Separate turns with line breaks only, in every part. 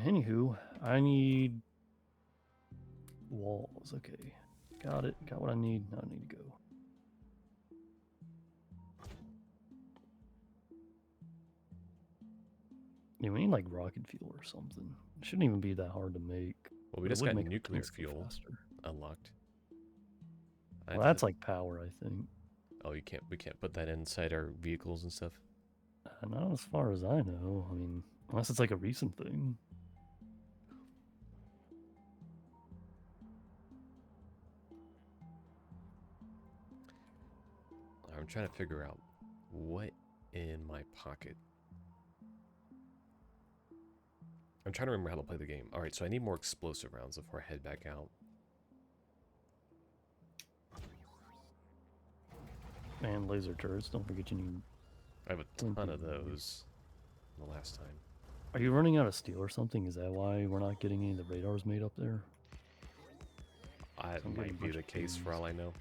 Anywho, I need walls. Okay, got it. Got what I need. Now I need to go. Yeah, we need like rocket fuel or something. It shouldn't even be that hard to make.
Well, we
But it
just
would
got
make
nuclear
things go
fuel
faster.
unlocked.
Well, that's like power, I think.
Oh, we can't put that inside our vehicles and stuff.
Not as far as I know. I mean, unless it's like a recent thing.
I'm trying to figure out what in my pocket. I'm trying to remember how to play the game. All right, so I need more explosive rounds before I head back out.
And laser turrets. Don't forget you need.
I have a ton of those the last time.
Are you running out of steel or something? Is that why we're not getting any of the radars made up there?
It might be the case for all I know.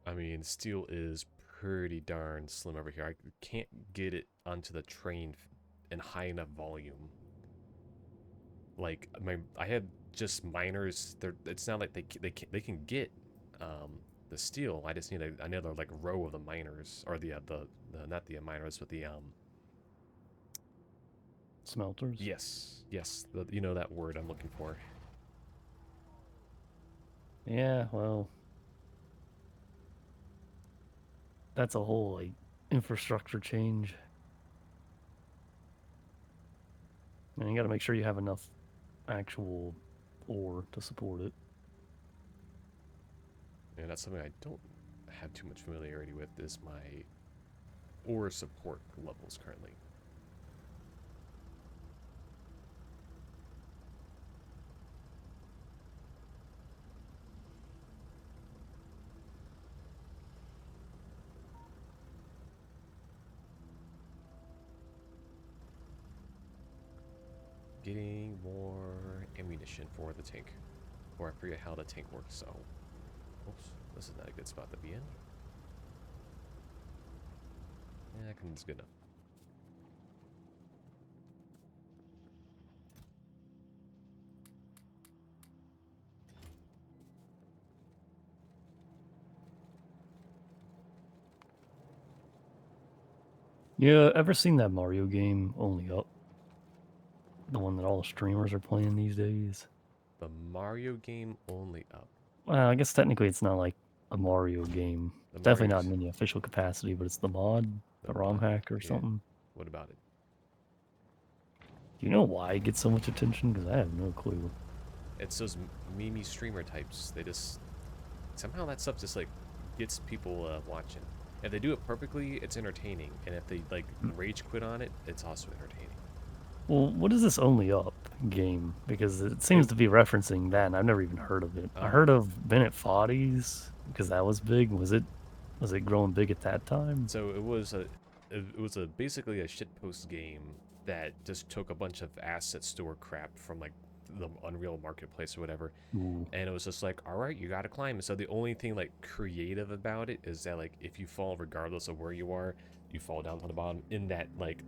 I mean, steel is pretty darn slim over here. I can't get it onto the train in high enough volume. Like I had just miners. It's not like they can get the steel. I just need another like row of the miners or the not the miners but the
smelters.
Yes, you know that word I'm looking for.
Yeah, well, that's a whole like infrastructure change. And you got to make sure you have enough actual ore to support it.
And that's something I don't have too much familiarity with. Is my ore support levels currently. Getting more ammunition for the tank. Or I forget how the tank works, so... Oops, this is not a good spot to be in. Yeah, it's good enough.
Yeah, ever seen that Mario game, Only Up? The one that all the streamers are playing these days?
The Mario game only up.
Well, I guess technically it's not like a Mario game.
The
Definitely not
Mario's...
in any official capacity, but it's the mod,
The
the ROM
mod,
hack or
yeah.
something.
What about it?
Do you know why it gets so much attention? Because I have no clue.
It's those meme streamer types. They just... Somehow that stuff just, like, gets people watching. If they do it perfectly, it's entertaining. And if they, like, rage quit on it, it's also entertaining.
Well, what is this Only Up game? Because it seems to be referencing that, and I've never even heard of it. I heard of Bennett Foddy's, because that was big. Was it growing big at that time?
So it was basically a shitpost game that just took a bunch of asset store crap from like the Unreal Marketplace or whatever,
Ooh.
and it was just like, all right, you gotta climb. And so the only thing like creative about it is that like if you fall, regardless of where you are, you fall down to the bottom in that like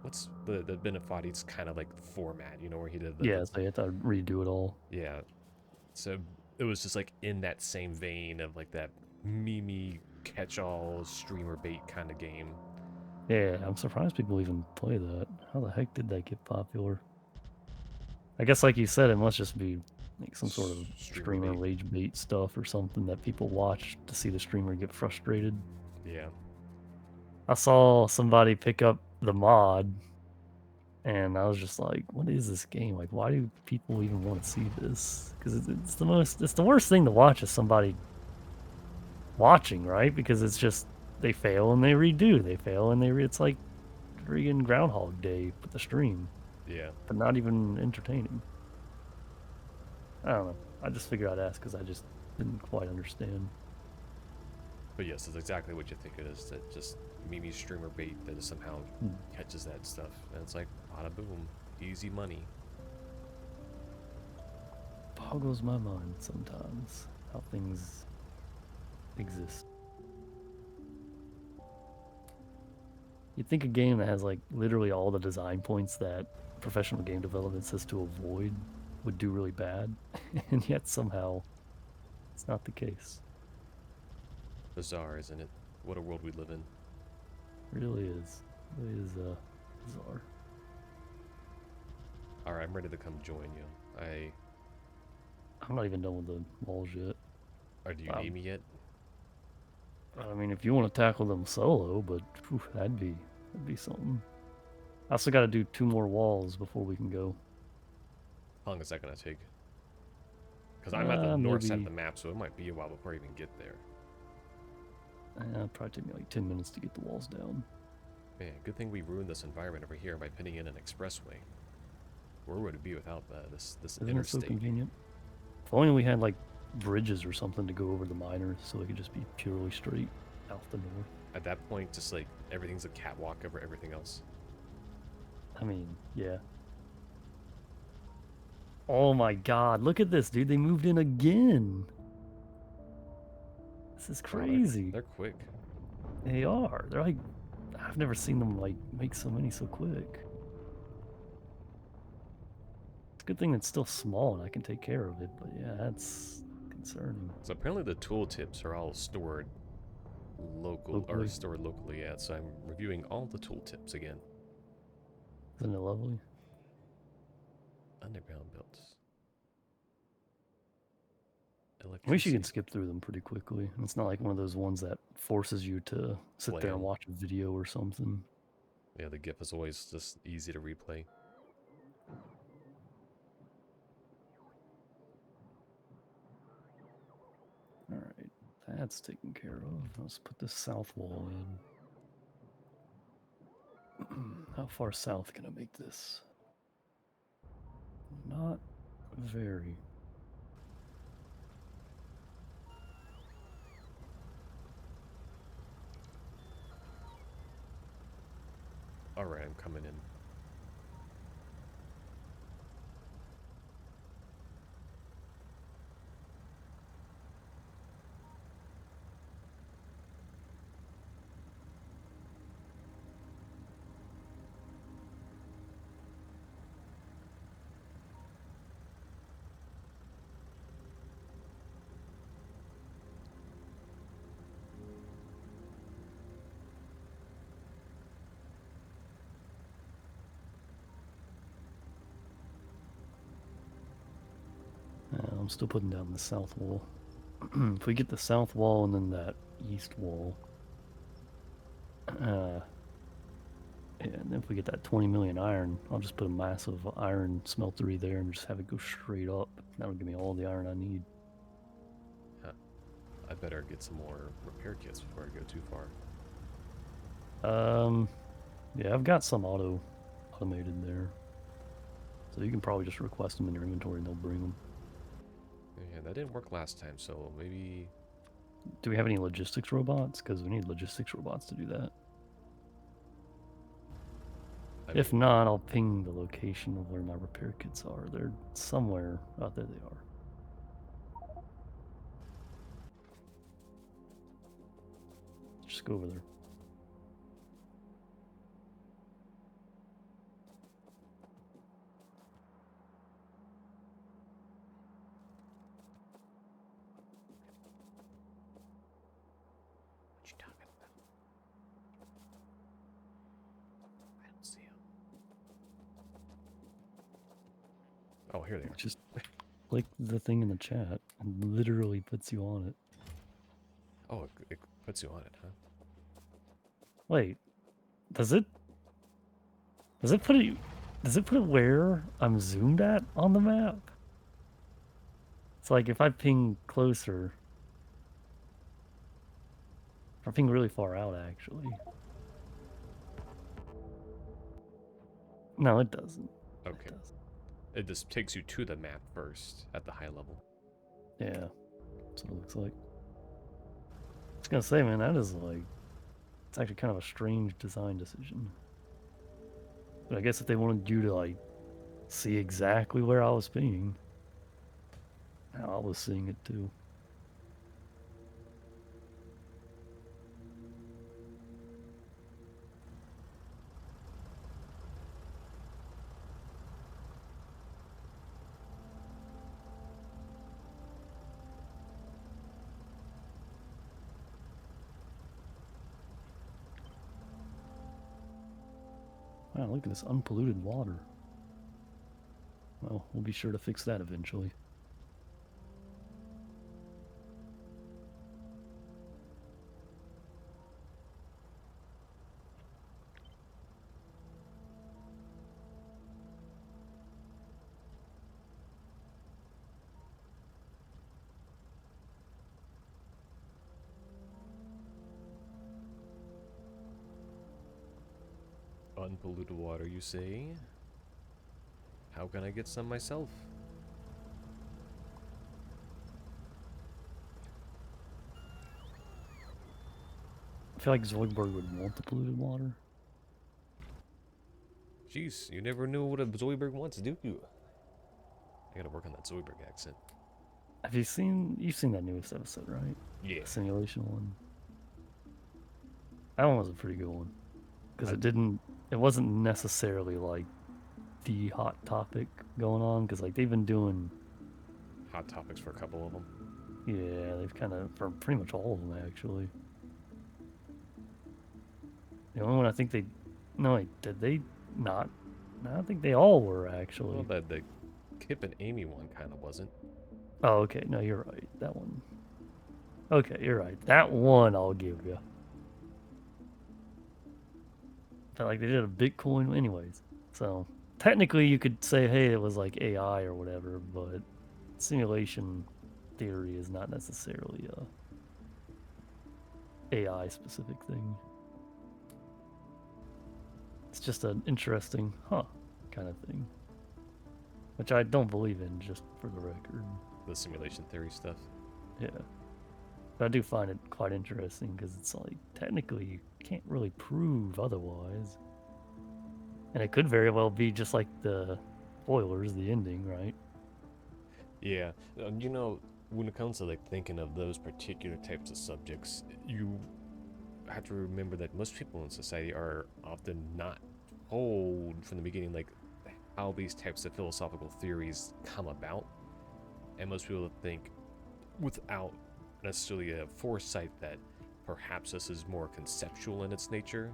what's the Benefati's kind of like format, you know, where he did
Yeah, so you have to redo it all.
yeah. So it was just like in that same vein of like that meme catch-all streamer bait kind of game.
Yeah, I'm surprised people even play that. How the heck did that get popular? I guess, like you said, it must just be like some sort of streamer rage bait stuff or something that people watch to see the streamer get frustrated.
Yeah.
I saw somebody pick up the mod, and I was just like, "What is this game? Like, why do people even want to see this?" Because it's the worst thing to watch is somebody watching, right? Because it's just they fail and they redo, they fail and it's like freaking Groundhog Day with the stream.
Yeah.
But not even entertaining. I don't know. I just figured I'd ask because I just didn't quite understand.
But yes, it's exactly what you think it is. That just Mimi streamer bait that just somehow
Hmm.
catches that stuff. And it's like, bada boom. Easy money.
Boggles my mind sometimes how things exist. You'd think a game that has like literally all the design points that professional game development says to avoid would do really bad, and yet somehow it's not the case.
Bizarre, isn't it? What a world we live in.
It really is. It really is bizarre.
Alright, I'm ready to come join you.
I'm not even done with the walls yet.
Or do you need me yet?
I mean, if you want to tackle them solo, but whew, that'd be something. I also got to do 2 more walls before we can go.
How long is that gonna take? Because I'm at the north side of
Maybe.
the map, so it might be a while before I even get there.
It'll probably take me like 10 minutes to get the walls down.
Man, good thing we ruined this environment over here by putting in an expressway. Where would it be without this
Isn't it so
interstate?
convenient? If only we had like bridges or something to go over the miners, so it could just be purely straight out the north.
At that point, just like everything's a catwalk over everything else.
I mean, yeah. Oh my god, look at this, dude. They moved in again. This is
Wow,
crazy.
they're quick.
They are. They're like, I've never seen them like make so many so quick. It's a good thing it's still small and I can take care of it, but yeah, that's concerning.
So apparently the tooltips are all stored
Locally.
stored locally. Yeah, so I'm reviewing all the tooltips again.
Isn't it lovely?
Underground belts.
At least you
Electricity.
can skip through them pretty quickly. It's not like one of those ones that forces you to sit there and
Plan.
watch a video or something.
Yeah, the GIF is always just easy to replay.
Alright, that's taken care of. Let's put this south wall in. How far south can I make this? Not very.
Alright, I'm coming in.
I'm still putting down the south wall. If we get the south wall and then that east wall, and if we get that 20 million iron, I'll just put a massive iron smeltery there and just have it go straight up. That'll give me all the iron I need.
Huh. I better get some more repair kits before I go too far.
Yeah, I've got some automated there. So you can probably just request them in your inventory and they'll bring them.
Yeah, that didn't work last time, so maybe...
Do we have any logistics robots? Because we need logistics robots to do that. If not, I'll ping the location of where my repair kits are. They're somewhere. Oh, there they are. Just go over there.
What you talking about? I don't see them. Oh, here they are.
Just click the thing in the chat and literally puts you on it.
Oh, it puts you on it, huh?
Wait, does it put it where I'm zoomed at on the map? It's like if I ping closer, I ping really far out actually. No, it doesn't.
Okay.
It doesn't.
It just takes you to the map first at the high level.
Yeah, that's what it looks like. gonna say, man, that is like, it's actually kind of a strange design decision. But I guess if they wanted you to like see exactly where I was being, how I was seeing it too. Wow, look at this unpolluted water. Well, we'll be sure to fix that eventually.
Unpolluted water, you say? How can I get some myself?
I feel like Zoidberg would want the polluted water.
Jeez, you never knew what a Zoidberg wants, do you? I gotta work on that Zoidberg accent.
Have you've seen that newest episode, right?
Yeah.
The simulation one. That one was a pretty good one. Because
I,
it wasn't necessarily like the hot topic going on. Because like they've been doing,
hot topics for a couple of them.
yeah, they've kind of, for pretty much all of them actually. The only one I think they, no, wait, did they not? No, I think they all were
Well,
actually.
the Kip and Amy one kind of wasn't.
Oh, okay. No, you're right. That one. Okay, you're right. That one I'll give you. Felt like they did a Bitcoin, anyways. So technically, you could say, hey, it was like AI or whatever, but simulation theory is not necessarily a AI specific thing. It's just an interesting, huh, kind of thing, which I don't believe in, just for the record.
The simulation theory stuff.
Yeah. But I do find it quite interesting because it's like technically you can't really prove otherwise. And it could very well be just like the spoilers, the ending, right?
Yeah, you know, when it comes to like thinking of those particular types of subjects, you have to remember that most people in society are often not told from the beginning like how these types of philosophical theories come about, and most people think without necessarily a foresight that perhaps this is more conceptual in its nature,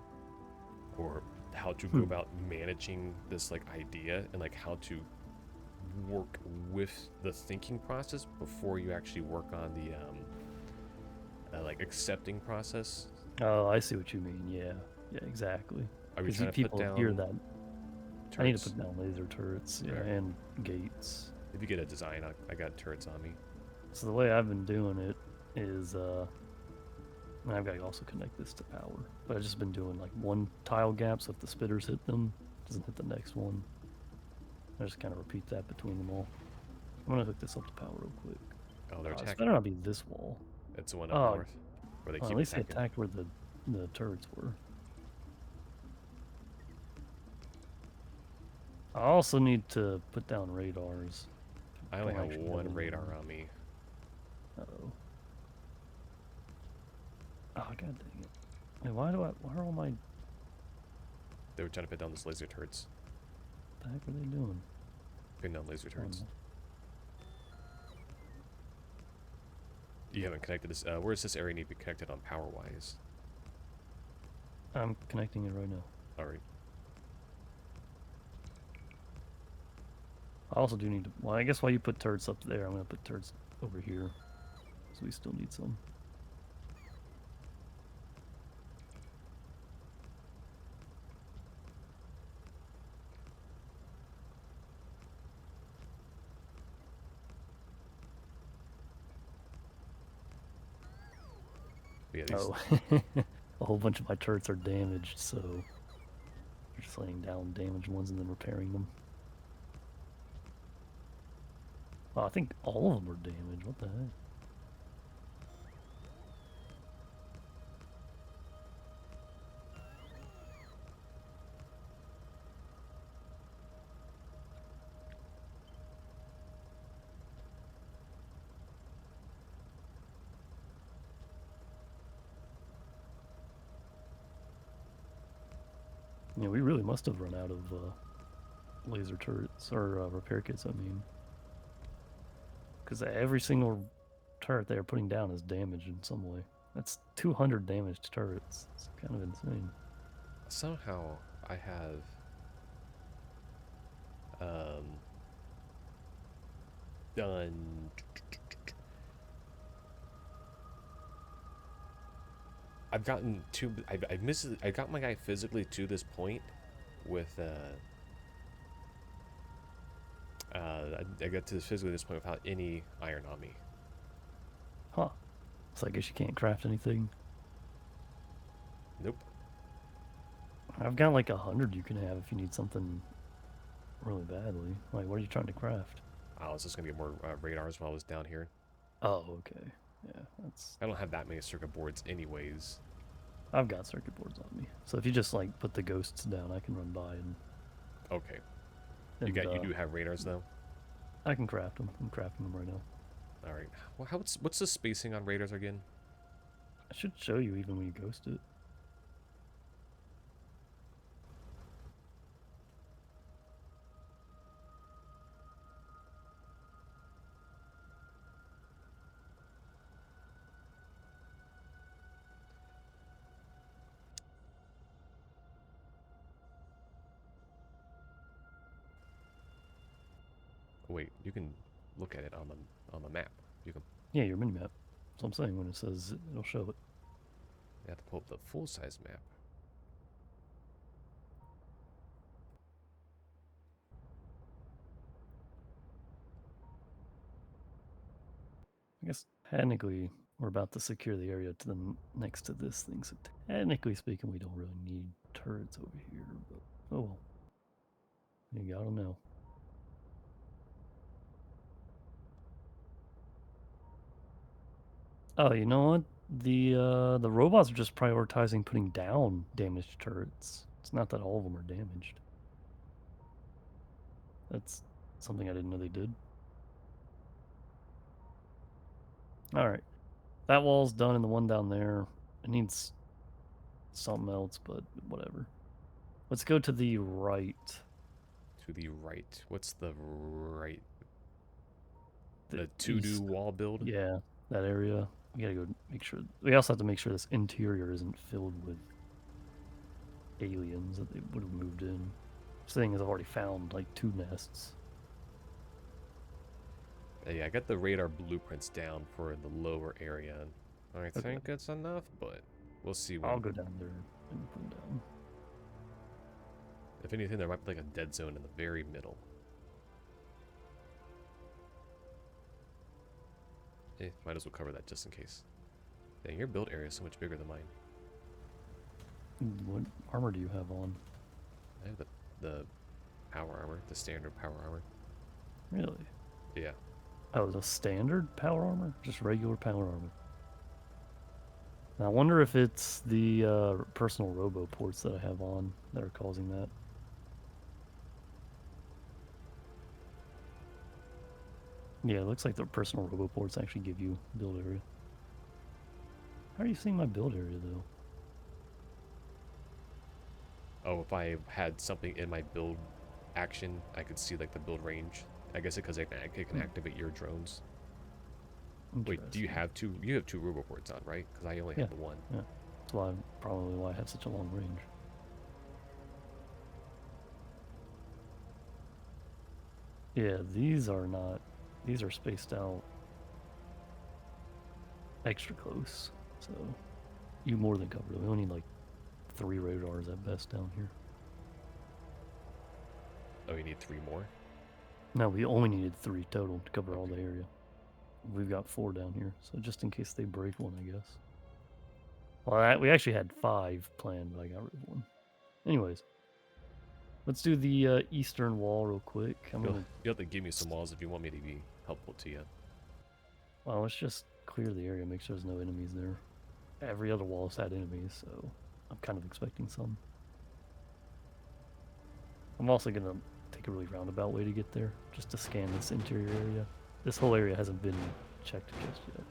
or how to go
Hmm.
about managing this like idea and like how to work with the thinking process before you actually work on the like accepting process.
Oh, I see what you mean. Yeah, yeah, exactly.
Are we
Because
trying to put
people hear
down
that. I need to
turrets?
put down laser turrets, yeah,
Right.
and gates.
If you get a design, I got turrets on me.
So the way I've been doing it is, and I've got to also connect this to power. But I've just been doing like one tile gap, so if the spitters hit them, it doesn't hit the next one. I just kind of repeat that between them all. I'm gonna hook this up to power real quick.
Oh, they're
This
attacking
better
me.
not be this wall.
It's the one up
Oh,
north where they
well, at
keep
least they
attacking me.
attacked where the turrets were. I also need to put down radars.
I only
Don't
have
actually have
one
any
radar
more.
on me.
Uh-oh. Oh, god dang it. Wait, why are all my,
They were trying to put down those laser turrets.
the heck are they doing?
Putting down laser
Oh,
turrets.
no.
You haven't connected this. Where does this area need to be connected on power wise?
I'm connecting it right now.
All right.
I also do need to, well, I guess while you put turrets up there, I'm gonna put turrets over here. So we still need some.
But yeah, these.
Oh. A whole bunch of my turrets are damaged, so I'm just laying down damaged ones and then repairing them. Oh, I think all of them are damaged. What the heck? Yeah, we really must have run out of laser turrets or repair kits. I mean, because every single turret they are putting down is damaged in some way. That's 200 damaged turrets. It's kind of insane.
Somehow I have um, done. I've gotten to. I've missed. I got my guy physically to this point with. I got to this physically this point without any iron on me.
Huh. So I guess you can't craft anything.
Nope.
I've got like 100 you can have if you need something really badly. Like, what are you trying to craft?
I was just gonna get more radars while I was down here.
Oh, okay. Yeah, that's.
I don't have that many circuit boards, anyways.
I've got circuit boards on me. So if you just like put the ghosts down, I can run by
Okay.
and
You do have radars though.
I can craft them. I'm crafting them right now.
All right. Well, what's the spacing on radars again?
I should show you even when you ghost it.
Wait, you can look at it on the map. You can.
Yeah, your mini map. That's what I'm saying. When it says it'll show it.
You have to pull up the full size map.
I guess technically we're about to secure the area to the next to this thing. So technically speaking, we don't really need turrets over here. But oh well. You gotta know. Oh, you know what? The robots are just prioritizing putting down damaged turrets. It's not that all of them are damaged. That's something I didn't know they did. All right, that wall's done, and the one down there, it needs something else, but whatever. Let's go to the right.
To the right. What's the right?
The
The to-do
east.
wall build?
Yeah, that area. We gotta go make sure. We also have to make sure this interior isn't filled with aliens that they would have moved in. Seeing as I've already found like 2 nests.
Yeah, I got the radar blueprints down for the lower area. I
Okay,
think it's enough, but we'll see
I'll
when.
go down there and put them down.
If anything, there might be like a dead zone in the very middle. Might as well cover that just in case. Dang, your build area is so much bigger than mine.
What armor do you have on?
I have the power armor, the standard power armor.
Really?
Yeah.
Oh, the standard power armor? Just regular power armor. Now, I wonder if it's the personal robo ports that I have on that are causing that. Yeah, it looks like the personal robo ports actually give you build area. How are you seeing my build area, though?
Oh, if I had something in my build action, I could see like the build range. I guess because it can activate your drones. Wait, do you have two? You have two roboports on, right? Because I only
Yeah,
have the one.
yeah. That's why probably why I have such a long range. Yeah, these are not. These are spaced out extra close, so you more than cover them. We only need like 3 radars at best down here.
Oh, you need 3 more?
No, we only needed 3 total to cover all
Okay.
the area. We've got 4 down here, so just in case they break one, I guess. Well, we actually had 5 planned, but I got rid of 1. Anyways, let's do the eastern wall real quick.
You'll have to give me some walls if you want me to be helpful to you.
Well, let's just clear the area, make sure there's no enemies there. Every other wall's had enemies, so I'm kind of expecting some. I'm also gonna take a really roundabout way to get there, just to scan this interior area. This whole area hasn't been checked just yet.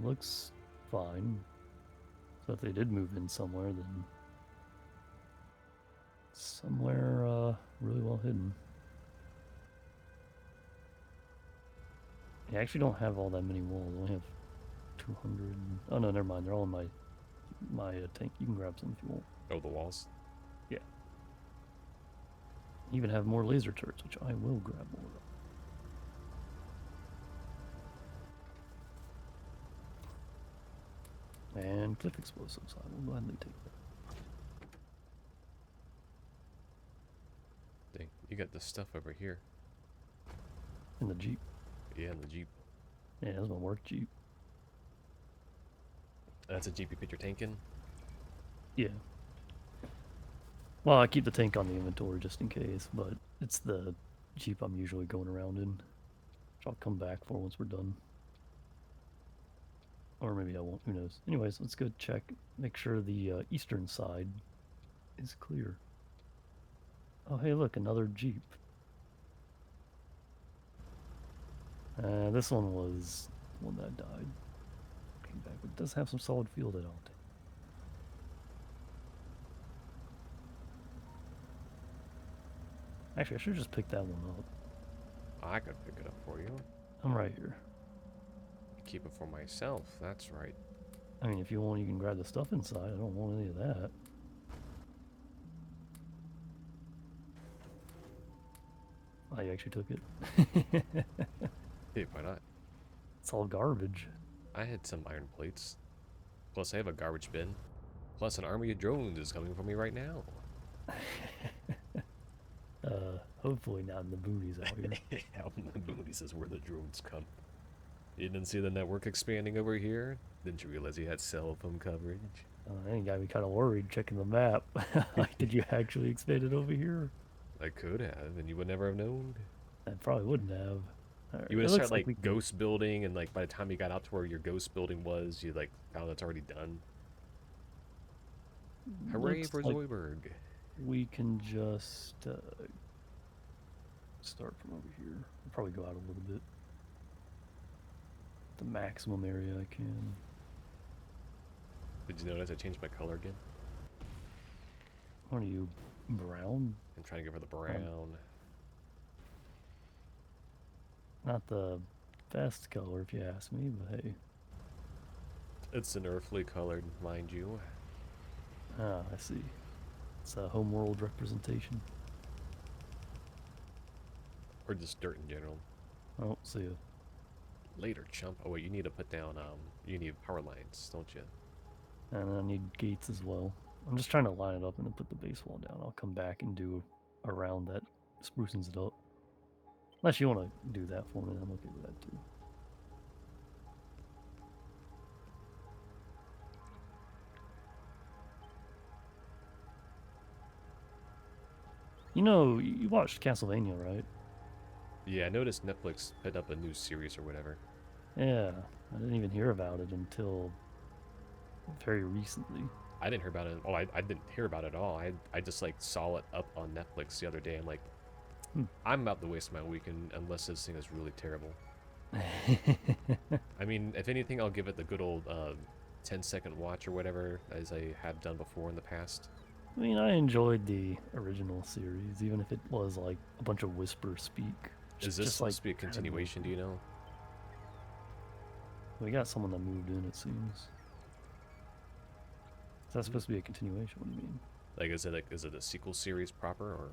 it looks fine. So if they did move in somewhere, then somewhere really well hidden. I actually don't have all that many walls. I only have 200. Oh no, never mind. They're all in my tank. You can grab some if you want.
Oh, the walls.
Yeah. You even have more laser turrets, which I will grab more of. And cliff explosives. I will gladly take that.
Dang, you got the stuff over here.
In the Jeep.
Yeah, in the Jeep.
Yeah, that's my work Jeep.
That's a Jeep you put your tank in?
Yeah. Well, I keep the tank on the inventory just in case, but it's the Jeep I'm usually going around in. Which I'll come back for once we're done. Or maybe I won't, who knows. Anyways, let's go check, make sure the eastern side is clear. Oh, hey, look, another Jeep. This one was the one that died. Came back, but it does have some solid field at all. Actually, I should just pick that one up.
I could pick it up for you.
I'm right here.
Keep it for myself, that's right.
I mean, if you want, you can grab the stuff inside. I don't want any of that. Oh, you actually took it?
Hey, why not?
It's all garbage.
I had some iron plates. Plus, I have a garbage bin. Plus, an army of drones is coming for me right now.
Hopefully not in the boonies out here.
Out in the boonies is where the drones come. You didn't see the network expanding over here? Didn't you realize you had cell phone coverage?
That got me kind of worried checking the map. Like, did you actually expand it over here?
I could have, and you would never have known.
I probably wouldn't have.
You would
It
have
looks
started
like
like
we can,
ghost building, and like by the time you got out to where your ghost building was, you like found it's already done. Hooray
looks
for
like
Zoidberg!
we can just start from over here. I'll probably go out a little bit. The maximum area I can.
Did you notice I changed my color again?
What are you, brown?
I'm trying to go for the brown.
Not the best color if you ask me, but hey.
It's an earthly colored, mind you.
Ah, I see. It's a homeworld representation.
Or just dirt in general.
Oh, see ya.
Later, chump. Oh wait, you need to put down, you need power lines, don't you?
And I need gates as well. I'm just trying to line it up and then put the base wall down. I'll come back and do a round that sprucens it up. Unless you want to do that for me, I'm okay with that too. You know, you watched Castlevania, right?
Yeah, I noticed Netflix put up a new series or whatever.
Yeah, I didn't even hear about it until very recently.
I didn't hear about it. Oh, I didn't hear about it at all. I just like saw it up on Netflix the other day. I'm like, I'm about to waste my weekend unless this thing is really terrible. I mean, if anything, I'll give it the good old 10-second watch or whatever, as I have done before in the past.
I mean, I enjoyed the original series, even if it was like a bunch of whisper speak.
Is this
just
supposed
like
to be a continuation, do you know?
We got someone that moved in, it seems. Is that supposed to be a continuation? What do you mean?
Like, is it a sequel series proper, or?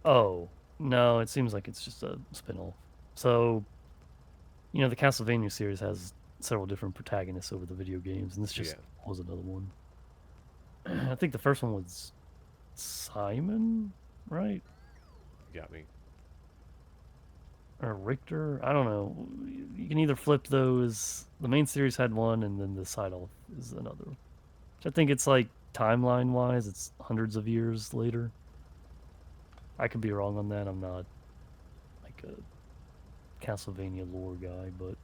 Oh, no, it seems like it's just a spin-off. So, you know, the Castlevania series has several different protagonists over the video games, and this just was another one. I think the first one was Simon, right?
You got me.
Or Richter? I don't know. You can either flip those. The main series had one, and then the side-off is another. Which I think it's like, timeline-wise, it's hundreds of years later. I could be wrong on that. I'm not like a Castlevania lore guy, but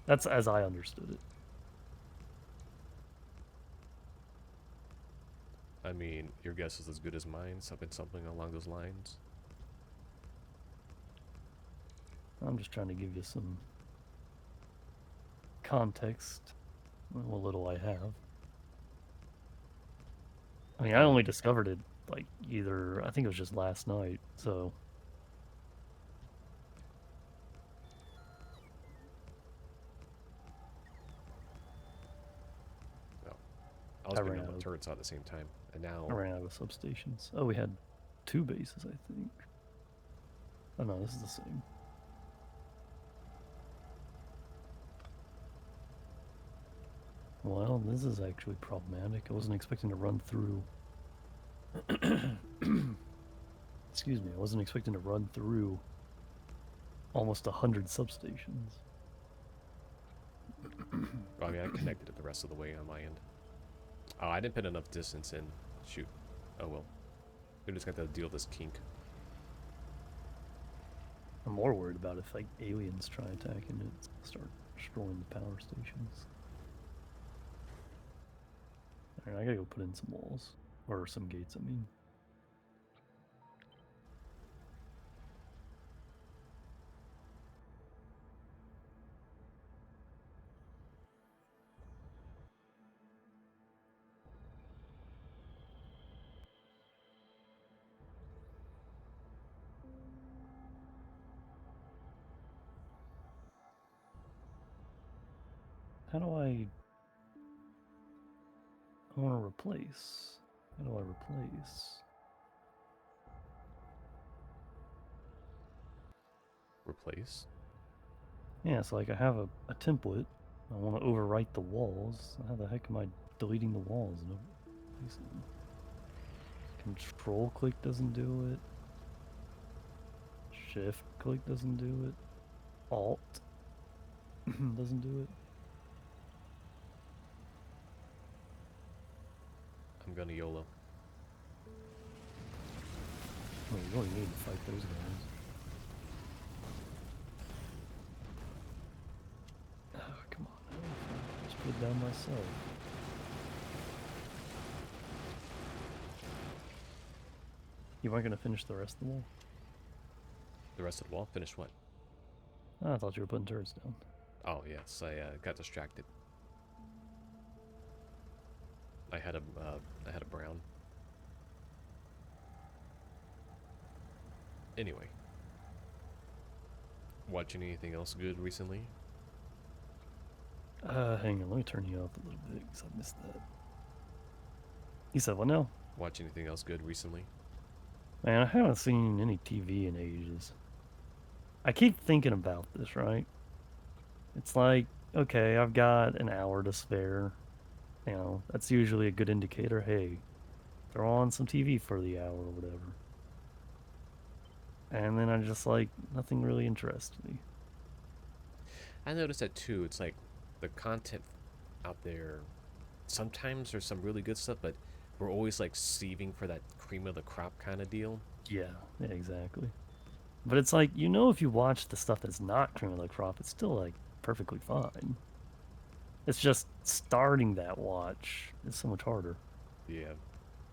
that's as I understood it.
I mean, your guess is as good as mine. Something along those lines.
I'm just trying to give you some context, what little I have. I mean, I
Oh,
only discovered it like either I think it was just last night, so
no. I was
I
picking
ran
up
out
my
of
turrets at the same time, and
I
now
ran out of substations. Oh, we had 2 bases, I think. Oh no, this is the same. Well, this is actually problematic. I wasn't expecting to run through. Excuse me, I wasn't expecting to run through almost 100 substations.
I mean I connected it the rest of the way on my end. Oh, I didn't put enough distance in. Shoot. Oh well. We just got to deal with this kink.
I'm more worried about if like aliens try attacking it, start destroying the power stations. Alright, I gotta go put in some walls. Or some gates, I mean. How do I want to replace? How do I replace?
Replace?
Yeah, so like I have a template. I want to overwrite the walls. How the heck am I deleting the walls and replacing them? Control click doesn't do it. Shift click doesn't do it. Alt doesn't do it.
I'm gonna YOLO.
Oh, you really need to fight those guys. Oh, come on. Just put it down myself. You weren't going to finish the rest of the wall?
The rest of the wall? Finished what?
Oh, I thought you were putting turrets down.
Oh, yes. I got distracted. I had a brown. Anyway. Watching anything else good recently?
Hang on. Let me turn you up a little bit because I missed that. You said what now?
Watch anything else good recently?
Man, I haven't seen any TV in ages. I keep thinking about this, right? It's like, okay, I've got an hour to spare. You know, that's usually a good indicator. Hey, throw on some TV for the hour or whatever. And then I just like, nothing really interests me.
I noticed that too. It's like the content out there, sometimes there's some really good stuff, but we're always like sieving for that cream of the crop kind of deal.
Yeah, exactly. But it's like, you know, if you watch the stuff that's not cream of the crop, it's still like perfectly fine. It's just starting that watch is so much harder.
Yeah.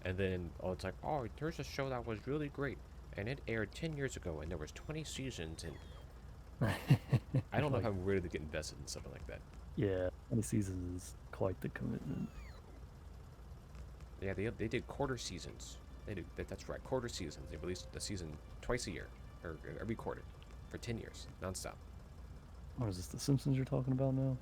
And then it's like, oh, there's a show that was really great, and it aired 10 years ago, and there was 20 seasons, and I don't know if
Like,
I'm ready to get invested in something like that.
yeah, 20 seasons is quite the commitment.
Yeah, they did quarter seasons. They did that's right, quarter seasons. They released a season twice a year, or every quarter, for 10 years, nonstop.
What is this, The Simpsons you're talking about now?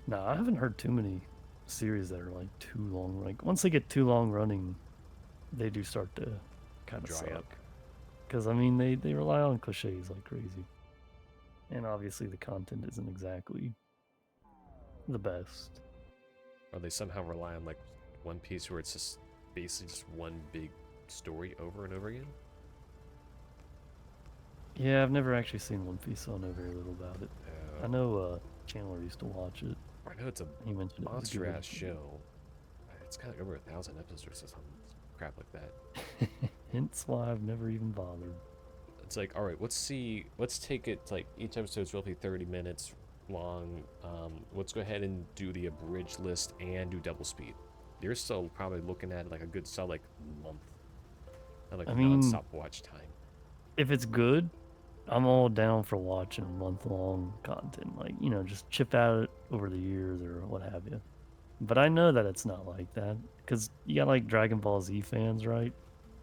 Nah, I haven't heard too many series that are like too long. Like, once they get too long running, they do start to kind of
Dry up.
suck. Because, I mean, they rely on cliches like crazy. And obviously, the content isn't exactly the best.
Or they somehow rely on like One Piece, where it's just basically just one big story over and over again.
Yeah, I've never actually seen One Piece, so I know very little about it. I
Uh,
know Chandler used to watch it.
I know it's a
He mentioned it was
monster
good.
ass show. It's got like over 1,000 episodes or something, crap like that.
Hence why I've never even bothered.
It's like, all right, let's take it like each episode's roughly 30 minutes long. Let's go ahead and do the abridged list and do double speed. You're still probably looking at like a good solid like month of like
I mean,
nonstop watch time.
if it's good, I'm all down for watching month-long content, like, you know, just chip at it over the years or what have you. But I know that it's not like that because you got like Dragon Ball Z fans, right?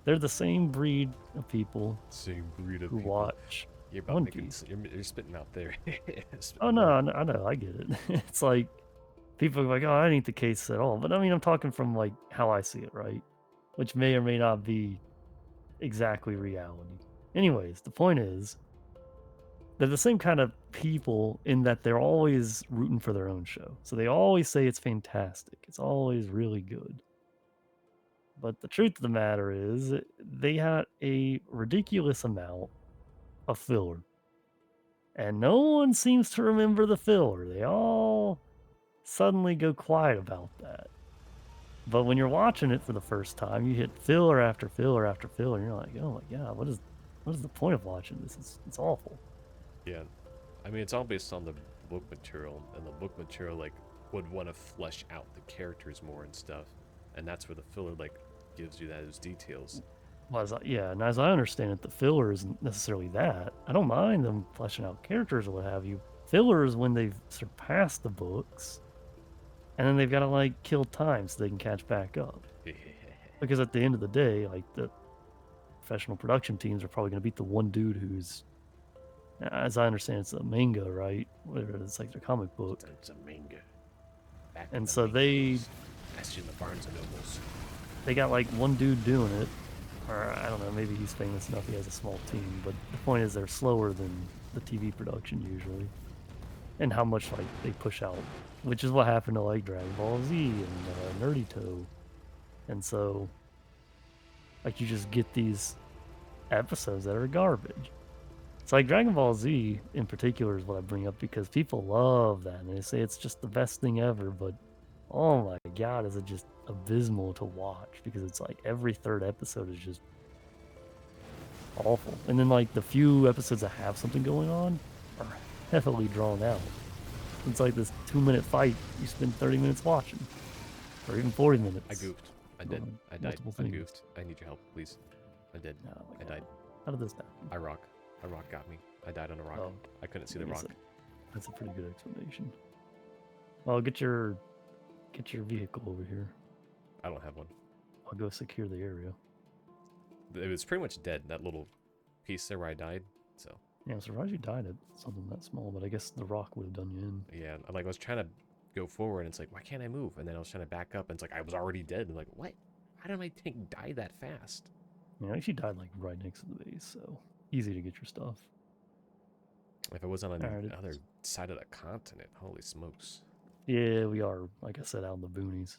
They're the same breed of people
Same breed of
who
people.
watch
You're about
One
making.
Piece.
You're spitting out there.
Oh
Spitting
no,
words.
I know, I get it. It's like people are like, "Oh, I ain't the case at all." But I mean, I'm talking from like how I see it, right? Which may or may not be exactly reality. Anyways, the point is, they're the same kind of people in that they're always rooting for their own show. So they always say it's fantastic. It's always really good. But the truth of the matter is, they had a ridiculous amount of filler. And no one seems to remember the filler. They all suddenly go quiet about that. But when you're watching it for the first time, you hit filler after filler after filler, and you're like, "Oh my god, what is the point of watching this? It's awful."
Yeah, I mean it's all based on the book material, and the book material like would want to flesh out the characters more and stuff, and that's where the filler like gives you those details.
Well, yeah, and as I understand it, the filler isn't necessarily that. I don't mind them fleshing out characters or what have you. Filler is when they've surpassed the books, and then they've got to like kill time so they can catch back up. Because at the end of the day, like the professional production teams are probably going to beat the one dude who's, as I understand, it's a manga, right? Where it's like their comic book,
It's a manga. Back when
and
the
so
manga
they
was best in the Barnes and Nobles.
they got like one dude doing it, or I don't know, maybe he's famous enough he has a small team. But the point is, they're slower than the TV production usually, and how much like they push out, which is what happened to like Dragon Ball Z and Nerdy Toe, and so like you just get these episodes that are garbage. It's like Dragon Ball Z in particular is what I bring up because people love that and they say it's just the best thing ever, but oh my god, is it just abysmal to watch because it's like every third episode is just awful. And then like the few episodes that have something going on are heavily drawn out. It's like this 2 minute fight you spend 30 minutes watching, or even 40
I
minutes
goofed. I did.
doing
I died.
multiple
I
things.
goofed. I need your help, please. I did.
Oh my
I
god.
died.
How did this happen?
I rock. A rock got me. I died on a rock.
Oh,
I couldn't see
I
the
guess
rock.
that's a pretty good explanation. Well, get your vehicle over here.
I don't have one.
I'll go secure the area.
It was pretty much dead, that little piece there where I died. So,
Yeah, I'm surprised you died at something that small, but I guess the rock would have done you in.
yeah. I was trying to go forward, and it's like, why can't I move? And then I was trying to back up, and it's like, I was already dead. And like, what? How did my tank die that fast?
Yeah, actually died like right next to the base, so easy to get your stuff.
If I was on
Alright,
the other side of the continent, holy smokes.
yeah, we are, like I said, out in the boonies.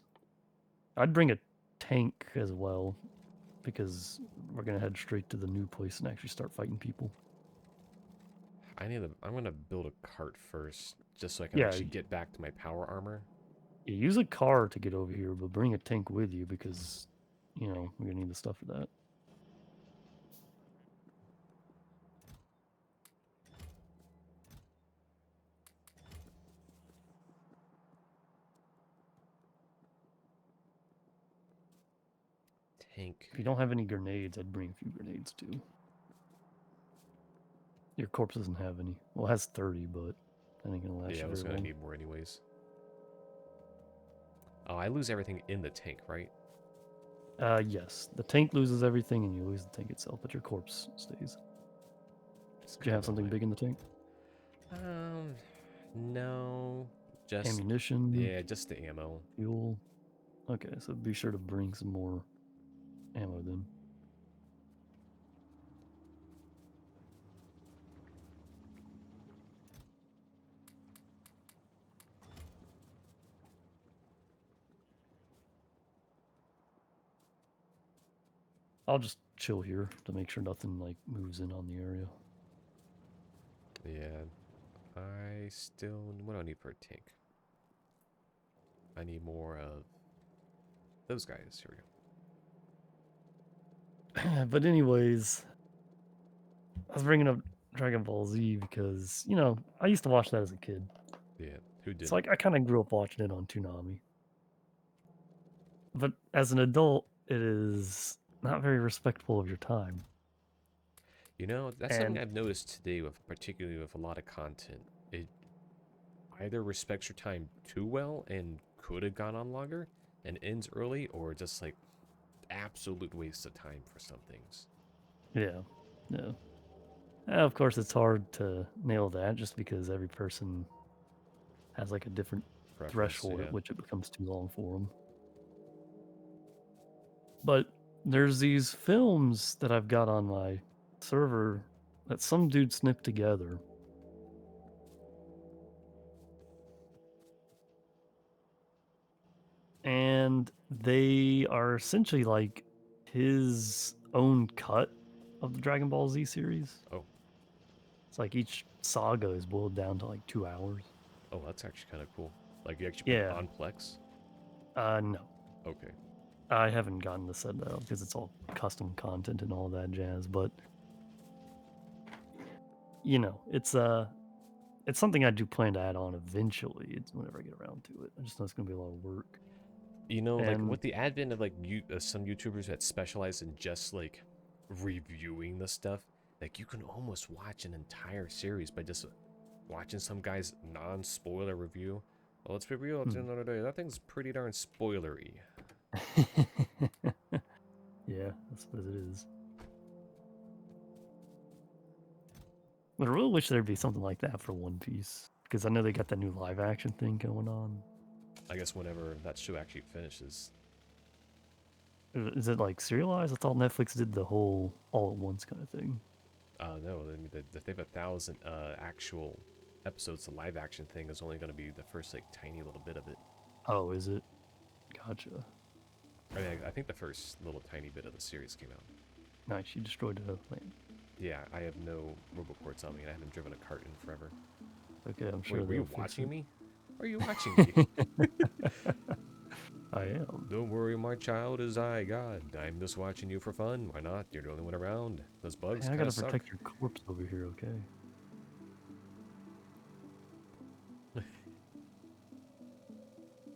I'd bring a tank as well, because we're gonna head straight to the new place and actually start fighting people.
I'm gonna build a cart first, just so I can
Yeah,
actually get back to my power armor.
you use a car to get over here, but bring a tank with you because, you know, we're gonna need the stuff for that.
Tank.
If you don't have any grenades, I'd bring a few grenades too. Your corpse doesn't have any. Well, it has 30, but that ain't gonna last
Yeah,
you
I was
very
gonna
long.
need more anyways. Oh, I lose everything in the tank, right?
Yes. The tank loses everything and you lose the tank itself, but your corpse stays.
It's
Do you
kind
have
of
something
annoying.
big in the tank?
Um, no, just
Ammunition,
yeah, just the ammo.
fuel. Okay, so be sure to bring some more ammo then. I'll just chill here to make sure nothing like moves in on the area.
Yeah, I still. What do I need for a tank? I need more of those guys. Here we go.
But anyways, I was bringing up Dragon Ball Z because, you know, I used to watch that as a kid.
Yeah, who
So
didn't?
I kind of grew up watching it on Toonami. But as an adult, it is not very respectful of your time.
You know, that's something
And
I've noticed today, with particularly with a lot of content. It either respects your time too well and could have gone on longer and ends early, or just like absolute waste of time for some things.
yeah, yeah. Of course, it's hard to nail that just because every person has like a different
Preference,
threshold at
yeah.
which it becomes too long for them. But there's these films that I've got on my server that some dude snipped together, and they are essentially like his own cut of the Dragon Ball Z series.
Oh,
It's like each saga is boiled down to like 2 hours.
oh, that's actually kind of cool. Like you actually put it
Yeah.
on Plex?
No.
Okay.
I haven't gotten to set that up because it's all custom content and all that jazz, but it's something I do plan to add on eventually. It's whenever I get around to it. I just know it's gonna be a lot of work.
You know, like
And
with the advent of like some YouTubers that specialize in just like reviewing the stuff, like you can almost watch an entire series by just watching some guy's non-spoiler review. Well, let's be real, at the
hmm.
end of the day, that thing's pretty darn spoilery.
Yeah, that's what it is. But I really wish there'd be something like that for One Piece because I know they got that new live action thing going on.
I guess whenever that show actually finishes.
Is it like serialized? I thought Netflix did the whole all at once kind of thing.
No, I mean, if they have 1,000 actual episodes, the live action thing is only going to be the first like tiny little bit of it.
Oh, is it? Gotcha.
I mean, I think the first little tiny bit of the series came out.
Nice, you destroyed a land.
Yeah, I have no roboports on me, and I haven't driven a cart in forever.
Okay, I'm
Wait,
sure
were you
they'll fix
watching
it.
me? Are you watching me?
I am.
Don't worry, my child, is I, God. I'm just watching you for fun. Why not? You're the only one around. Those bugs
Hey, I
kind
gotta
of suck.
protect your corpse over here, okay?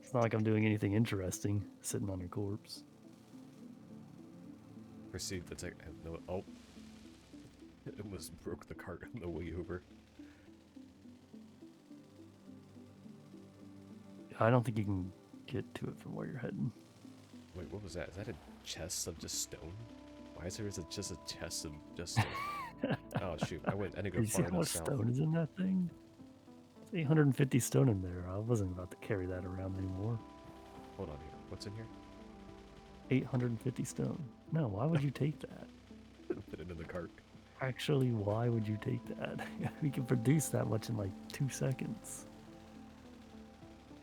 It's not like I'm doing anything interesting sitting on your corpse.
Proceed to take. No, oh, it almost broke the cart on the way over.
I don't think you can get to it from where you're heading.
Wait, what was that? Is that a chest of just stone? Why is there just a chest of just stone? Oh shoot! I didn't go
You see
far
how
enough
much
south.
stone is in that thing? It's 850 stone in there. I wasn't about to carry that around anymore.
Hold on here. What's in here?
850 stone. No, why would you take that?
Put it in the cart.
Actually, why would you take that? We can produce that much in like 2 seconds.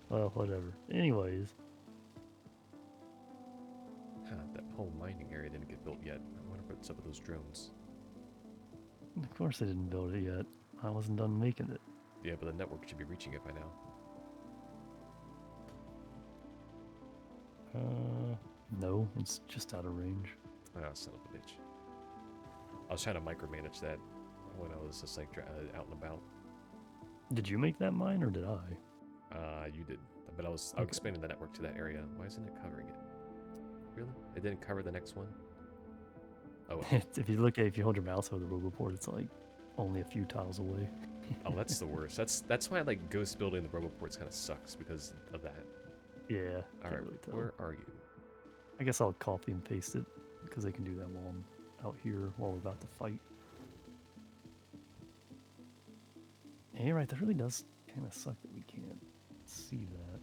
Well, whatever. Anyways,
Huh, that whole mining area didn't get built yet. I wonder what's up with those drones.
of course I didn't build it yet. I wasn't done making it.
Yeah, but the network should be reaching it by now.
No, it's just out of range.
Ah, son of a bitch. I was trying to micromanage that when I was just like out and about.
Did you make that mine or did I?
You did, but I was
Okay.
expanding the network to that area. Why isn't it covering it? Really? It didn't cover the next one. Oh, well.
If you hold your mouse over the roboport, it's like only a few tiles away.
Oh, that's the worst. That's why like ghost building the roboports kind of sucks because of that.
Yeah,
All
can't
right,
really tell.
where are you?
I guess I'll copy and paste it because they can do that while I'm out here while we're about to fight. Yeah, you're right. That really does kind of suck that we can't see that.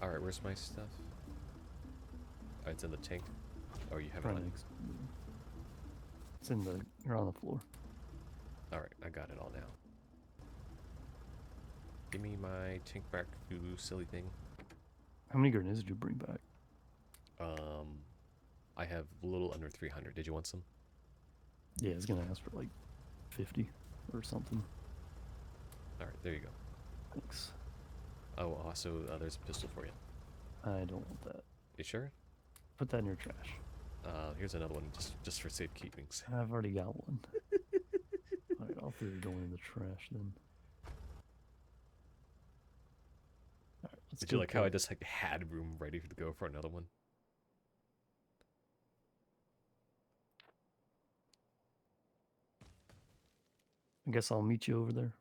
All right, where's my stuff? Oh, it's in the tank. Oh, you have it
Right
on.
next. It's in the. You're on the floor.
All right, I got it all now. Give me my tank back, you silly thing.
How many grenades did you bring back?
I have a little under 300. Did you want some?
Yeah, it's gonna ask for like 50 or something.
All right, there you go.
Thanks.
Oh, also, there's a pistol for you.
I don't want that.
You sure?
Put that in your trash.
Here's another one just for safekeepings.
I've already got one. Alright, all three are going in the trash then. Alright, let's
Did you
go
like how I
kill.
just like had room ready to go for another one?
guess I'll meet you over there.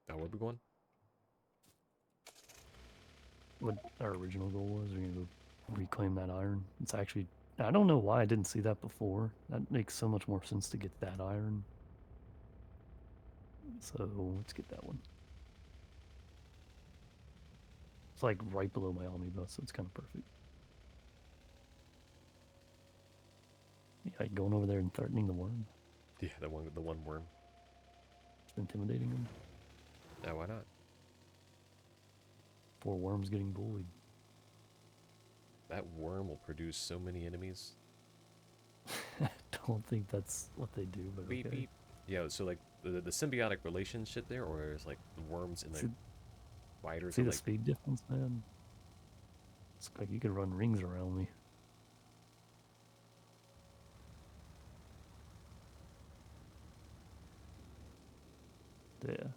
Now where are we going?
What our original goal was. We're gonna go reclaim that iron. It's actually, I don't know why I didn't see that before. That makes so much more sense to get that iron. So let's get that one. It's like right below my omnibus, so it's kind of perfect. Yeah, like going over there and threatening the worm.
Yeah, the one worm.
Intimidating him.
Yeah, why not?
Poor worm's getting bullied.
That worm will produce so many enemies.
I don't think that's what they do, but
Beep
okay.
beep. Yeah, so like the symbiotic relationship there, or is like the worms and the spiders
See
are
the
like.
speed difference, man? It's like you could run rings around me. Yeah.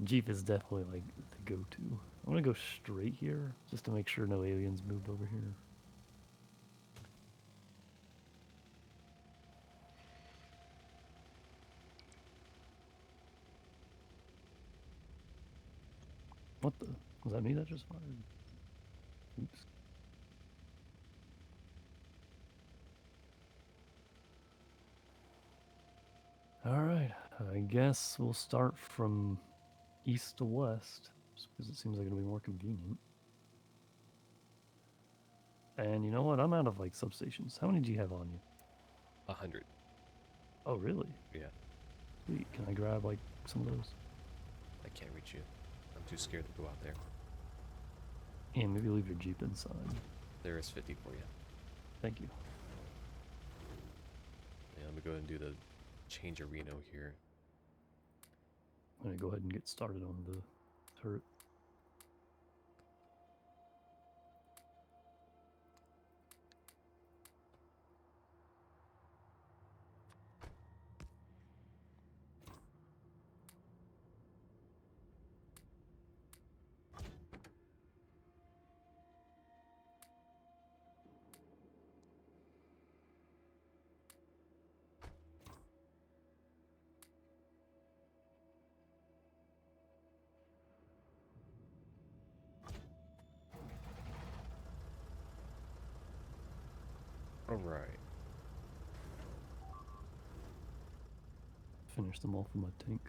Jeep is definitely like the go-to. I'm gonna go straight here just to make sure no aliens moved over here. What the? Was that me that just fired? Oops. Alright, I guess we'll start from east to west, just because it seems like it'll be more convenient. And you know what? I'm out of like substations. How many do you have on you?
100.
Oh, really?
Yeah,
Sweet. Can I grab like some of those?
I can't reach you. I'm too scared to go out there.
And maybe leave your Jeep inside.
There is 50 for you.
Thank you.
Yeah, let me go ahead and do the change arena here.
I'm gonna go ahead and get started on the turret.
Alright.
Finish them off with my tank.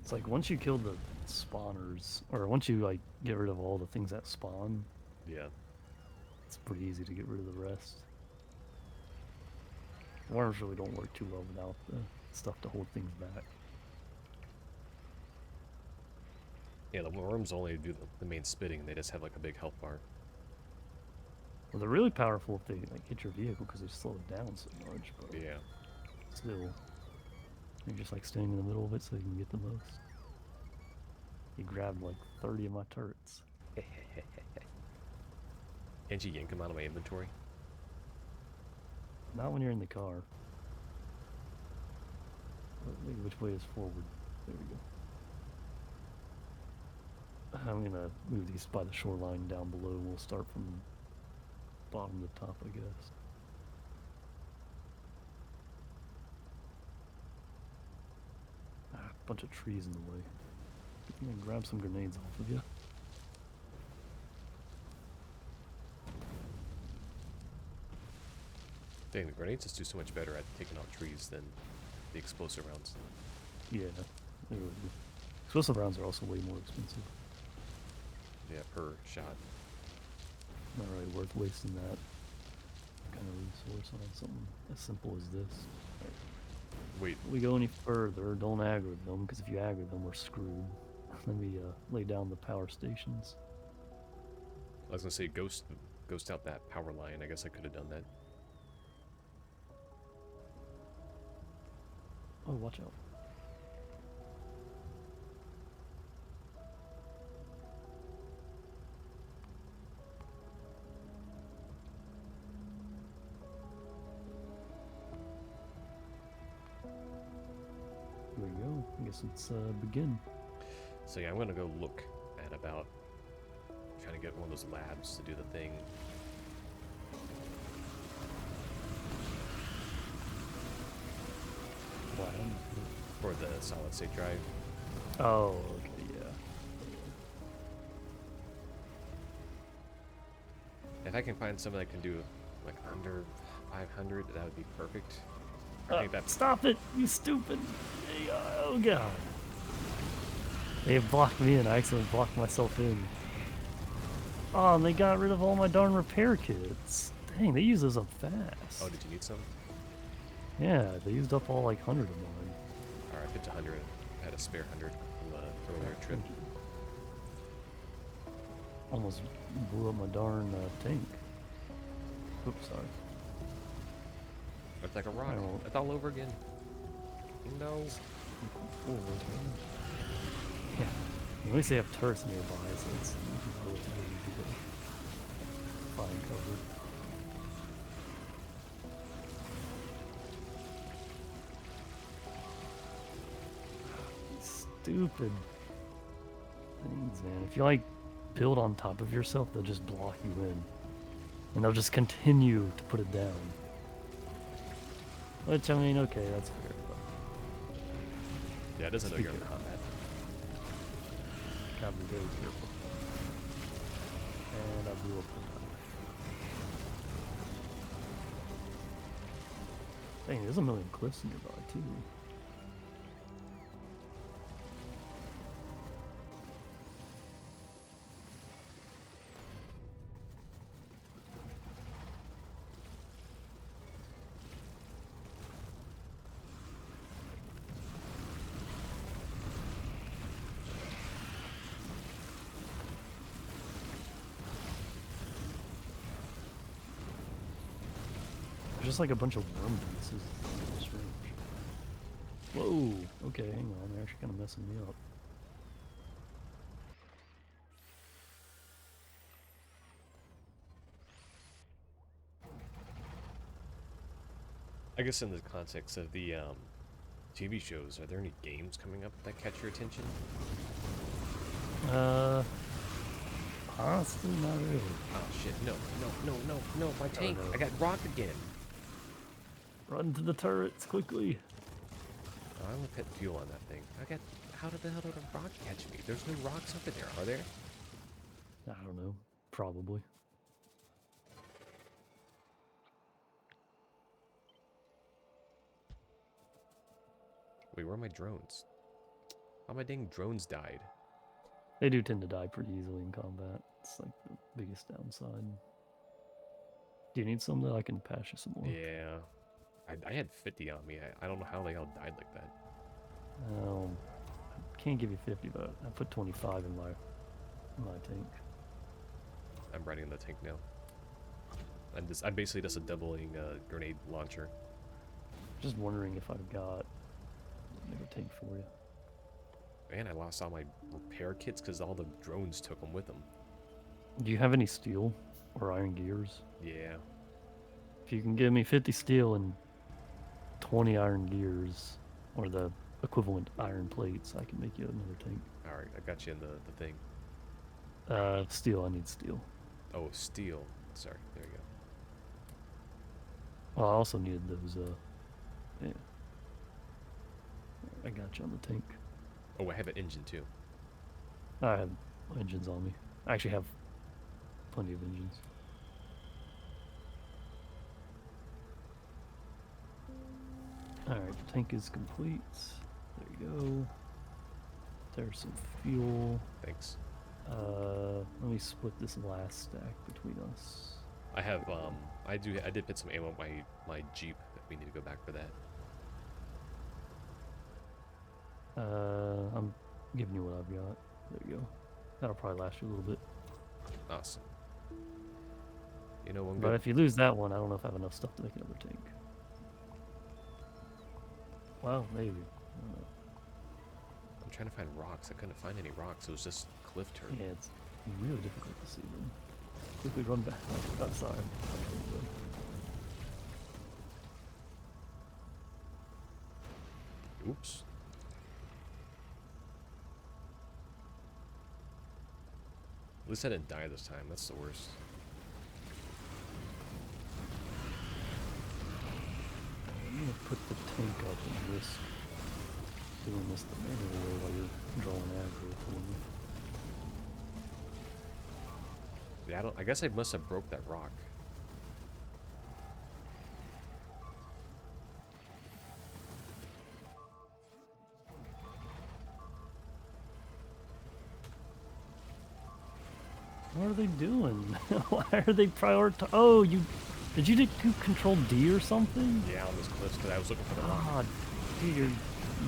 It's like once you kill the spawners, or once you like get rid of all the things that spawn,
Yeah.
it's pretty easy to get rid of the rest. Worms really don't work too well without the stuff to hold things back.
Yeah, the worms only do the main spitting. They just have like a big health bar.
Well, they're really powerful if they like hit your vehicle because they slow it down so much, but
Yeah.
still, you're just like staying in the middle of it so you can get the most. He grabbed like 30 of my turrets.
Can't you yank them out of my inventory?
Not when you're in the car. Maybe which way is forward? There we go. I'm gonna move these by the shoreline down below. We'll start from bottom to top, I guess. Bunch of trees in the way. I'm gonna grab some grenades off of you.
Dang, the grenades just do so much better at taking out trees than the explosive rounds.
Yeah, they really do. Explosive rounds are also way more expensive.
Yeah, per shot.
Not really worth wasting that kind of resource on something as simple as this.
Wait,
If we go any further, don't aggro them, because if you aggro them, we're screwed. Let me lay down the power stations.
I was gonna say ghost out that power line. I guess I could have done that.
Oh, watch out. Here we go. I guess let's begin.
So yeah, I'm gonna go look at about trying to get one of those labs to do the thing.
Wow.
for the solid state drive.
Oh, okay, yeah.
If I can find something that can do like under 500, that would be perfect. I think that.
Stop it, you stupid. Hey, oh, God. They blocked me in. I accidentally blocked myself in. Oh, and they got rid of all my darn repair kits. Dang, they use those up fast.
Oh, did you need some?
Yeah, they used up all like 100 of mine.
Alright, I picked 100. I had a spare 100 from the earlier trip.
Almost blew up my darn tank. Oops, sorry.
It's like a rock. It's all over again. No.
Yeah. At least they have turrets nearby, so it's relatively easy to find cover. Stupid things, man. If you like build on top of yourself, they'll just block you in. And they'll just continue to put it down. Which, I mean, okay, that's fair. But
yeah, it doesn't know you're in combat.
Gotta be very careful. And I blew up the knife. Dang, there's a million cliffs nearby, too. Just like a bunch of worm beasts. This is strange. Whoa! Okay, hang on. They're actually kind of messing me up.
I guess in the context of the TV shows, are there any games coming up that catch your attention?
Honestly, not really.
Oh shit, no, my tank!
no.
I got rocked again!
Run to the turrets, quickly!
Oh, I'm gonna put fuel on that thing. How the hell did a rock catch me? There's no rocks up in there, are there?
I don't know. Probably.
Wait, where are my drones? Oh, my dang drones died.
They do tend to die pretty easily in combat. It's like the biggest downside. Do you need some though? I can pass you some more.
Yeah. I had 50 on me. I don't know how they all died like that.
I can't give you 50, but I put 25 in my tank.
I'm riding the tank now. I'm basically just a doubling grenade launcher.
Just wondering if I've got another tank for you.
Man, I lost all my repair kits because all the drones took them with them.
Do you have any steel or iron gears?
Yeah.
If you can give me 50 steel and 20 iron gears, or the equivalent iron plates, I can make you another tank.
Alright, I got you in the thing.
Steel, I need steel.
Oh, steel. Sorry, there you go.
Well, I also needed those, yeah. I got you on the tank.
Oh, I have an engine too.
I have engines on me. I actually have plenty of engines. Alright, the tank is complete. There you go. There's some fuel.
Thanks.
Let me split this last stack between us.
I have I did put some ammo in my Jeep if we need to go back for that.
I'm giving you what I've got. There you go. That'll probably last you a little bit.
Awesome. You know,
But if you lose that one, I don't know if I have enough stuff to make another tank. Well, maybe.
I'm trying to find rocks. I couldn't find any rocks. It was just cliff turf.
Yeah, it's really difficult to see them. Quickly run back. Oh, sorry.
Oops. At least I didn't die this time. That's the worst.
gonna put the tank up and risk doing this the manual way while you're drawing aggro for me.
Yeah, I guess I must have broke that rock.
What are they doing? Why are they prioritizing? Oh, did you do Control D or something?
Yeah, on this cliff because I was looking for the rock.
God, dude, you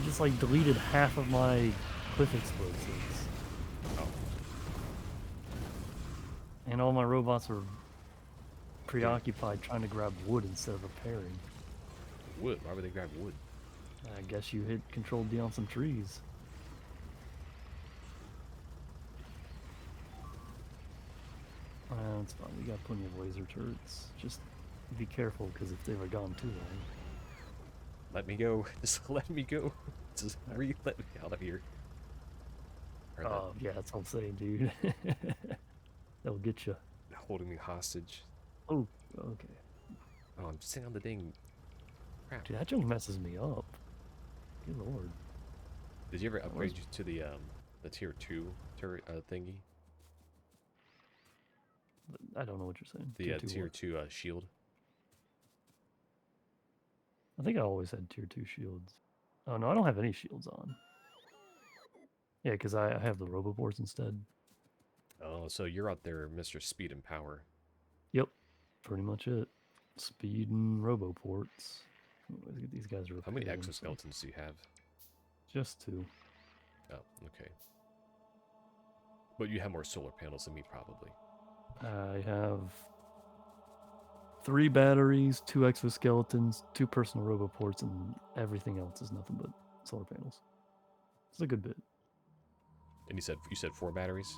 just like deleted half of my cliff explosives.
Oh.
And all my robots are preoccupied trying to grab wood instead of repairing.
Wood? Why would they grab wood?
I guess you hit Control D on some trees. It's fine. We got plenty of laser turrets. Just be careful, because if they were gone too long.
Let me go. Just let me go. Just let me out of here.
Oh, yeah, that's what I'm saying, dude. That'll get you.
Holding me hostage.
Oh, okay.
Oh, I'm sitting on the dang crap.
Dude, that junk messes me up. Good lord.
Did you ever upgrade you to the tier 2 turret thingy?
I don't know what you're saying.
The tier 2 shield?
I think I always had tier 2 shields. Oh, no, I don't have any shields on. Yeah, because I have the roboboards instead.
Oh, so you're out there, Mr. Speed and Power.
Yep, pretty much it. Speed and roboports. Let's get these guys repaired.
How many exoskeletons do you have?
Just 2.
Oh, okay. But you have more solar panels than me, probably.
I have 3 batteries, 2 exoskeletons, 2 personal roboports, and everything else is nothing but solar panels. It's a good bit.
And you said 4 batteries?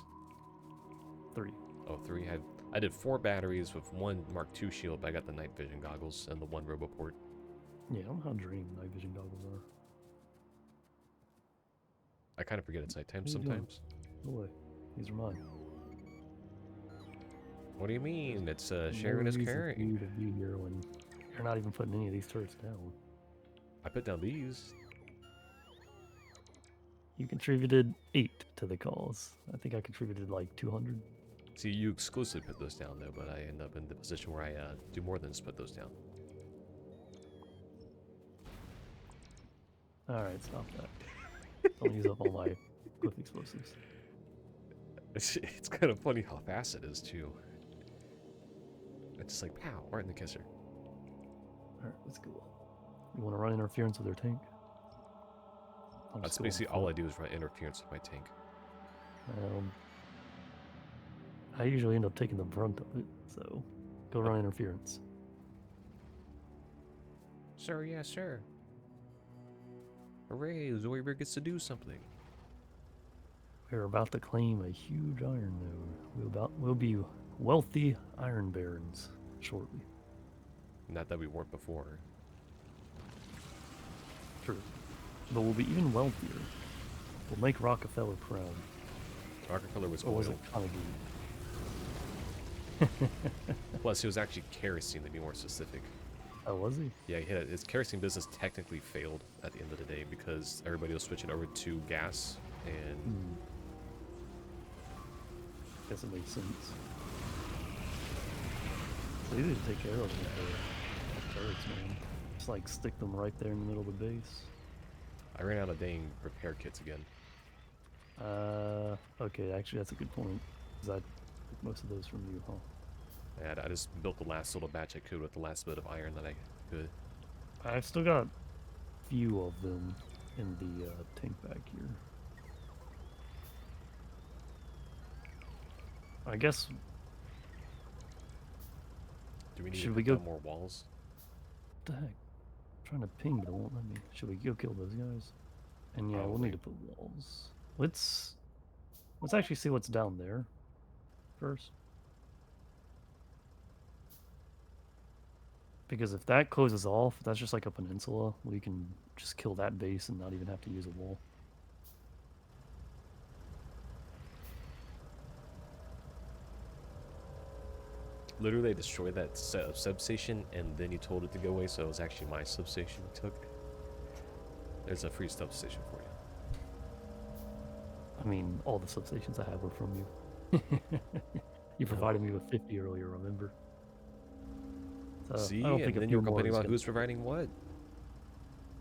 3.
Oh, 3. I did 4 batteries with 1 Mark II shield, but I got the night vision goggles and the 1 roboport.
Yeah, I don't know how draining night vision goggles are.
I kind of forget it's nighttime sometimes.
No way. These are mine.
What do you mean? It's sharing is caring.
You to be here when you're not even putting any of these turrets down.
I put down these.
You contributed 8 to the cause. I think I contributed like 200.
See, you exclusively put those down though, but I end up in the position where I do more than just put those down.
Alright, stop that. Don't use up all my cliff explosives.
It's kind of funny how fast it is too. It's just like pow, right in the kisser.
Alright, let's go. You want to run interference with their tank?
That's basically all I do is run interference with my tank.
I usually end up taking the brunt of it, so go run interference.
Sir, yes, sir. Hooray, Zoidberg gets to do something.
We're about to claim a huge iron node. We'll be wealthy iron barons shortly.
Not that we weren't before.
True. But we'll be even wealthier. We'll make Rockefeller proud.
Rockefeller was
Or was
oil.
it Carnegie?
Plus, it was actually kerosene, to be more specific.
Oh, was he?
Yeah, his kerosene business technically failed at the end of the day because everybody was switching over to gas, and
Guess it makes sense. So easy to take care of with the turrets, man. Just like stick them right there in the middle of the base.
I ran out of dang repair kits again.
Okay, actually that's a good point. Because I took most of those from you, huh?
And I just built the last little batch I could with the last bit of iron that I could.
I've still got a few of them in the tank back here. I guess.
Do we need
Should
to
we
put
go
down more walls?
What the heck? I'm trying to ping, but it won't let me. Should we go kill those guys? And yeah, we'll need to put walls. Let's actually see what's down there first. Because if that closes off, that's just like a peninsula. We can just kill that base and not even have to use a wall.
Literally, I destroyed that substation, and then you told it to go away, so it was actually my substation you took. There's a free substation for you.
I mean, all the substations I had were from you. You provided me with 50 earlier, remember? So I
See,
don't think
and
a
then you
few
were
more
complaining
is
about
gonna.
who's providing what.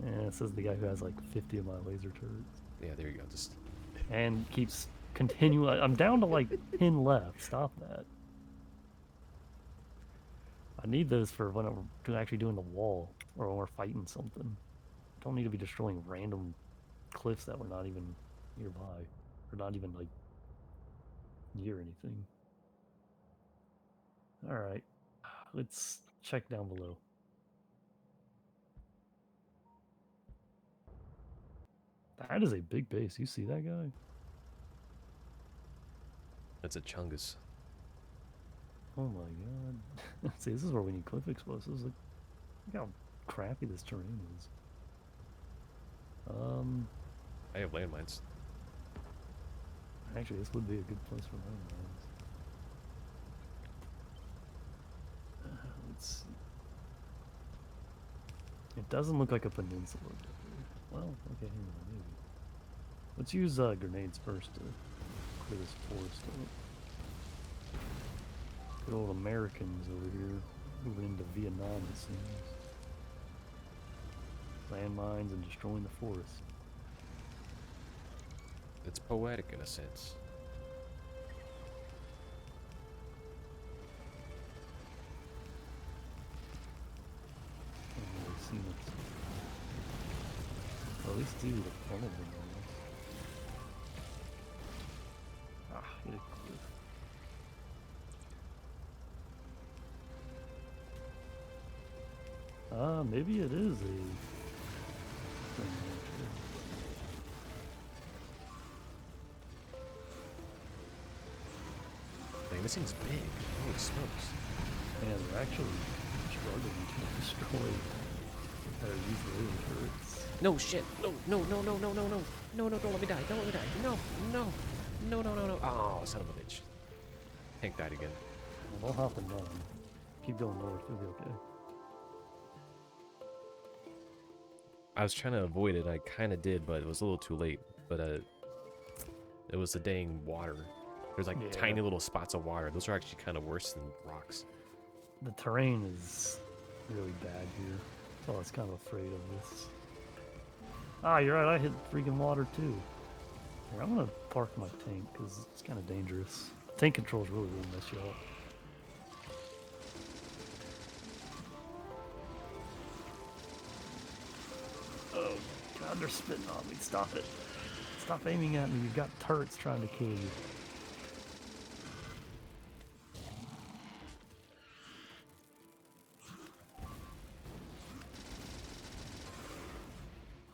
Yeah, it says the guy who has like 50 of my laser turrets.
Yeah, there you go. Just
And keeps continuing. I'm down to like 10 left. Stop that. I need those for when I'm actually doing the wall or when we're fighting something. I don't need to be destroying random cliffs that were not even nearby or not even like near anything. All right, let's check down below. That is a big base. You see that guy?
that's a chungus.
Oh my god. See, this is where we need cliff explosives. Look how crappy this terrain is.
I have landmines.
Actually, this would be a good place for landmines. Let's see. It doesn't look like a peninsula. Well, okay, hang on, maybe. Let's use grenades first to clear this forest up. Good old Americans over here moving into Vietnam, it seems. Landmines and destroying the forest.
It's poetic in a sense.
I haven't really seen it. Or at least do the front of them, I guess. Ah, hit a cliff. Maybe it is a thing, actually.
Dang, this thing's big. Holy smokes.
Man, they're actually struggling to destroy or use laser turrets.
No shit. No, no, no, no, no, no, no. No, no, don't let me die. Don't let me die. No, no. No, no, no, no. Oh, son of a bitch. Tank died again.
Well, don't hop and run. Keep going north, you'll be okay.
I was trying to avoid it. I kind of did, but it was a little too late. But it was the dang water. There's like tiny little spots of water. Those are actually kind of worse than rocks.
The terrain is really bad here. So I was kind of afraid of this. Ah, you're right, I hit freaking water too. Here, I'm gonna park my tank because it's kind of dangerous. Tank controls really mess you up. Oh god, they're spitting on me. Stop it. Stop aiming at me. You've got turrets trying to kill you.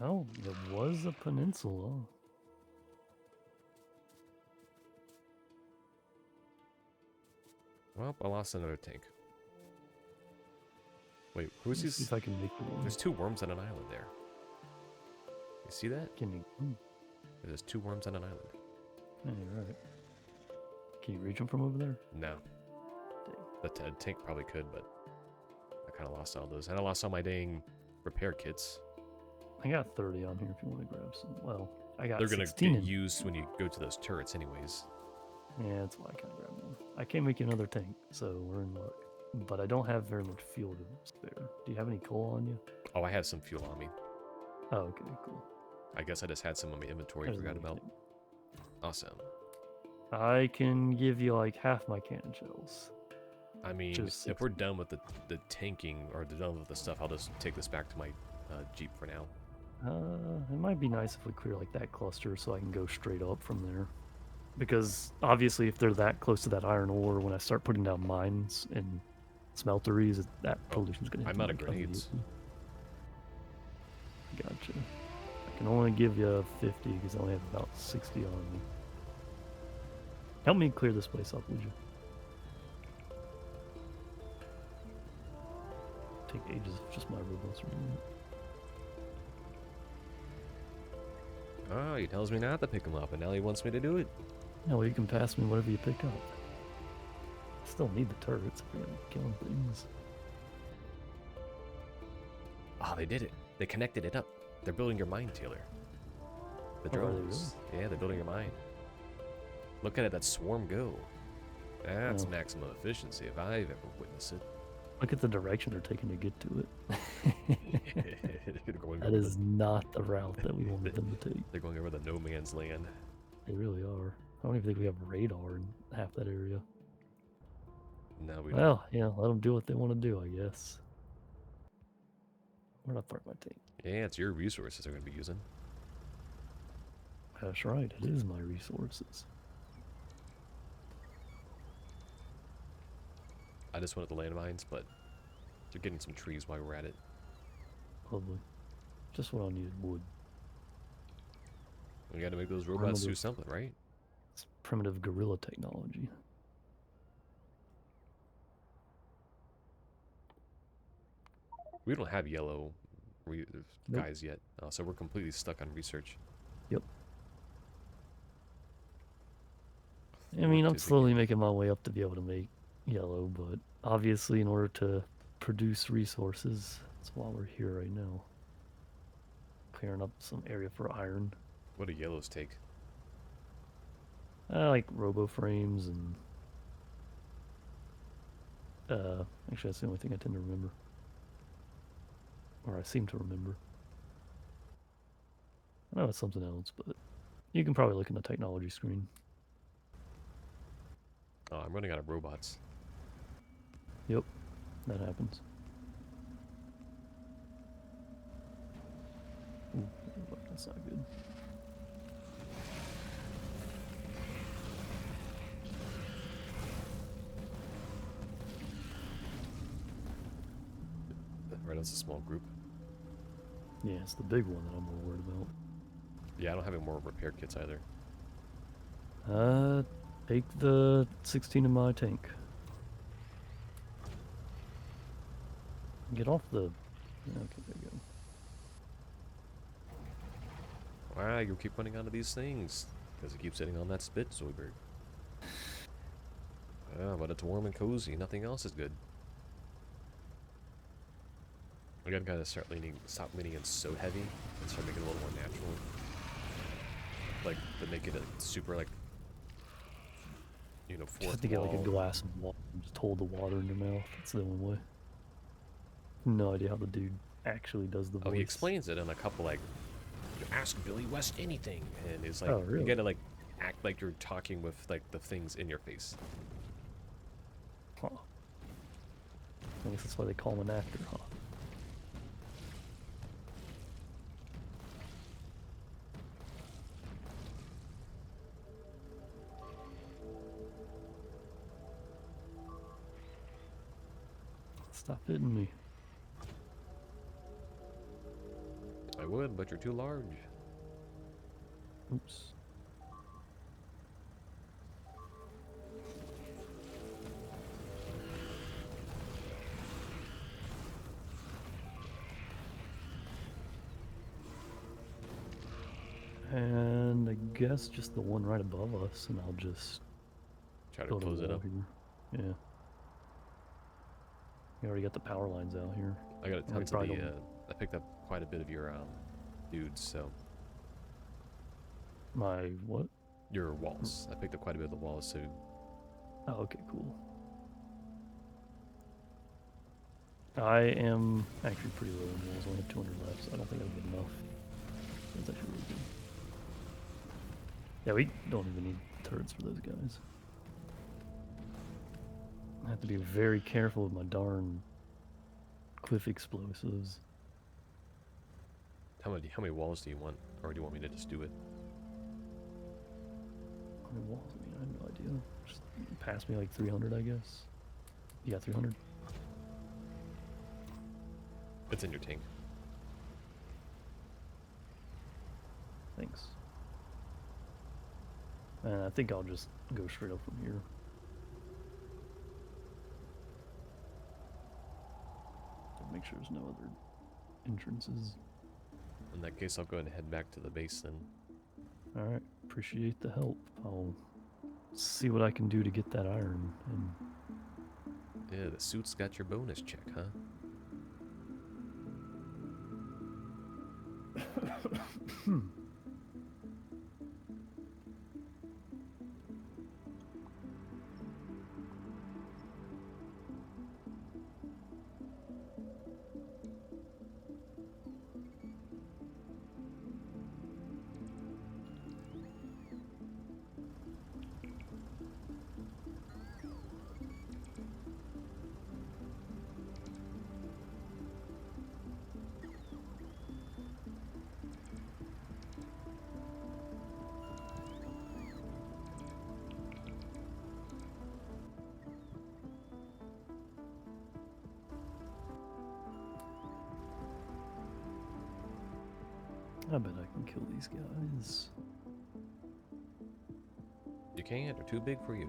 Oh, it was a peninsula.
Well, I lost another tank. Wait, who's
Let's
this?
see if I can make it in.
There's two worms on an island there. You see that?
Can you?
There's two worms on an island.
Yeah, you're right. Can you reach them from over there?
No. The tank probably could, but I kind of lost all those. And I lost all my dang repair kits.
I got 30 on here if you want to grab some. Well, I got
They're going to
16
get used when you go to those turrets anyways.
Yeah, that's why I kind of grabbed them. I can't make you another tank, so we're in luck. But I don't have very much fuel to spare. Do you have any coal on you?
Oh, I have some fuel on me.
Oh, okay, cool.
I guess I just had some on my inventory.
There's
Forgot
another
about.
tank.
Awesome.
I can give you like half my cannon shells.
I mean, if we're done with the tanking or done with the stuff, I'll just take this back to my Jeep for now.
It might be nice if we clear like that cluster so I can go straight up from there. Because obviously if they're that close to that iron ore, when I start putting down mines and smelteries, that pollution's going to hit
I'm out of
like,
grenades.
Gotcha. I can only give you 50 because I only have about 60 on me. Help me clear this place up, would you? Take ages if just my robots are doing it.
Oh, he tells me not to pick him up, and now he wants me to do it.
Yeah, well, you can pass me whatever you pick up. Still need the turrets if we're gonna be killing things.
Oh, they did it. They connected it up. They're building your mine, Taylor. The
Oh, are they
drones. Yeah, they're building your mine. Look at it, that swarm go. That's
Oh.
maximum efficiency if I've ever witnessed it.
Look at the direction they're taking to get to it.
They're going
That
over
is not the route that we wanted them to take.
They're going over the no man's land.
They really are. I don't even think we have radar in half that area.
No, we
Well, yeah, let them do what they want to do, I guess. Where'd I park my tank?
Yeah, it's your resources they're going to be using.
That's right, it is my resources.
I just wanted the landmines, but they're getting some trees while we're at it.
Lovely. Just what I needed, wood.
We got to make those robots do something, right?
It's primitive guerrilla technology.
We don't have yellow guys yet, so we're completely stuck on research.
Yep. I mean, I'm slowly making my way up to be able to make yellow, but obviously in order to produce resources, that's why we're here right now. Clearing up some area for iron.
What do yellows take?
Like robo frames and actually that's the only thing I tend to remember. Or I seem to remember. I know it's something else, but you can probably look in the technology screen.
Oh, I'm running out of robots.
Yep, that happens. Ooh, that's not good.
Right, that's a small group.
Yeah, it's the big one that I'm more worried about.
Yeah, I don't have any more repair kits either.
Take the 16 in my tank. Get off the... Okay, there you go.
Why you keep running onto these things? Because it keeps sitting on that spit, Zoidberg. Yeah, but it's warm and cozy. Nothing else is good. We gotta stop leaning in so heavy and start making it a little more natural. Like, to make it a super, like, you know, fourth
Just to get like a glass of water and just hold the water in your mouth. That's the only way. No idea how the dude actually does the voice.
Oh, he explains it in a couple, like, ask Billy West anything. And it's like,
oh, really?
you gotta, like, act like you're talking with, like, the things in your face.
Huh. I guess that's why they call him an actor, huh? Stop hitting me.
I would, but you're too large.
Oops. And I guess just the one right above us, and I'll just
try to close it up.
Here. Yeah. You already got the power lines out here.
I got a ton of the, I picked up quite a bit of your, dudes, so.
My what?
Your walls. I picked up quite a bit of the walls, so.
Oh, okay, cool. I am actually pretty low in walls. I only have 200 left, so I don't think that'll be enough. That's actually really good. Yeah, we don't even need turrets for those guys. I have to be very careful with my darn cliff explosives.
How many walls do you want? Or do you want me to just do it?
How many walls? I mean, I have no idea. Just pass me like 300, I guess. Yeah, 300.
It's in your tank.
Thanks. And I think I'll just go straight up from here. Make sure there's no other entrances.
In that case, I'll go ahead and head back to the base then.
Alright, appreciate the help. I'll see what I can do to get that iron and
Yeah, the suit's got your bonus check, huh?
I bet I can kill these guys.
You can't, they're too big for you.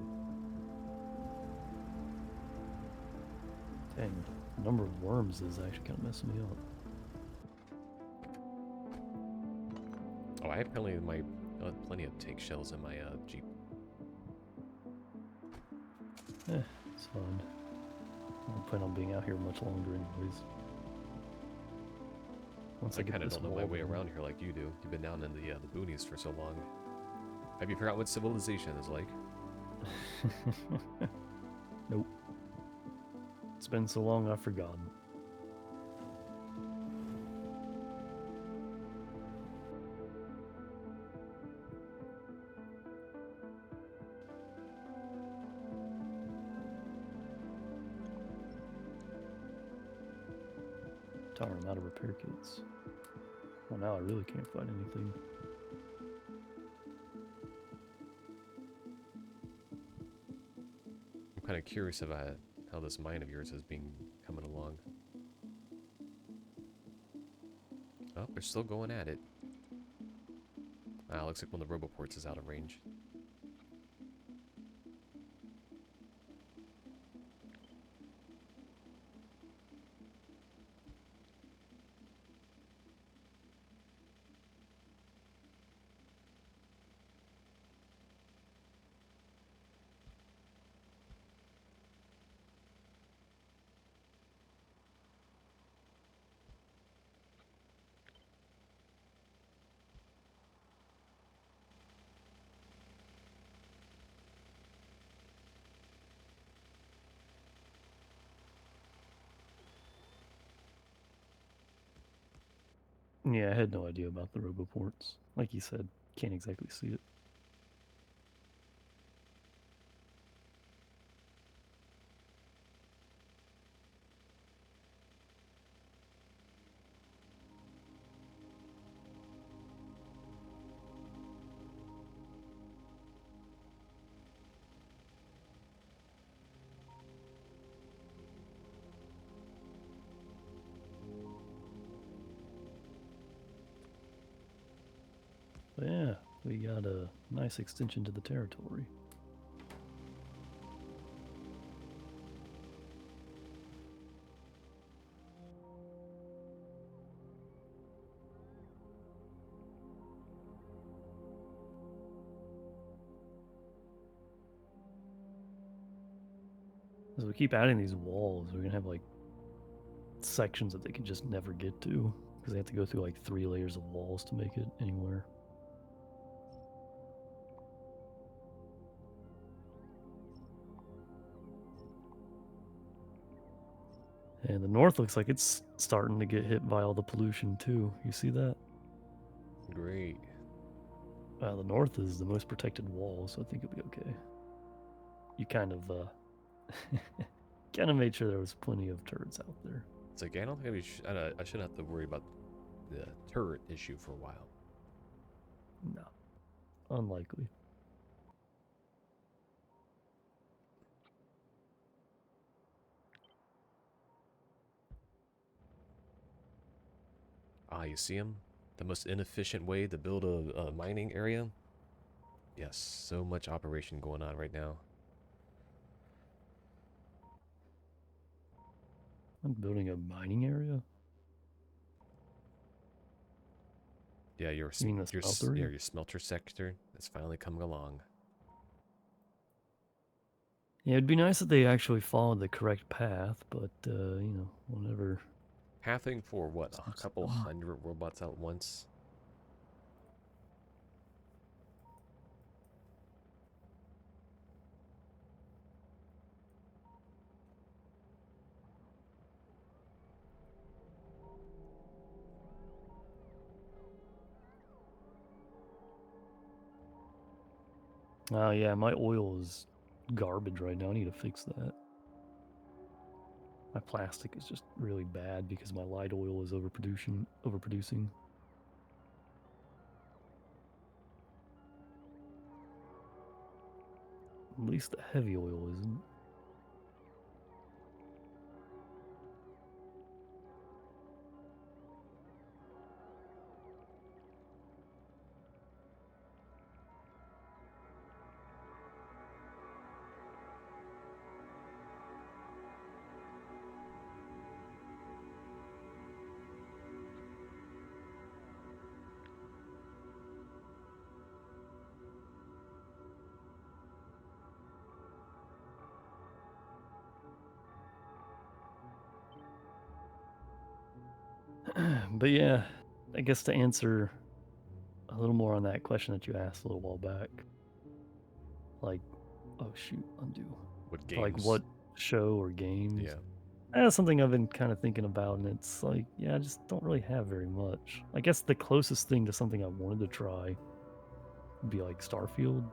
Dang, the number of worms is actually kind of messing me up.
Oh, I have plenty of take shells in my Jeep.
It's fine. I don't plan on being out here much longer anyways. Once
I
I get
kind of
this
don't know my
wall
way
done.
around here like you do. You've been down in the boonies for so long. Have you forgot what civilization is like?
Nope. It's been so long I've forgotten. Darn, I'm out of repair kits. Well, now I really can't find anything.
I'm kind of curious about how this mine of yours has been coming along. Oh, they're still going at it. Ah, looks like one of the roboports is out of range.
Yeah, I had no idea about the roboports. Like you said, can't exactly see it. But yeah, we got a nice extension to the territory. As we keep adding these walls, we're gonna have like sections that they can just never get to because they have to go through like 3 layers of walls to make it anywhere. And the north looks like it's starting to get hit by all the pollution too. You see that?
Great.
The north is the most protected wall, so I think it'll be okay. You kind of kind of made sure there was plenty of turrets out there.
It's like, I don't think I shouldn't have to worry about the turret issue for a while.
No, unlikely.
Ah, you see them? The most inefficient way to build a mining area? Yes, so much operation going on right now.
I'm building a mining area.
Yeah,
You mean the smeltery?
your smelter sector is finally coming along.
Yeah, it'd be nice if they actually followed the correct path, but whatever.
Pathing for what, a
Seems
couple
dumb.
hundred robots at once?
Oh yeah, my oil is garbage right now. I need to fix that. My plastic is just really bad because my light oil is overproducing. At least the heavy oil isn't. But yeah, I guess to answer a little more on that question that you asked a little while back, like, oh shoot, undo.
What
Like
games?
what show or games?
Yeah.
That's something I've been kind of thinking about, and it's like, yeah, I just don't really have very much. I guess the closest thing to something I wanted to try would be like Starfield.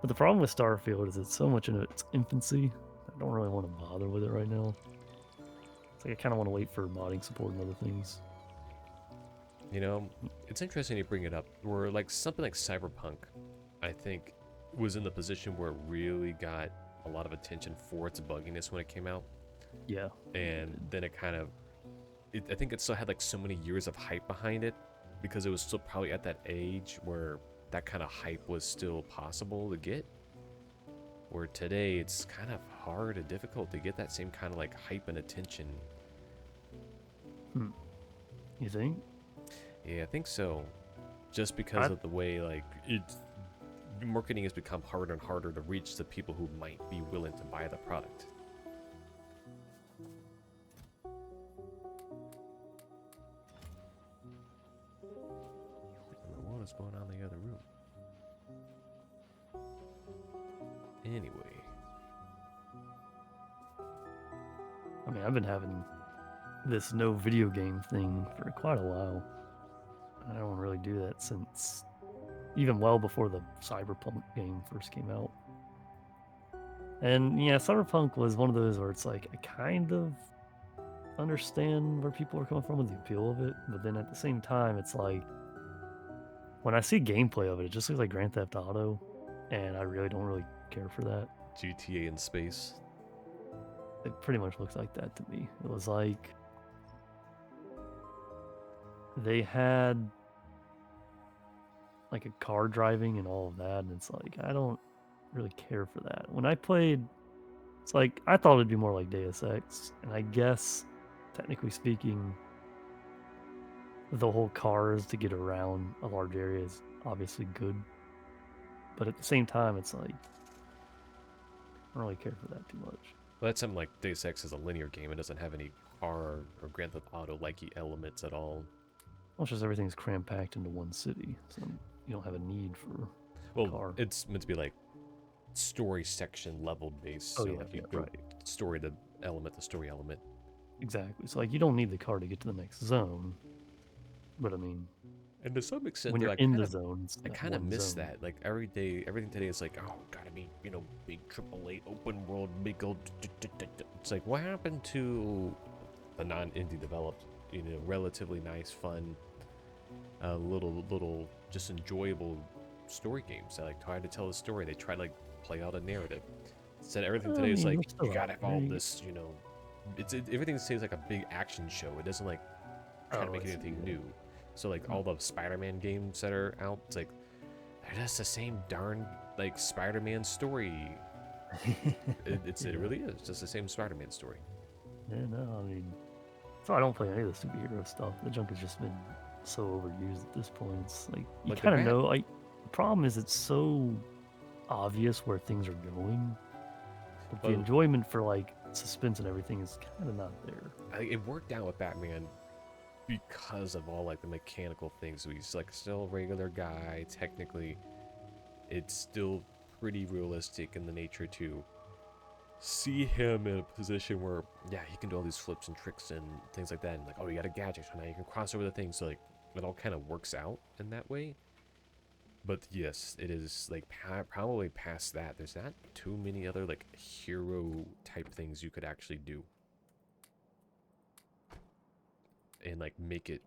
But the problem with Starfield is it's so much in its infancy. I don't really want to bother with it right now. It's like I kind of want to wait for modding support and other things.
You know, it's interesting you bring it up. Where like something like Cyberpunk, I think, was in the position where it really got a lot of attention for its bugginess when it came out,
Yeah, it
and
did.
then it kind of, I think it still had like so many years of hype behind it, because it was still probably at that age where that kind of hype was still possible to get. Where today it's kind of hard and difficult to get that same kind of like hype and attention.
Hmm. You think?
Yeah, I think so. Just because
I
of the way like it's marketing has become harder and harder to reach the people who might be willing to buy the product. What is going on in the other room? Anyway,
mean, I've been having this no video game thing for quite a while. I don't really do that since even well before the Cyberpunk game first came out. And yeah, Cyberpunk was one of those where it's like I kind of understand where people are coming from with the appeal of it, but then at the same time, it's like when I see gameplay of it, it just looks like Grand Theft Auto, and I really don't really care for that.
GTA in space.
It pretty much looks like that to me. It was like they had like a car driving and all of that, and it's like I don't really care for that. When I played, it's like I thought it'd be more like Deus Ex, and I guess technically speaking, the whole cars to get around a large area is obviously good, but at the same time, it's like I don't really care for that too much.
Well, that's something like Deus Ex is a linear game. It doesn't have any car or Grand Theft Auto likey elements at all.
Well, it's just everything's cram packed into one city, so you don't have a need for a
Well,
car.
it's meant to be like story section level based,
Oh
so
yeah,
like you
yeah,
go
right,
story to element to story element.
exactly. So like you don't need the car to get to the next zone, but I mean,
And to some extent,
when
though,
you're in the zone, it's
I
that
kind of
one
miss
zone.
that. Like every day, everything today is like, oh, gotta be, big AAA open world, big old. It's like, what happened to the non-indie developed, relatively nice, fun, little, just enjoyable story games that like try to tell a story. They try to like play out a narrative. Instead, everything
I
today is
mean,
like,
they're
you
still out
gotta have
there.
all this, everything seems like a big action show. It doesn't like try to
Oh, I
make
see.
anything
Yeah.
new. So like all the Spider-Man games that are out, it's like they're just the same darn like Spider-Man story. It
Yeah.
really is just the same Spider-Man story.
Yeah, no, I mean, so I don't play any of the superhero stuff. The junk has just been so overused at this point. It's like you
Like
kind of know. Like the problem is it's so obvious where things are going But the
Well,
enjoyment for like suspense and everything is kind of not there.
it worked out with Batman because of all like the mechanical things. So he's like still a regular guy. Technically, it's still pretty realistic in the nature to see him in a position where, yeah, he can do all these flips and tricks and things like that. And like, oh, you got a gadget, so now you can cross over the things. So like, it all kind of works out in that way. But yes, it is like probably past that. There's not too many other like hero type things you could actually do and like make it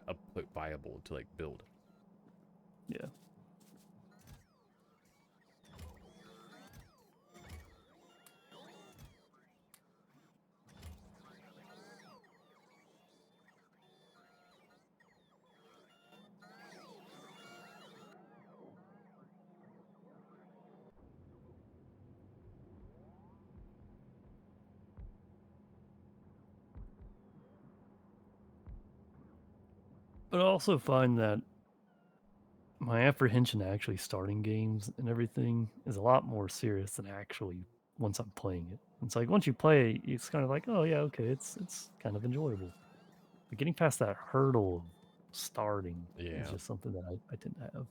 a viable to like build.
Yeah. But I also find that my apprehension to actually starting games and everything is a lot more serious than actually once I'm playing it. It's like once you play, it's kind of like, oh yeah, okay, it's kind of enjoyable. But getting past that hurdle of starting is
Yeah,
just something that I tend to have.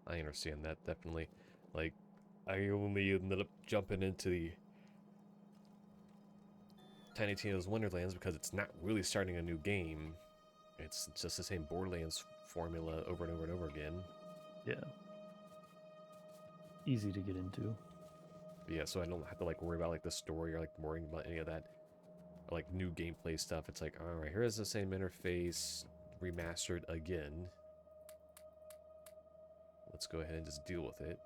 I understand that definitely. Like, I only ended up jumping into the Tiny Tina's Wonderlands because it's not really starting a new game. It's just the same Borderlands formula over and over and over again.
Yeah, easy to get into.
But yeah, so I don't have to like worry about like the story or like worrying about any of that or, like new gameplay stuff. It's like, all right, here's the same interface remastered again. Let's go ahead and just deal with it.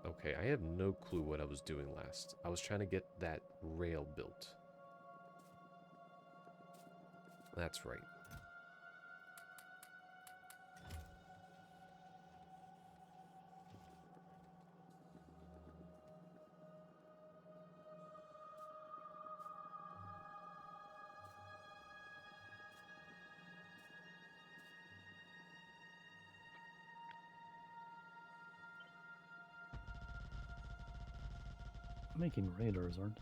Okay, I have no clue what I was doing last. I was trying to get that rail built. That's right.
I'm making radars, aren't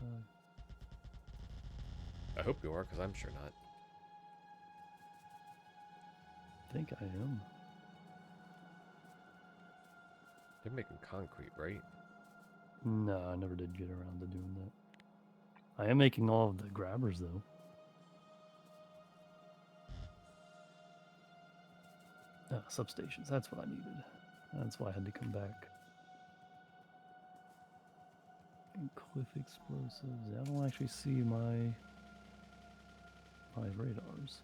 I?
I hope you are, because I'm sure not.
I think I am.
You're making concrete, right?
No, I never did get around to doing that. I am making all of the grabbers though. Substations, that's what I needed. That's why I had to come back. And cliff explosives. I don't actually see my radars.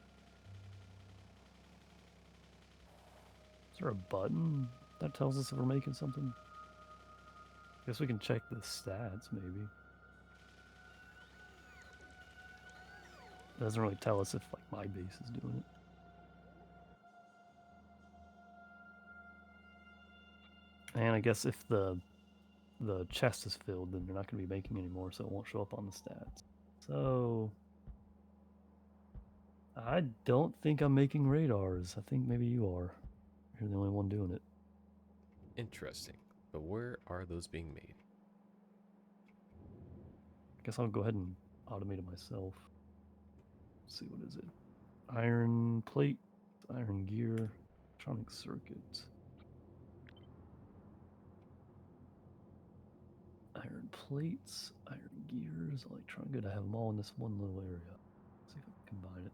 Is there a button that tells us if we're making something? Guess we can check the stats maybe. It doesn't really tell us if like my base is doing it. And I guess if the chest is filled, then they're not going to be making anymore, so it won't show up on the stats. So I don't think I'm making radars. I think maybe you are. You're the only one doing it.
Interesting. But where are those being made?
Guess I'll go ahead and automate it myself. Let's see, what is it? Iron plate, iron gear, electronic circuit, iron plates, iron gears, electronic. Good, I have them all in this one little area. Let's see if I can combine it.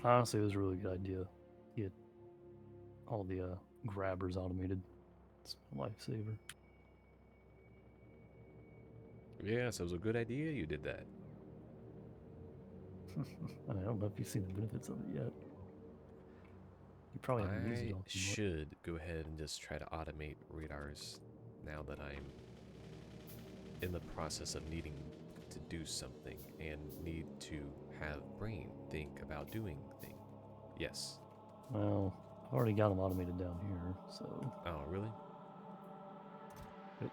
Honestly, it was a really good idea. Get all the grabbers automated. It's a lifesaver.
Yes, it was a good idea you did that.
I don't know if you've seen the benefits of it yet. You probably haven't used it
I
all too much.
should go ahead and just try to automate radars now that I'm in the process of needing to do something and need to have brain think about doing thing. Yes.
Well, I've already got them automated down here, so.
Oh, really?
Yep.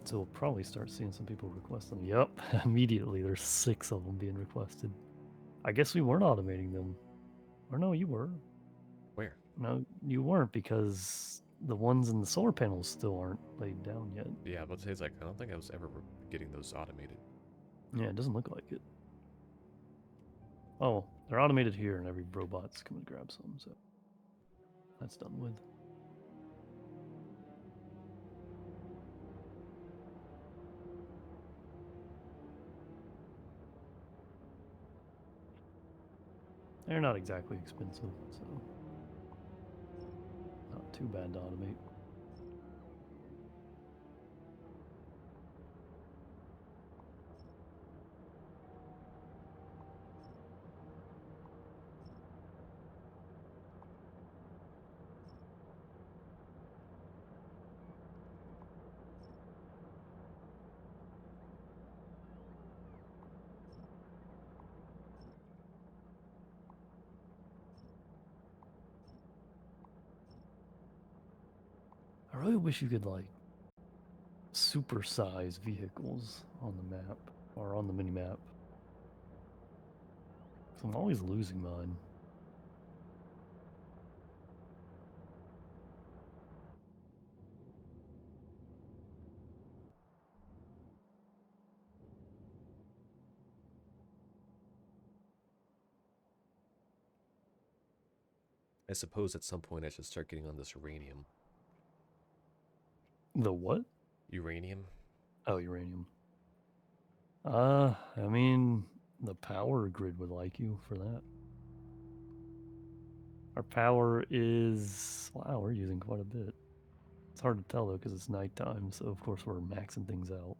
So we'll probably start seeing some people request them. Yep, immediately there's 6 of them being requested. I guess we weren't automating them. Or no, you were.
Where?
No, you weren't because the ones in the solar panels still aren't laid down yet.
Yeah, but it's like I don't think I was ever getting those automated.
Yeah, it doesn't look like it. Oh, they're automated here, and every robot's coming to grab some, so that's done with. They're not exactly expensive, so not too bad to automate. I really wish you could like supersize vehicles on the map or on the mini map. So I'm always losing mine.
I suppose at some point I should start getting on this uranium.
The what?
Uranium?
Oh, uranium. I mean, the power grid would like you for that. Our power is, wow, we're using quite a bit. It's hard to tell though because it's nighttime, so of course we're maxing things out.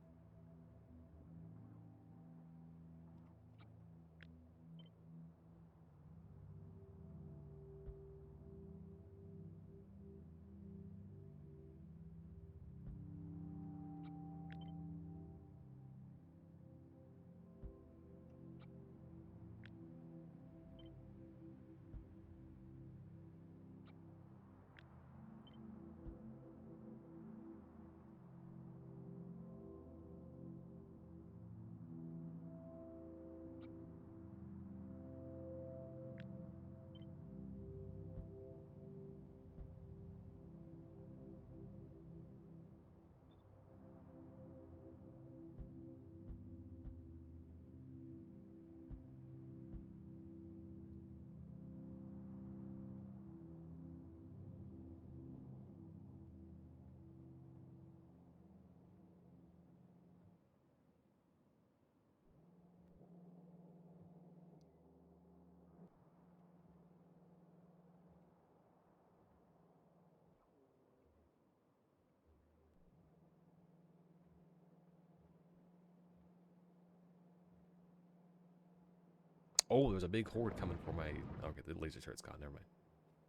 Oh, there's a big horde coming for my. Okay, the laser turret's gone. Never mind.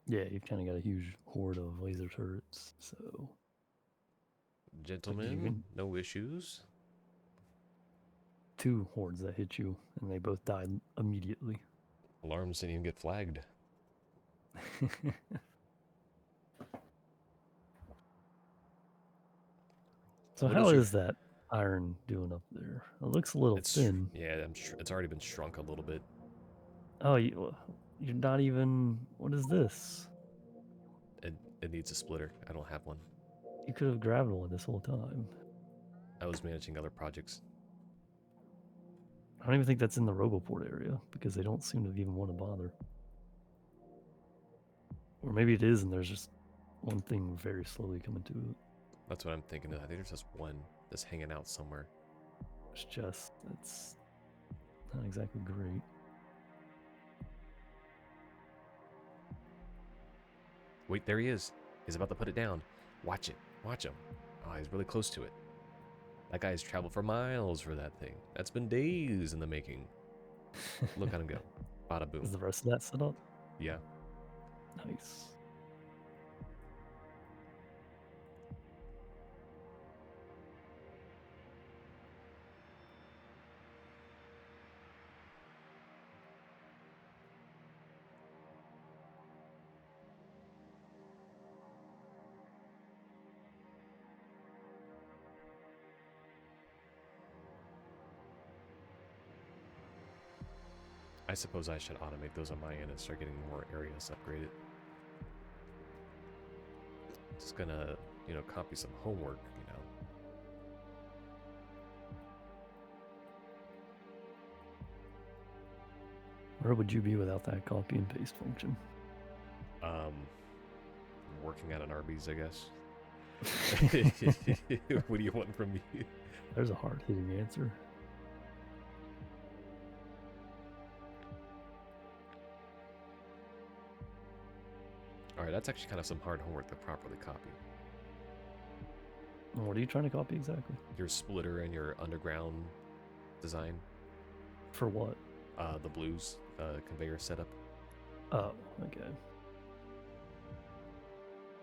Yeah, you've kind of got a huge horde of laser turrets, so. But did you
Gentlemen, no issues.
2 hordes that hit you, and they both died immediately.
Alarms didn't even get flagged.
So
What
how
is your?
is that iron doing up there? It looks a little
It's
thin.
yeah. It's already been shrunk a little bit.
Oh, you're not even. What is this?
It needs a splitter. I don't have one.
You could have grabbed one this whole time.
I was managing other projects.
I don't even think that's in the Roboport area because they don't seem to even want to bother. Or maybe it is, and there's just one thing very slowly coming to it.
That's what I'm thinking. I think there's just one that's hanging out somewhere.
It's Not exactly great.
Wait, there he is. He's about to put it down. Watch it. Watch him. Oh, he's really close to it. That guy's traveled for miles for that thing. That's been days in the making. Look at him go. Bada boom.
Is the rest of that set up?
Yeah.
Nice.
I suppose I should automate those on my end and start getting more areas upgraded. Just gonna, copy some homework.
Where would you be without that copy and paste function?
Working at an Arby's, I guess. What do you want from me?
There's a hard-hitting answer.
Alright, that's actually kind of some hard homework to properly copy.
What are you trying to copy exactly?
Your splitter and your underground design.
For what?
The blues conveyor setup.
Oh, okay.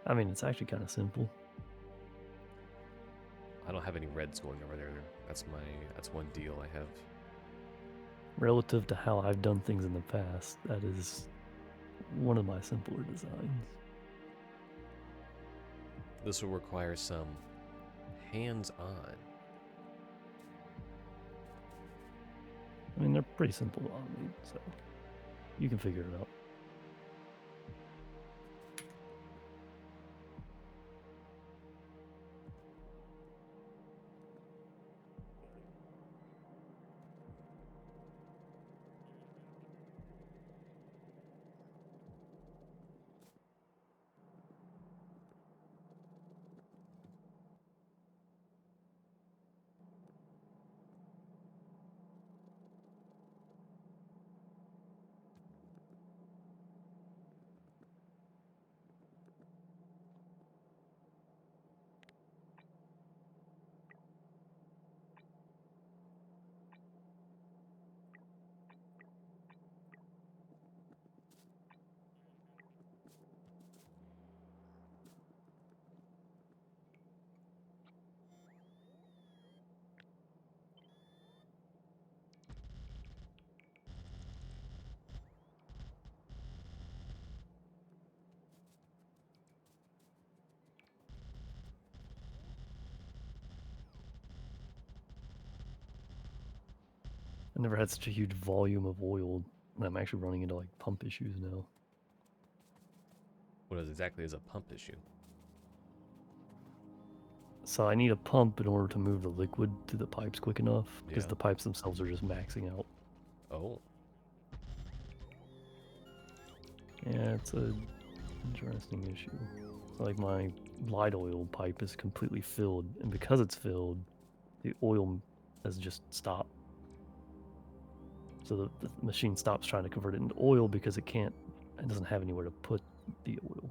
I mean, it's actually kind of simple.
I don't have any reds going over there. That's one deal I have.
Relative to how I've done things in the past, that is one of my simpler designs.
This will require some hands-on.
I mean, they're pretty simple to automate, so you can figure it out. I never had such a huge volume of oil, and I'm actually running into like pump issues now.
What exactly is a pump issue?
So I need a pump in order to move the liquid through the pipes quick enough, because
Yeah.
the pipes themselves are just maxing out.
Oh.
Yeah, it's a interesting issue. So like my light oil pipe is completely filled, and because it's filled, the oil has just stopped. So the machine stops trying to convert it into oil because it doesn't have anywhere to put the oil.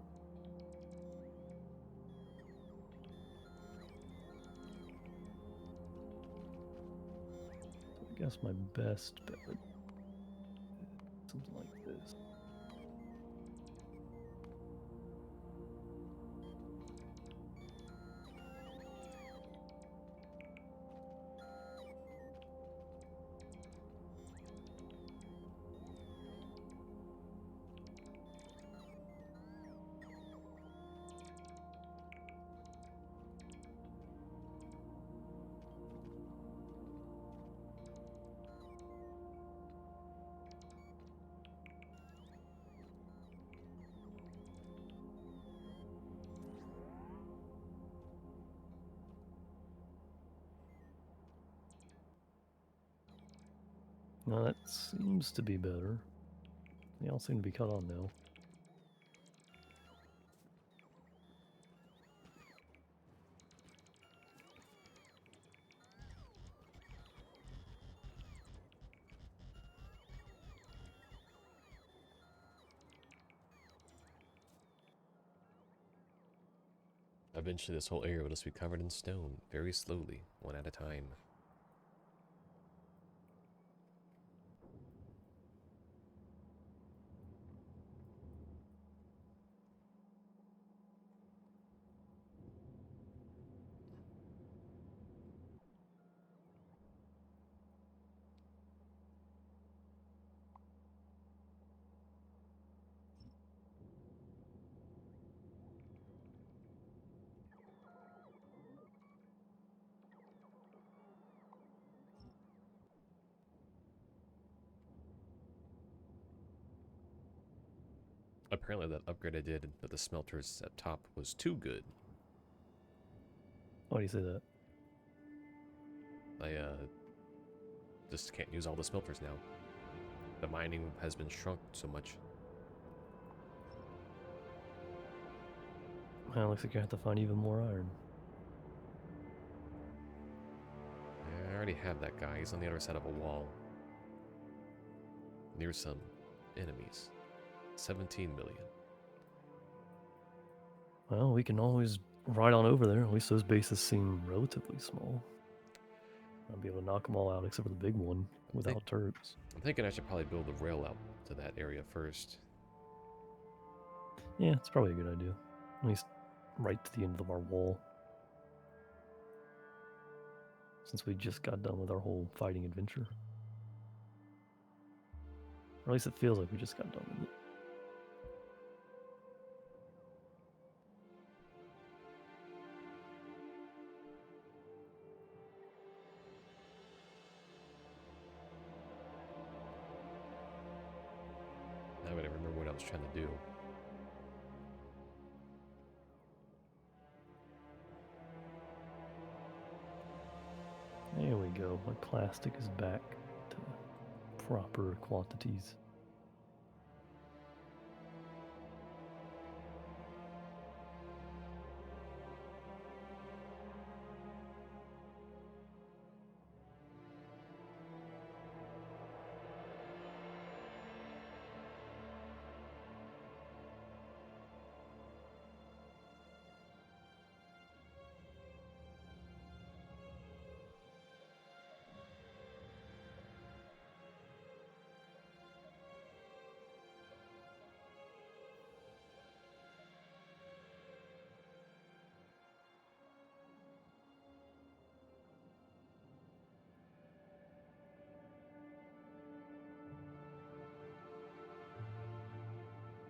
I guess my best bet is something like this. Now that seems to be better. They all seem to be cut on now.
Eventually, this whole area will just be covered in stone, very slowly, one at a time. Apparently, that upgrade I did at the smelters at top was too good.
Why do you say that?
I just can't use all the smelters now. The mining has been shrunk so much.
Well, looks like you have to find even more iron.
I already have that guy. He's on the other side of a wall. Near some enemies. 17 million.
Well, we can always ride on over there. At least those bases seem relatively small. I'll be able to knock them all out except for the big one without turrets.
I'm thinking I should probably build a rail out to that area first.
Yeah, it's probably a good idea. At least right to the end of our wall. Since we just got done with our whole fighting adventure. Or at least it feels like we just got done with it.
Now I gotta remember what I was trying to do.
There we go. My plastic is back to proper quantities.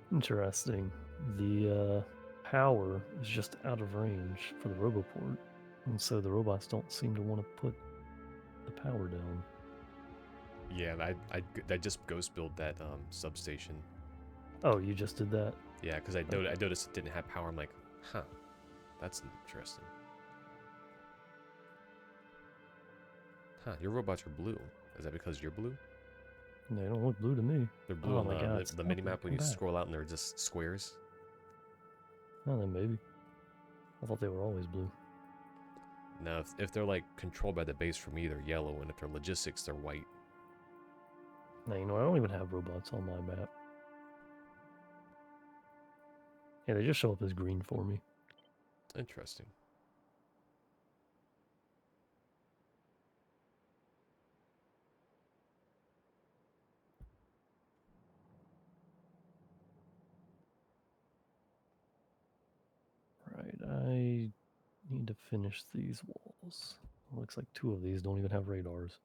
Interesting. The power is just out of range for the Roboport, and so the robots don't seem to want to put the power down.
Yeah, I just ghost built that substation.
Oh, you just did that?
Yeah, because I noticed it didn't have power. I'm like, huh, that's interesting. Huh, your robots are blue. Is that because you're blue?
They don't look blue to me.
They're blue
Oh
on
my god,
the mini map when
come
you
back.
scroll out and they're just squares.
Oh, then maybe. I thought they were always blue.
Now, if they're like controlled by the base for me, they're yellow, and if they're logistics, they're white.
Now, you know, I don't even have robots on my map. Yeah, they just show up as green for me.
Interesting.
Right, I need to finish these walls. Looks like 2 of these don't even have radars.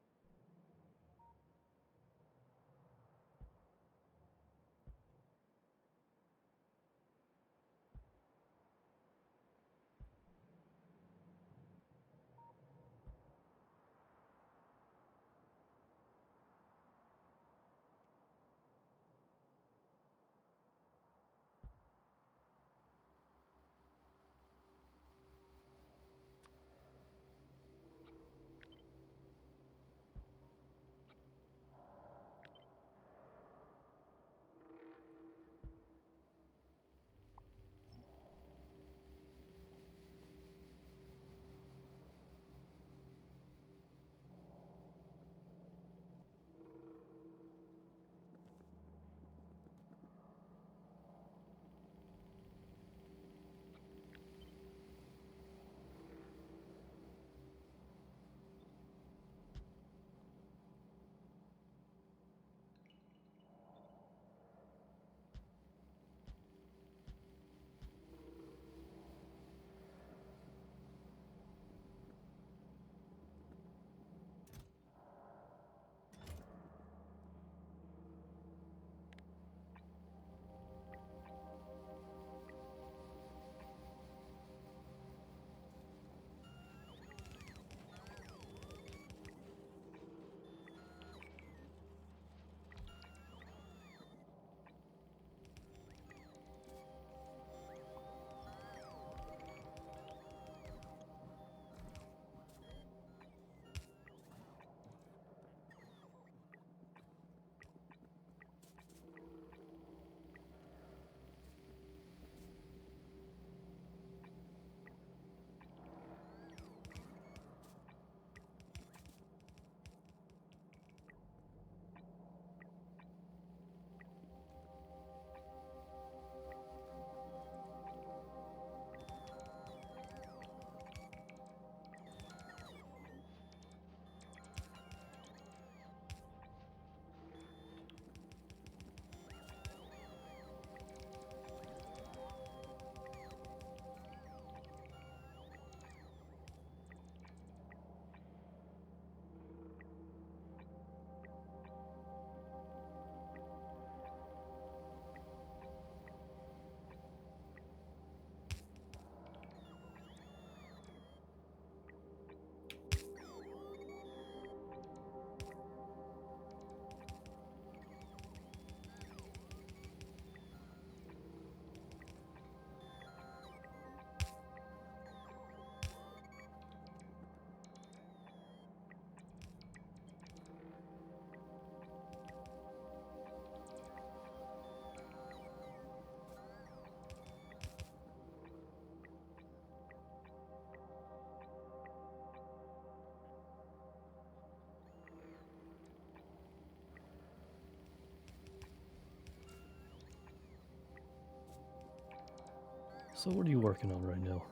So what are you working on right now?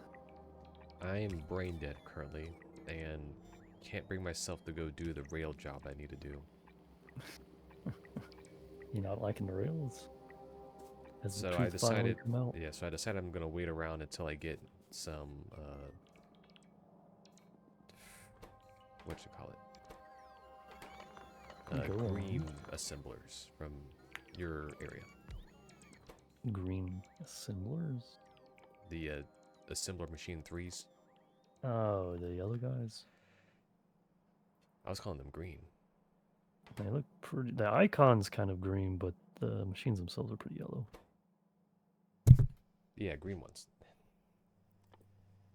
I am brain dead currently, and can't bring myself to go do the rail job I need to do.
You not liking the rails? Has the
So I
truth finally
decided,
come out?
yeah, so I decided I'm gonna wait around until I get some, what you call it?
Go
Green
on.
assemblers from your area.
Green assemblers?
The assembler machine 3s.
Oh, the yellow guys?
I was calling them green.
They look pretty. The icon's kind of green, but the machines themselves are pretty yellow.
Yeah, green ones.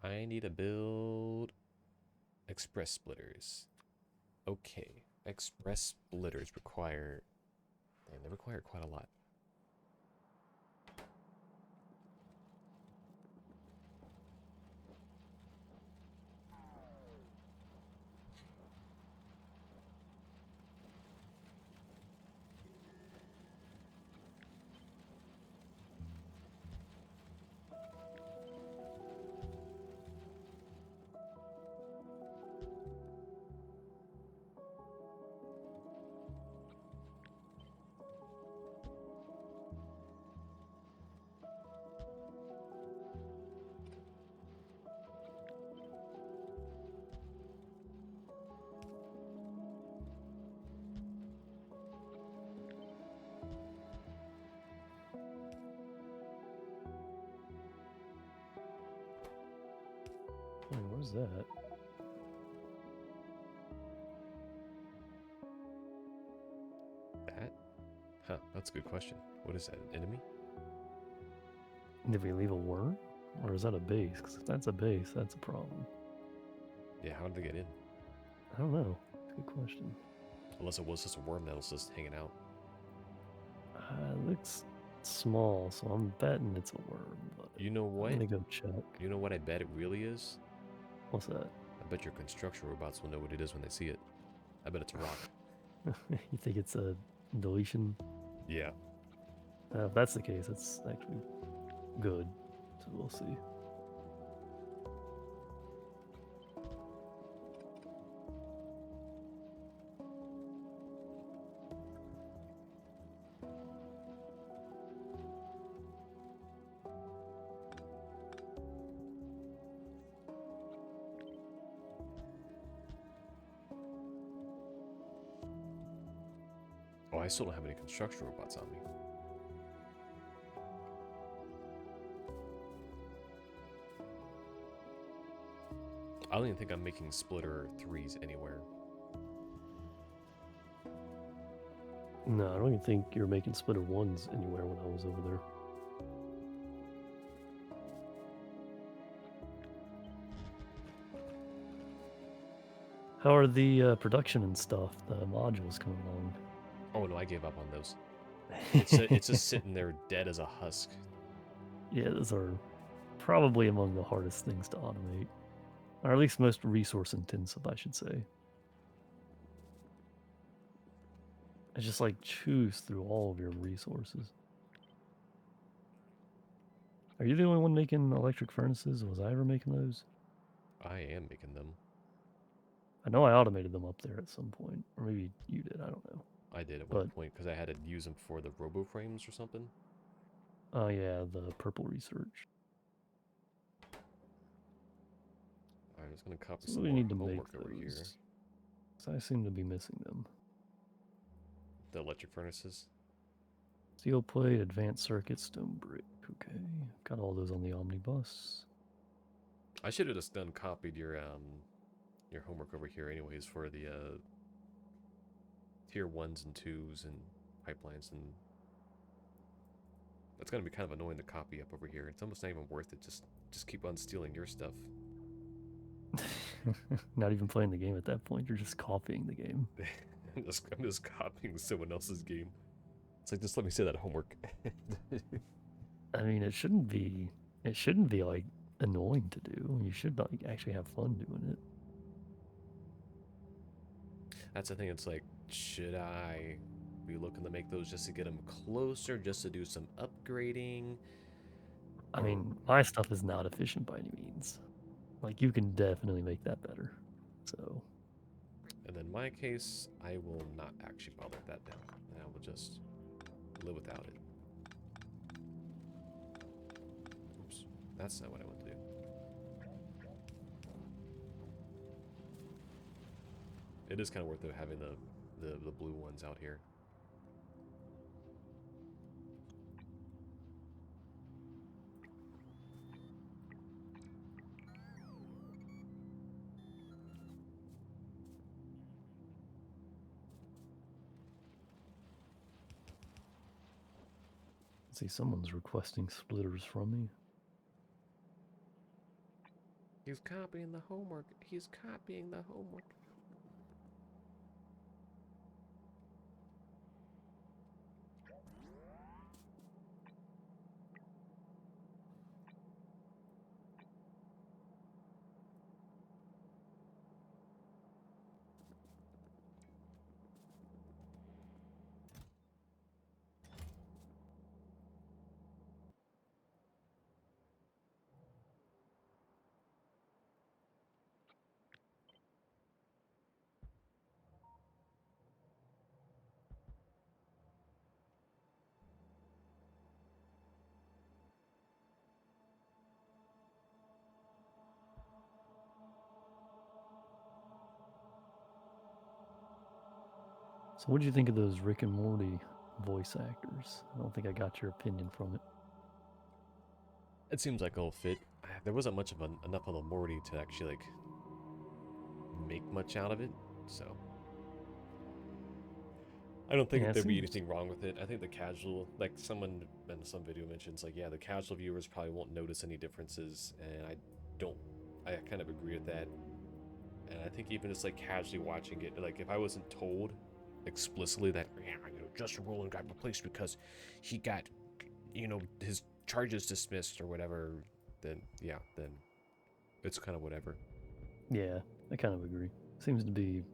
I need to build express splitters. Okay, express splitters require, and they require quite a lot.
Wait, where's that?
That? Huh, that's a good question. What is that, an enemy?
Did we leave a worm? Or is that a base? Because if that's a base, that's a problem.
Yeah, how did they get in?
I don't know. Good question.
Unless it was just a worm that was just hanging out.
It looks small, so I'm betting it's a worm. But
You know
I'm
what?
gonna go check.
You know what I bet it really is?
What's that?
I bet your construction robots will know what it is when they see it. I bet it's a rock.
You think it's a deletion?
Yeah.
If that's the case, it's actually good. So we'll see.
Oh, I still don't have any construction robots on me. I don't even think I'm making splitter 3s anywhere.
No, I don't even think you're making splitter ones anywhere when I was over there. How are the production and stuff? The modules coming along?
Oh no, I gave up on those. It's just sitting there dead as a husk.
Yeah, those are probably among the hardest things to automate, or at least most resource intensive, I should say. It's just like choose through all of your resources. Are you the only one making electric furnaces? Was I ever making those?
I am making them.
I know I automated them up there at some point, or maybe you did. I don't know.
I did at one
But
point because I had to use them for the robo frames or something.
oh yeah, the purple research.
I'm just gonna copy
So
some
we
more
need to make
homework over here.
those. So I seem to be missing them.
The electric furnaces.
Steel plate, advanced circuit, stone brick. Okay, got all those on the omnibus.
I should have just done copied your homework over here anyways for the tier 1s and 2s and pipelines, and that's gonna be kind of annoying to copy up over here. It's almost not even worth it. Just keep on stealing your stuff.
Not even playing the game at that point. You're just copying the game.
I'm just copying someone else's game. It's like, just let me say that homework.
I mean, it shouldn't be. It shouldn't be like annoying to do. You should like actually have fun doing it.
That's the thing. It's like, should I be looking to make those just to get them closer, just to do some upgrading?
I
Or
mean, my stuff is not efficient by any means. Like, you can definitely make that better. So,
and in my case, I will not actually bother that down. I will just live without it. Oops, that's not what I want to do. It is kind of worth it having the blue ones out here.
let's see, someone's requesting splitters from me.
He's copying the homework. He's copying the homework.
So, what did you think of those Rick and Morty voice actors? I don't think I got your opinion from it.
It seems like it'll fit. There wasn't much of enough of the Morty to actually like make much out of it, so I don't
Yeah,
think
it
there'd be
seems.
anything wrong with it. I think the casual, like someone in some video mentions, like yeah, the casual viewers probably won't notice any differences, and don't. I kind of agree with that. And I think even just like casually watching it, like if I wasn't told explicitly that yeah, Justin Roiland got replaced because he got, his charges dismissed or whatever, then yeah, then it's kind of whatever.
Yeah, I kind of agree. Seems to be.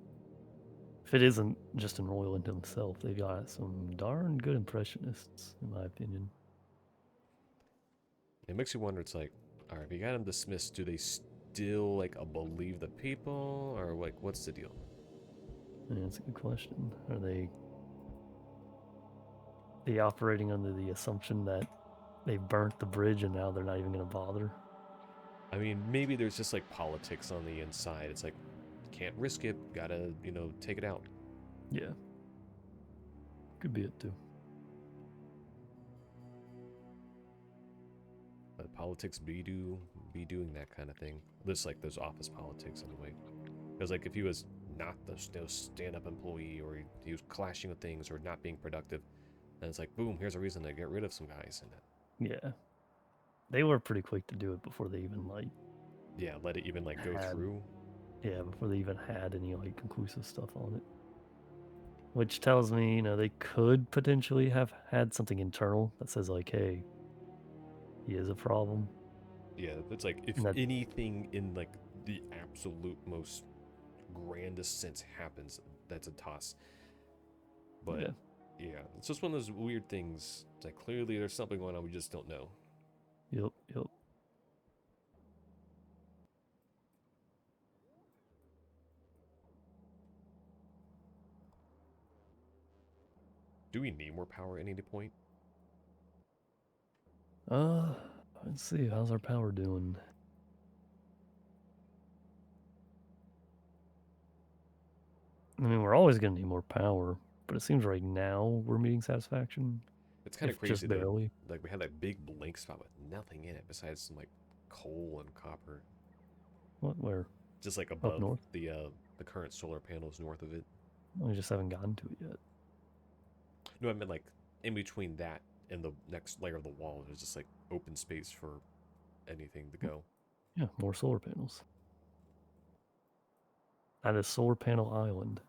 If it isn't Justin Roiland himself, they got some darn good impressionists, in my opinion.
It makes you wonder. It's like, all right, if you got him dismissed, do they still like believe the people, or like what's the deal?
Yeah, that's a good question. Are they operating under the assumption that they burnt the bridge and now they're not even going to bother?
I mean, maybe there's just like politics on the inside. It's like, can't risk it. Gotta, take it out.
Yeah, could be it too.
But politics be doing that kind of thing. Just like those office politics anyway. Because like if he was not the stand-up employee, or he was clashing with things or not being productive, then it's like boom, here's a reason to get rid of some guys. And
Yeah, they were pretty quick to do it before they even like
yeah, let it even like go
had
through.
before they even had any like conclusive stuff on it. Which tells me, they could potentially have had something internal that says like, hey, he is a problem.
Yeah, it's like if
And that
anything in like the absolute most grandest sense happens, that's a toss. But
yeah.
yeah, it's just one of those weird things. It's like clearly there's something going on, we just don't know.
Yep.
Do we need more power at any point?
Uh let's see, how's our power doing? I mean, we're always gonna need more power, but it seems right now we're meeting satisfaction,
It's kind of
if just
crazy though.
barely.
Like we had that big blank spot with nothing in it besides some like coal and copper,
What, where?
just like
Up
above
north?
the current solar panels north of it.
We just haven't gotten to it yet.
No, I meant like in between that and the next layer of the wall. There's just like open space for anything to go.
Yeah, more solar panels. That is Solar Panel Island.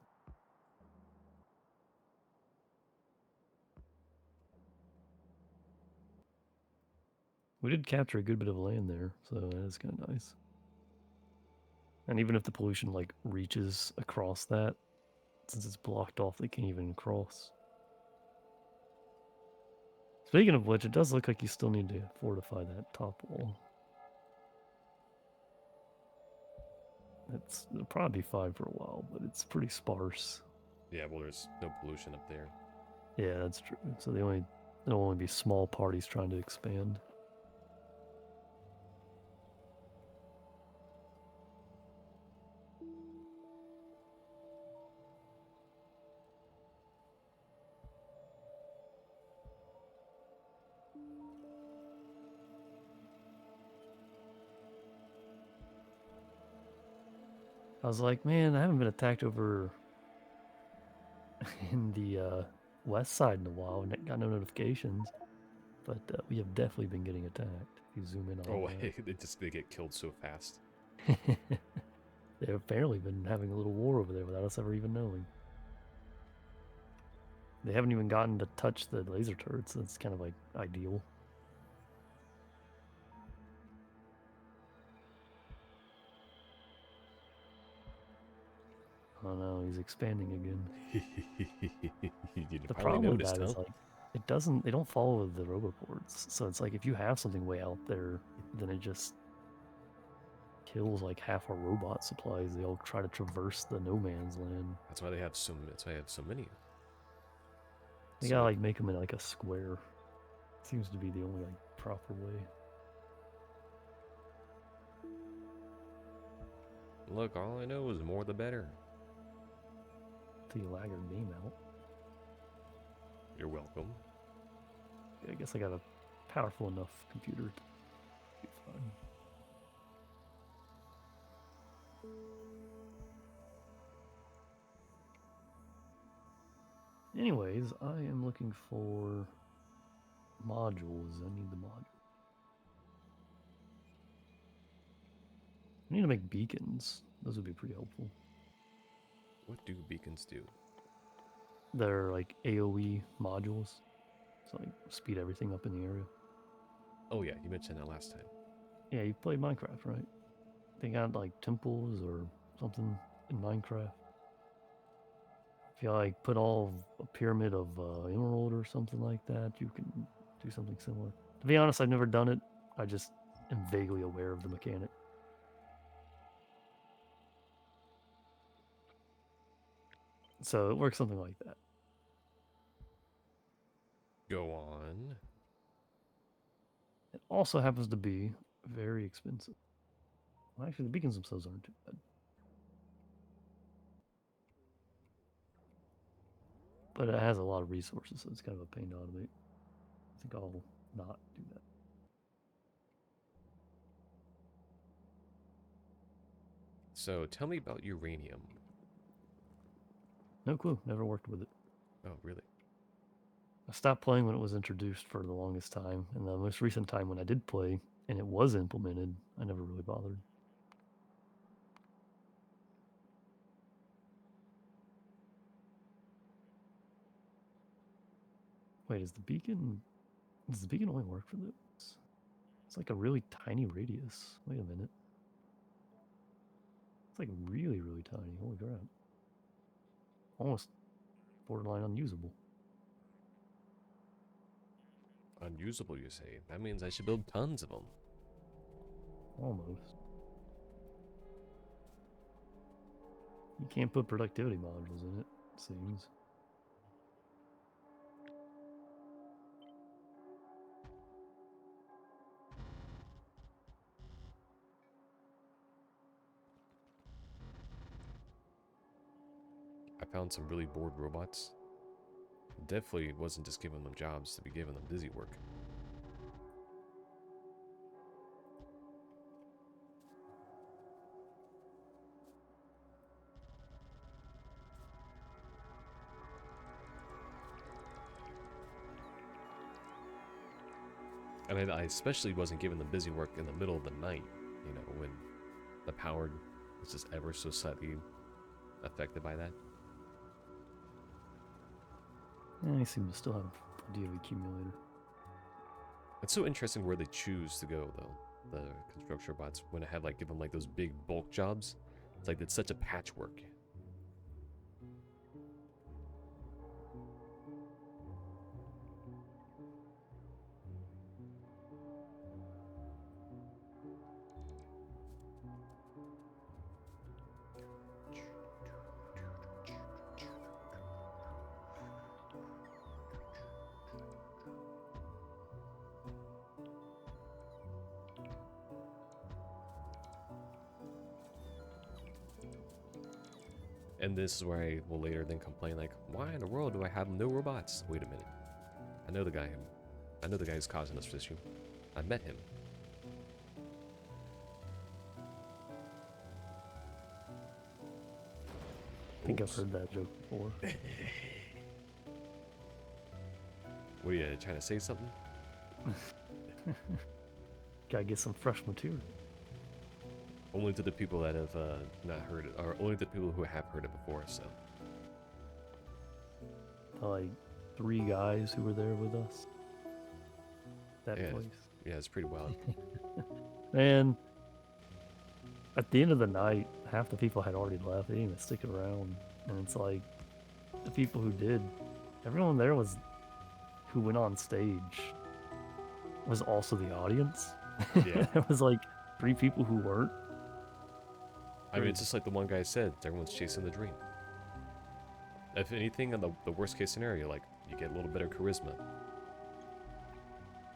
We did capture a good bit of land there, so that is kind of nice. And even if the pollution like reaches across that, since it's blocked off, they can't even cross. Speaking of which, it does look like you still need to fortify that top wall. It'll probably be fine for a while, but it's pretty sparse.
Yeah, well, there's no pollution up there.
Yeah, that's true. So there'll only be small parties trying to expand. I was like, man, I haven't been attacked over in the west side in a while. Got no notifications, but we have definitely been getting attacked. If you zoom in on
Oh,
the
they get killed so fast.
map, they've apparently been having a little war over there without us ever even knowing. They haven't even gotten to touch the laser turrets. That's kind of like ideal. Oh no, he's expanding again.
You
The
finally
problem with
noticed,
that
huh?
is like they don't follow the roboports. So it's like if you have something way out there, then it just kills like half our robot supplies. They all try to traverse the no man's land.
That's why they have so. That's why I have so many.
They
So
gotta
like,
like make them in like a square. Seems to be the only like proper way.
look, all I know is more the better.
Till you lag our game out.
You're welcome.
I guess I got a powerful enough computer to be fine. Anyways, I am looking for modules. I need the module. I need to make beacons. Those would be pretty helpful.
What do beacons do?
They're like AoE modules. So like speed everything up in the area.
Oh yeah, you mentioned that last time.
Yeah, you played Minecraft, right? They got like temples or something in Minecraft. If you like put all a pyramid of emerald or something like that, you can do something similar. To be honest, I've never done it. I just am vaguely aware of the mechanic. So it works something like that.
Go on.
It also happens to be very expensive. Well, actually, the beacons themselves aren't too bad. But it has a lot of resources, so it's kind of a pain to automate. I think I'll not do that.
So tell me about uranium.
No clue. Never worked with it.
Oh, really?
I stopped playing when it was introduced for the longest time, and the most recent time when I did play and it was implemented, I never really bothered. Wait, does the beacon only work for this? It's like a really tiny radius. Wait a minute. It's like really, really tiny. Holy crap. Almost borderline unusable.
Unusable, you say? That means I should build tons of them.
Almost. You can't put productivity modules in it, it seems.
I found some really bored robots. Definitely wasn't just giving them jobs to be giving them busy work. And I especially wasn't giving them busy work in the middle of the night, you know, when the power is just ever so slightly affected by that.
Yeah, I seem to still have plenty of accumulator.
It's so interesting where they choose to go, though. The construction robots, when I had like give them like those big bulk jobs, it's like it's such a patchwork. And this is where I will later then complain, like, why in the world do I have no robots? Wait a minute. I know the guy. I know the guy who's causing this issue. I met him.
I think I've
Oops.
heard that joke before.
What are you trying to say something?
Gotta get some fresh material.
Only to the people that have not heard it, or only to the people who have heard it before. So
Like 3 guys who were there with us. That
yeah,
place.
yeah, it's pretty wild.
And at the end of the night, half the people had already left. They didn't even stick around. And it's like the people who did, everyone there was who went on stage was also the audience.
Yeah.
There was like 3 people who weren't.
I mean, it's just like the one guy said, everyone's chasing the dream. If anything, in the worst case scenario, like, you get a little bit of charisma.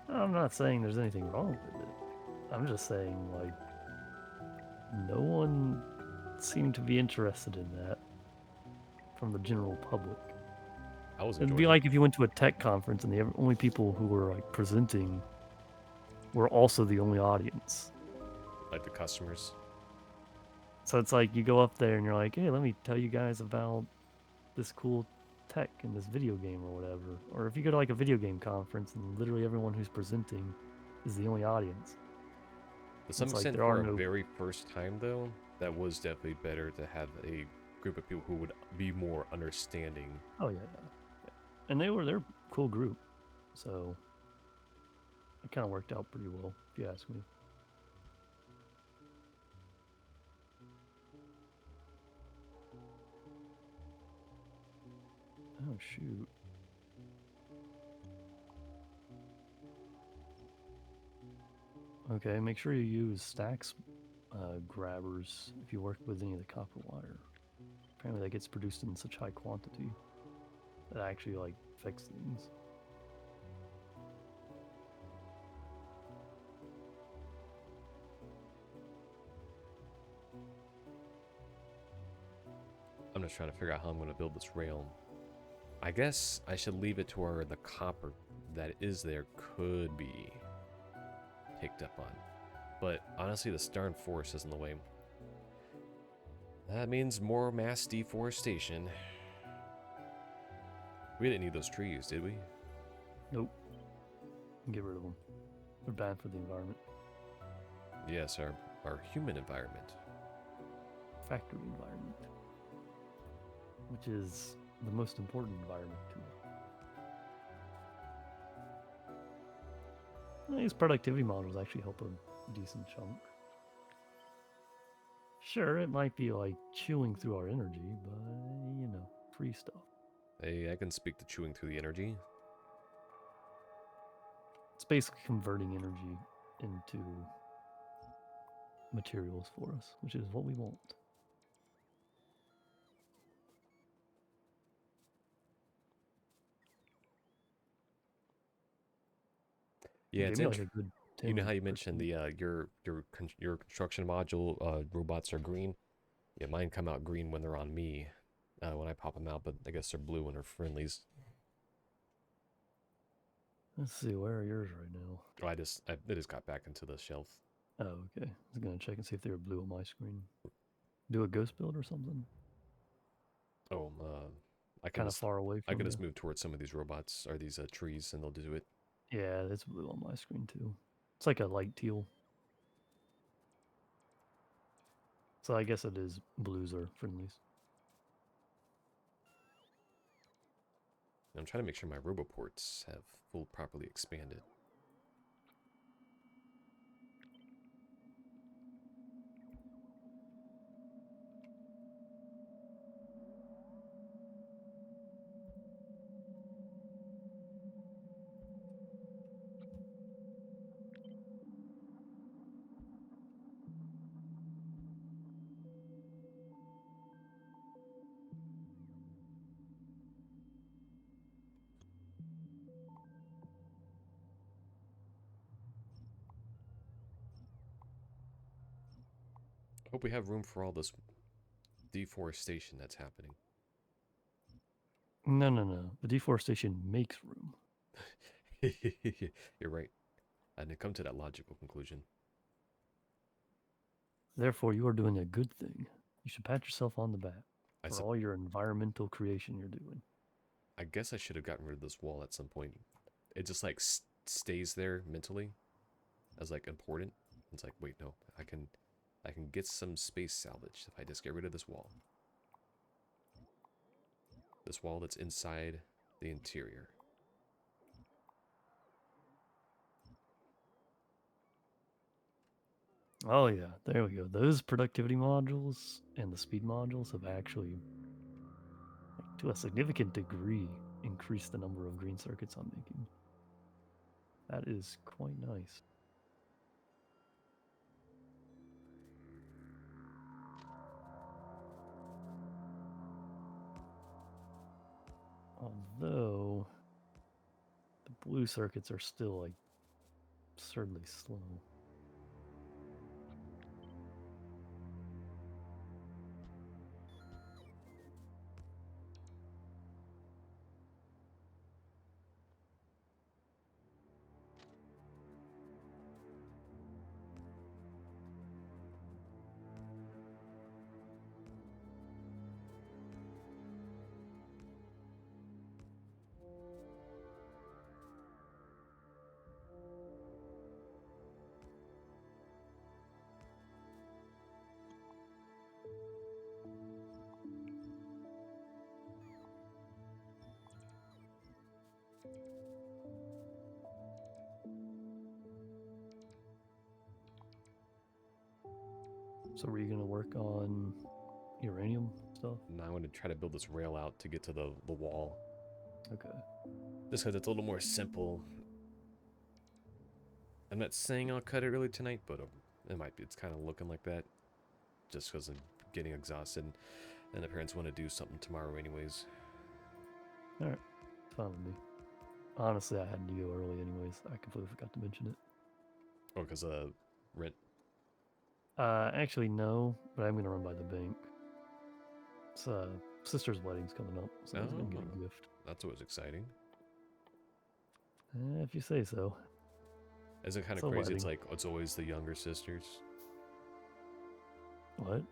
I'm not saying there's anything wrong with it. I'm just saying, like, no one seemed to be interested in that from the general public.
I was
It'd
enjoying
be
it.
like if you went to a tech conference and the only people who were like presenting were also the only audience.
Like the customers.
So it's like you go up there and you're like, hey, let me tell you guys about this cool tech in this video game or whatever. Or if you go to like a video game conference and literally everyone who's presenting is the only audience.
To some
It's like
extent,
there are
for a
no.
very first time, though, that was definitely better to have a group of people who would be more understanding.
Oh yeah, yeah. And they're a cool group. So it kind of worked out pretty well, if you ask me. Oh shoot. Okay, make sure you use stacks grabbers if you work with any of the copper wire. Apparently that gets produced in such high quantity that actually like affects things.
I'm just trying to figure out how I'm going to build this rail. I guess I should leave it to where the copper that is there could be picked up on. But honestly, the darn forest is in the way. That means more mass deforestation. We didn't need those trees, did we?
Nope. Get rid of them. They're bad for the environment.
Yes, our human environment.
Factory environment. Which is the most important environment to us. These productivity models actually help a decent chunk. Sure, it might be like chewing through our energy, but you know, free stuff.
Hey, I can speak to chewing through the energy.
It's basically converting energy into materials for us, which is what we want.
Yeah,
Give
it's
me like a good
You know
10
how you
or
mentioned
20.
the your construction module robots are green? Yeah, mine come out green when they're on me, when I pop them out, but I guess they're blue when they're friendlies.
Let's see, where are yours right now?
Oh, they just got back into the shelf.
Oh, okay. I was gonna check and see if they were blue on my screen. Do a ghost build or something?
Oh, I can
Kind of
just
far away
I
from
can
you.
just move towards some of these robots or these trees, and they'll do it.
Yeah, it's blue on my screen too. It's like a light teal. So I guess it is blues or friendlies.
And I'm trying to make sure my roboports have full properly expanded. Hope we have room for all this deforestation that's happening.
No, no, no. The deforestation makes room.
You're right. I didn't come to that logical conclusion.
Therefore, you are doing a good thing. You should pat yourself on the back
I
for
sup-
all your environmental creation you're doing.
I guess I should have gotten rid of this wall at some point. It just like stays there mentally as like important. It's like, wait, no, I can get some space salvaged if I just get rid of this wall. This wall that's inside the interior.
Oh yeah, there we go. Those productivity modules and the speed modules have actually, like, to a significant degree, increased the number of green circuits I'm making. That is quite nice. Although the blue circuits are still like absurdly slow. So were you gonna work on uranium stuff?
Now I'm going to try to build this rail out to get to the wall.
Okay.
Just because it's a little more simple. I'm not saying I'll cut it early tonight, but it might be. It's kind of looking like that. Just because I'm getting exhausted. And the parents want to do something tomorrow anyways.
Alright. Fine with me. Honestly, I had to go early anyways. I completely forgot to mention it.
Oh, because rent.
Actually no, but I'm gonna run by the bank. It's sister's wedding's coming up, so I was gonna get
Oh,
a gift.
that's always exciting.
If you say so.
Is it kind
It's
of
a
crazy? It's
wedding.
like, it's always the younger sisters.
What?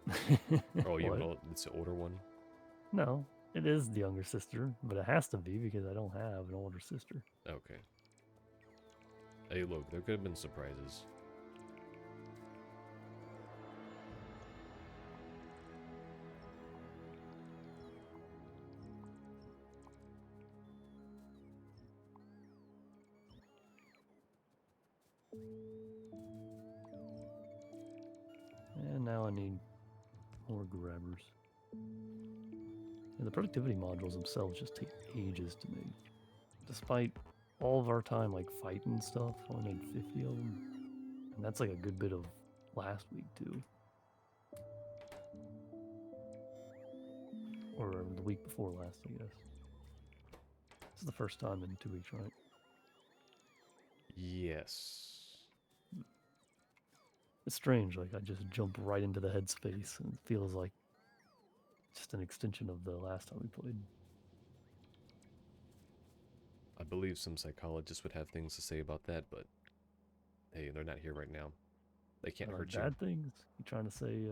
Oh, you have
What?
it's the older one?
No, it is the younger sister, but it has to be because I don't have an older sister.
Okay. Hey, look, there could have been surprises.
And now I need more grabbers. And the productivity modules themselves just take ages to make. Despite all of our time like fighting stuff, I only made 50 of them. And that's like a good bit of last week too. Or the week before last, I guess. This is the first time in 2 weeks, right?
Yes.
It's strange, like I just jump right into the headspace and it feels like just an extension of the last time we played.
I believe some psychologists would have things to say about that, but hey, they're not here right now. They can't
Like
hurt you.
bad things? You trying to say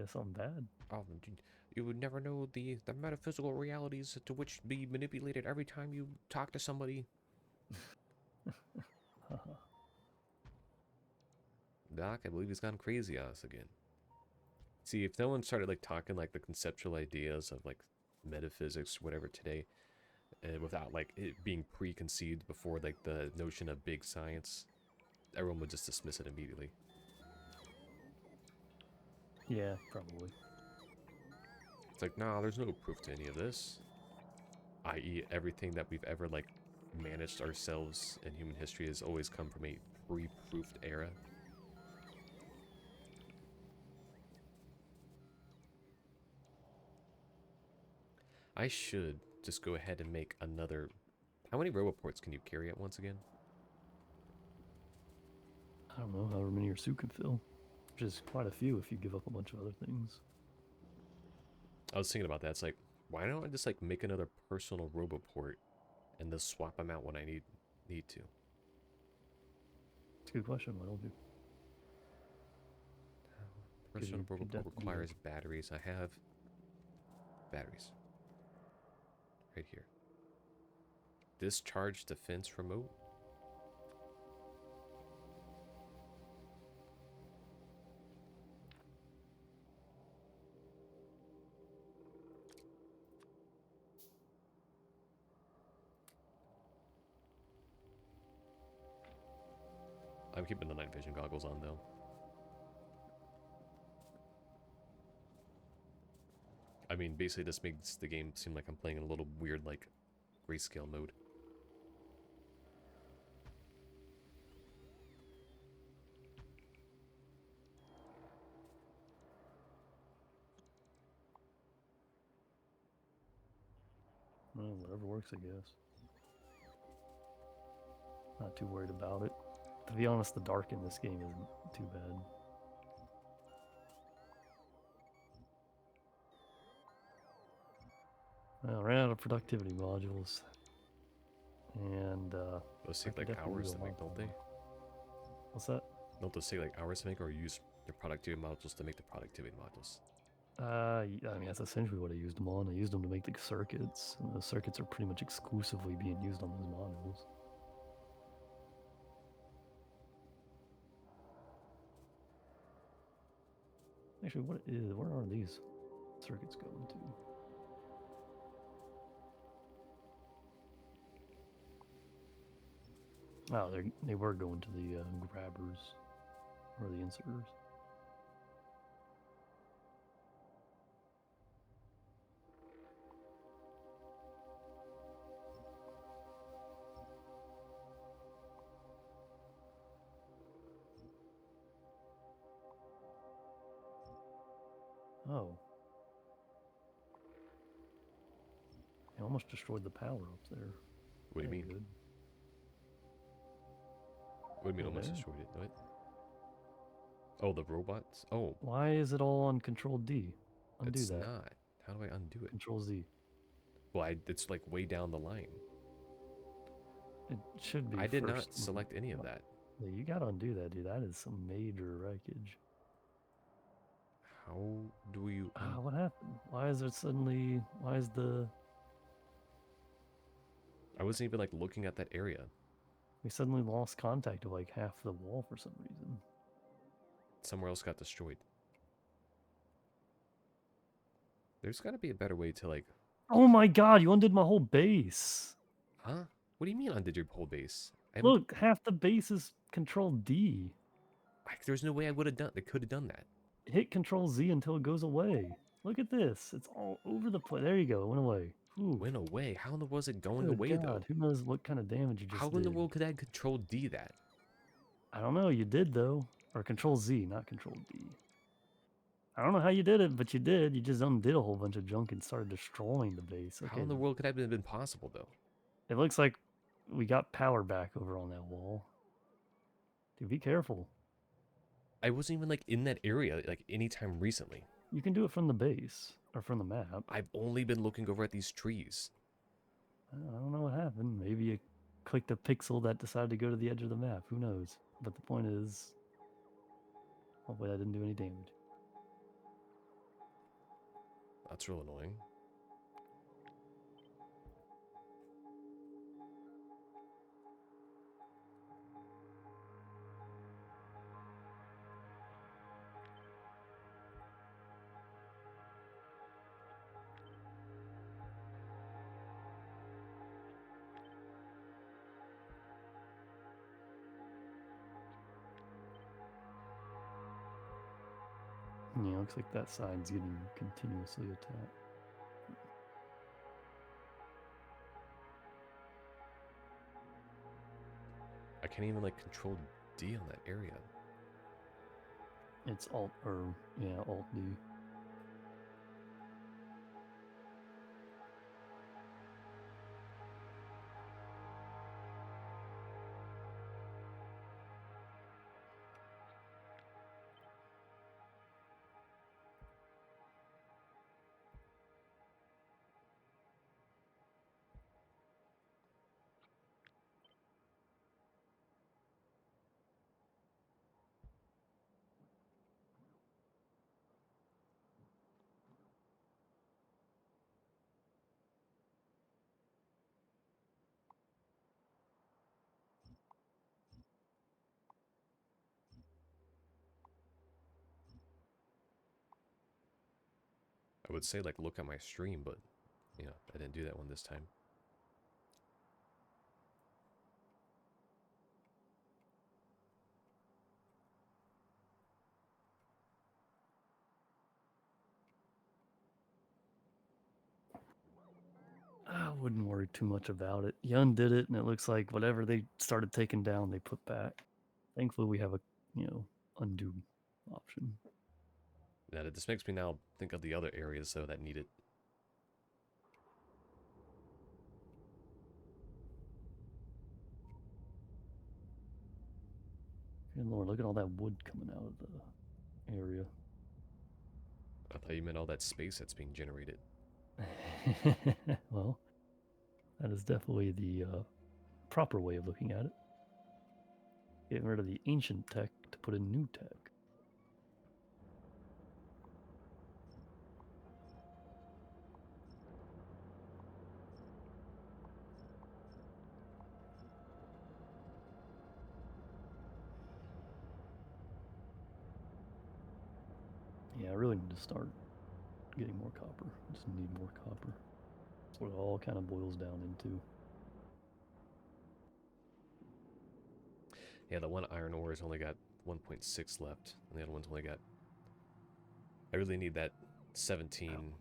something bad?
Oh, you would never know the metaphysical realities to which be manipulated every time you talk to somebody. Doc, I believe he's gone crazy on us again. See, if no one started like talking like the conceptual ideas of like metaphysics or whatever today, without like it being preconceived before like the notion of big science, everyone would just dismiss it immediately.
Yeah, probably.
It's like, nah, there's no proof to any of this. I.e., everything that we've ever like managed ourselves in human history has always come from a pre-proofed era. I should just go ahead and make another. How many roboports can you carry at once again?
I don't know, however many your suit can fill. Which is quite a few if you give up a bunch of other things.
I was thinking about that. It's like, why don't I just like make another personal roboport and just swap them out when I need to?
It's a good question. Why don't you?
Personal
Could
roboport
definitely do that.
requires batteries. I have batteries right here. Discharge defense remote. I'm keeping the night vision goggles on though. I mean, basically this makes the game seem like I'm playing in a little weird, like, grayscale mode.
Well, whatever works, I guess. Not too worried about it. To be honest, the dark in this game isn't too bad. Well, ran out of productivity modules. And
Those
I
take
could
like
definitely
hours
do
to
a lot
make, don't they?
more. What's that?
Don't those take like hours to make, or use the productivity modules to make the productivity modules?
I mean, that's essentially what I used them on. I used them to make the circuits, and those circuits are pretty much exclusively being used on those modules. Actually, where are these circuits going to? Oh, they were going to the grabbers or the inserters. Oh, I almost destroyed the power up there.
What do you
That ain't
mean?
good.
What do you mean
Right
almost
there.
destroyed it? What? Oh, the robots? Oh,
Why is it all on Control D? Undo
it's
that.
not. How do I undo it?
Control Z.
Well, it's like way down the line.
It should be
I did
first.
not select any of that.
Yeah, you gotta undo that, dude. That is some major wreckage.
How do you
Ah, what happened? Why is it suddenly? Why is the?
I wasn't even like looking at that area.
We suddenly lost contact of like half the wall for some reason.
Somewhere else got destroyed. There's got to be a better way to like...
Oh my god! You undid my whole base.
Huh? What do you mean undid your whole base? I haven't...
Look, half the base is Control D.
There's no way I would have done... I could have done that.
Hit Control Z until it goes away. Look at this. It's all over the place. There you go. It went away. Oof.
Went away? How in the world is it going
Good
away,
God.
though?
Who knows what kind of damage you
How
just
in the
did?
world could I Control D that?
I don't know. You did, though. Or Control Z, not Control D. I don't know how you did it, but you did. You just undid a whole bunch of junk and started destroying the base.
How
Okay,
in the world could that have been possible, though?
it looks like we got power back over on that wall. Dude, be careful.
I wasn't even, like, in that area, like, anytime recently.
You can do it from the base or from the map.
I've only been looking over at these trees.
I don't know what happened. Maybe you clicked a pixel that decided to go to the edge of the map. Who knows? But the point is, hopefully that didn't do any damage.
That's real annoying.
Yeah, looks like that side's getting continuously attacked.
I can't even, like, Control D on that area.
It's Alt, or, yeah, Alt D.
I would say like look at my stream, but I didn't do that one this time.
I wouldn't worry too much about it. You undid it, and it looks like whatever they started taking down, they put back. Thankfully, we have a undo option.
Now this makes me now think of the other areas though that need it.
Good Lord, look at all that wood coming out of the area.
I thought you meant all that space that's being generated.
Well, that is definitely the proper way of looking at it. Getting rid of the ancient tech to put in new tech. Yeah, I really need to start getting more copper. I just need more copper. That's what it all kind of boils down into.
Yeah, the one iron ore has only got 1.6 left, and the other one's only got. I really need that 17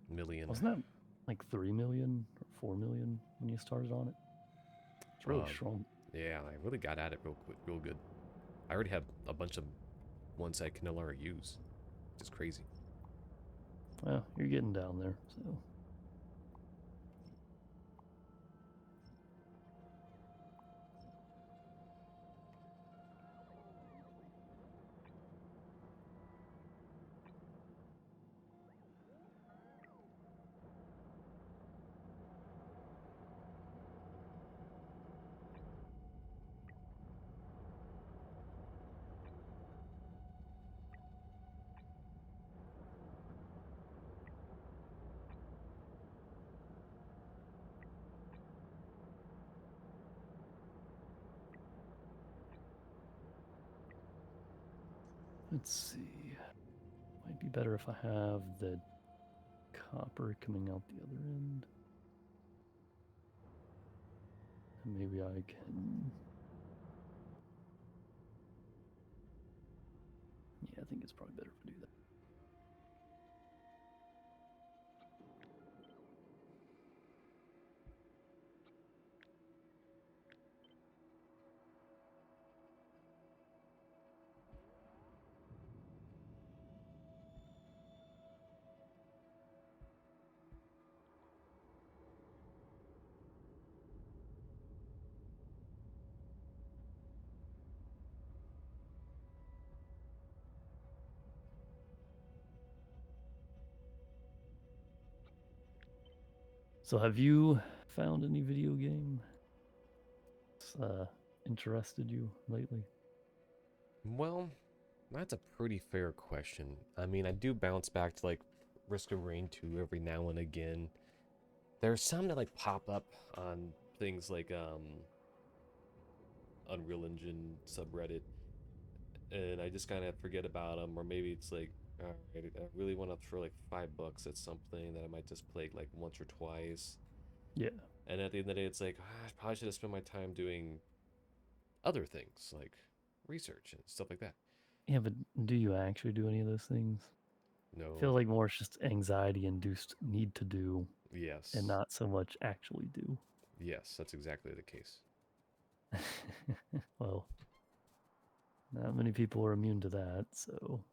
million.
Wasn't that like 3 million or 4 million when you started on it? It's really strong.
Yeah, I really got at it real quick, real good. I already have a bunch of ones I can no longer use. It's crazy.
Well, you're getting down there, so. Let's see. Might be better if I have the copper coming out the other end. And maybe I can. Yeah, I think it's probably better if I do that. So, have you found any video game that's interested you lately?
Well, that's a pretty fair question. I mean, I do bounce back to like Risk of Rain 2 every now and again. There's some that like pop up on things like Unreal Engine subreddit, and I just kind of forget about them, or maybe it's like, all right, I really want to throw like $5 at something that I might just play like once or twice.
Yeah.
And at the end of the day, it's like, I probably should have spent my time doing other things like research and stuff like that.
Yeah, but do you actually do any of those things? I feel
No.
like more it's just anxiety induced need to do and
Yes.
not so much actually do.
Yes, that's exactly the case.
Well, not many people are immune to that, so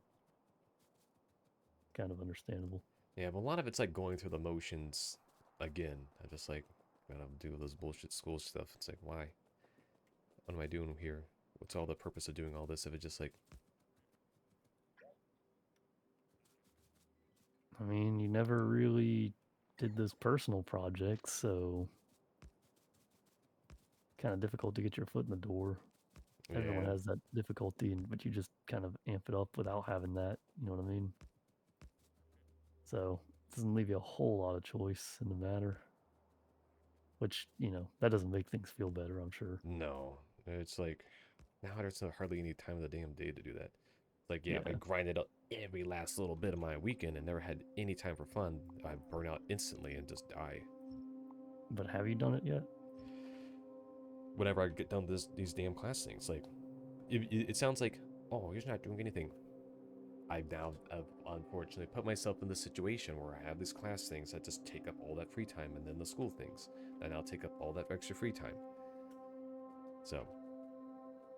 kind of understandable.
Yeah, but a lot of it's like going through the motions again. I just like gotta do those bullshit school stuff. It's like, why? What am I doing here? What's all the purpose of doing all this if it's just like,
I mean, you never really did this personal project, so kind of difficult to get your foot in the door. Everyone
yeah,
has that difficulty, but you just kind of amp it up without having that. You know what I mean? So it doesn't leave you a whole lot of choice in the matter. Which that doesn't make things feel better. I'm sure.
no. It's like now there's hardly any time of the damn day to do that. It's like, yeah, if I
Yeah,
grind it up every last little bit of my weekend and never had any time for fun, I burn out instantly and just die.
But have you done it yet?
Whenever I get done these damn class things, like it sounds like, oh, you're not doing anything. I've now unfortunately put myself in the situation where I have these class things that just take up all that free time, and then the school things that now take up all that extra free time. So,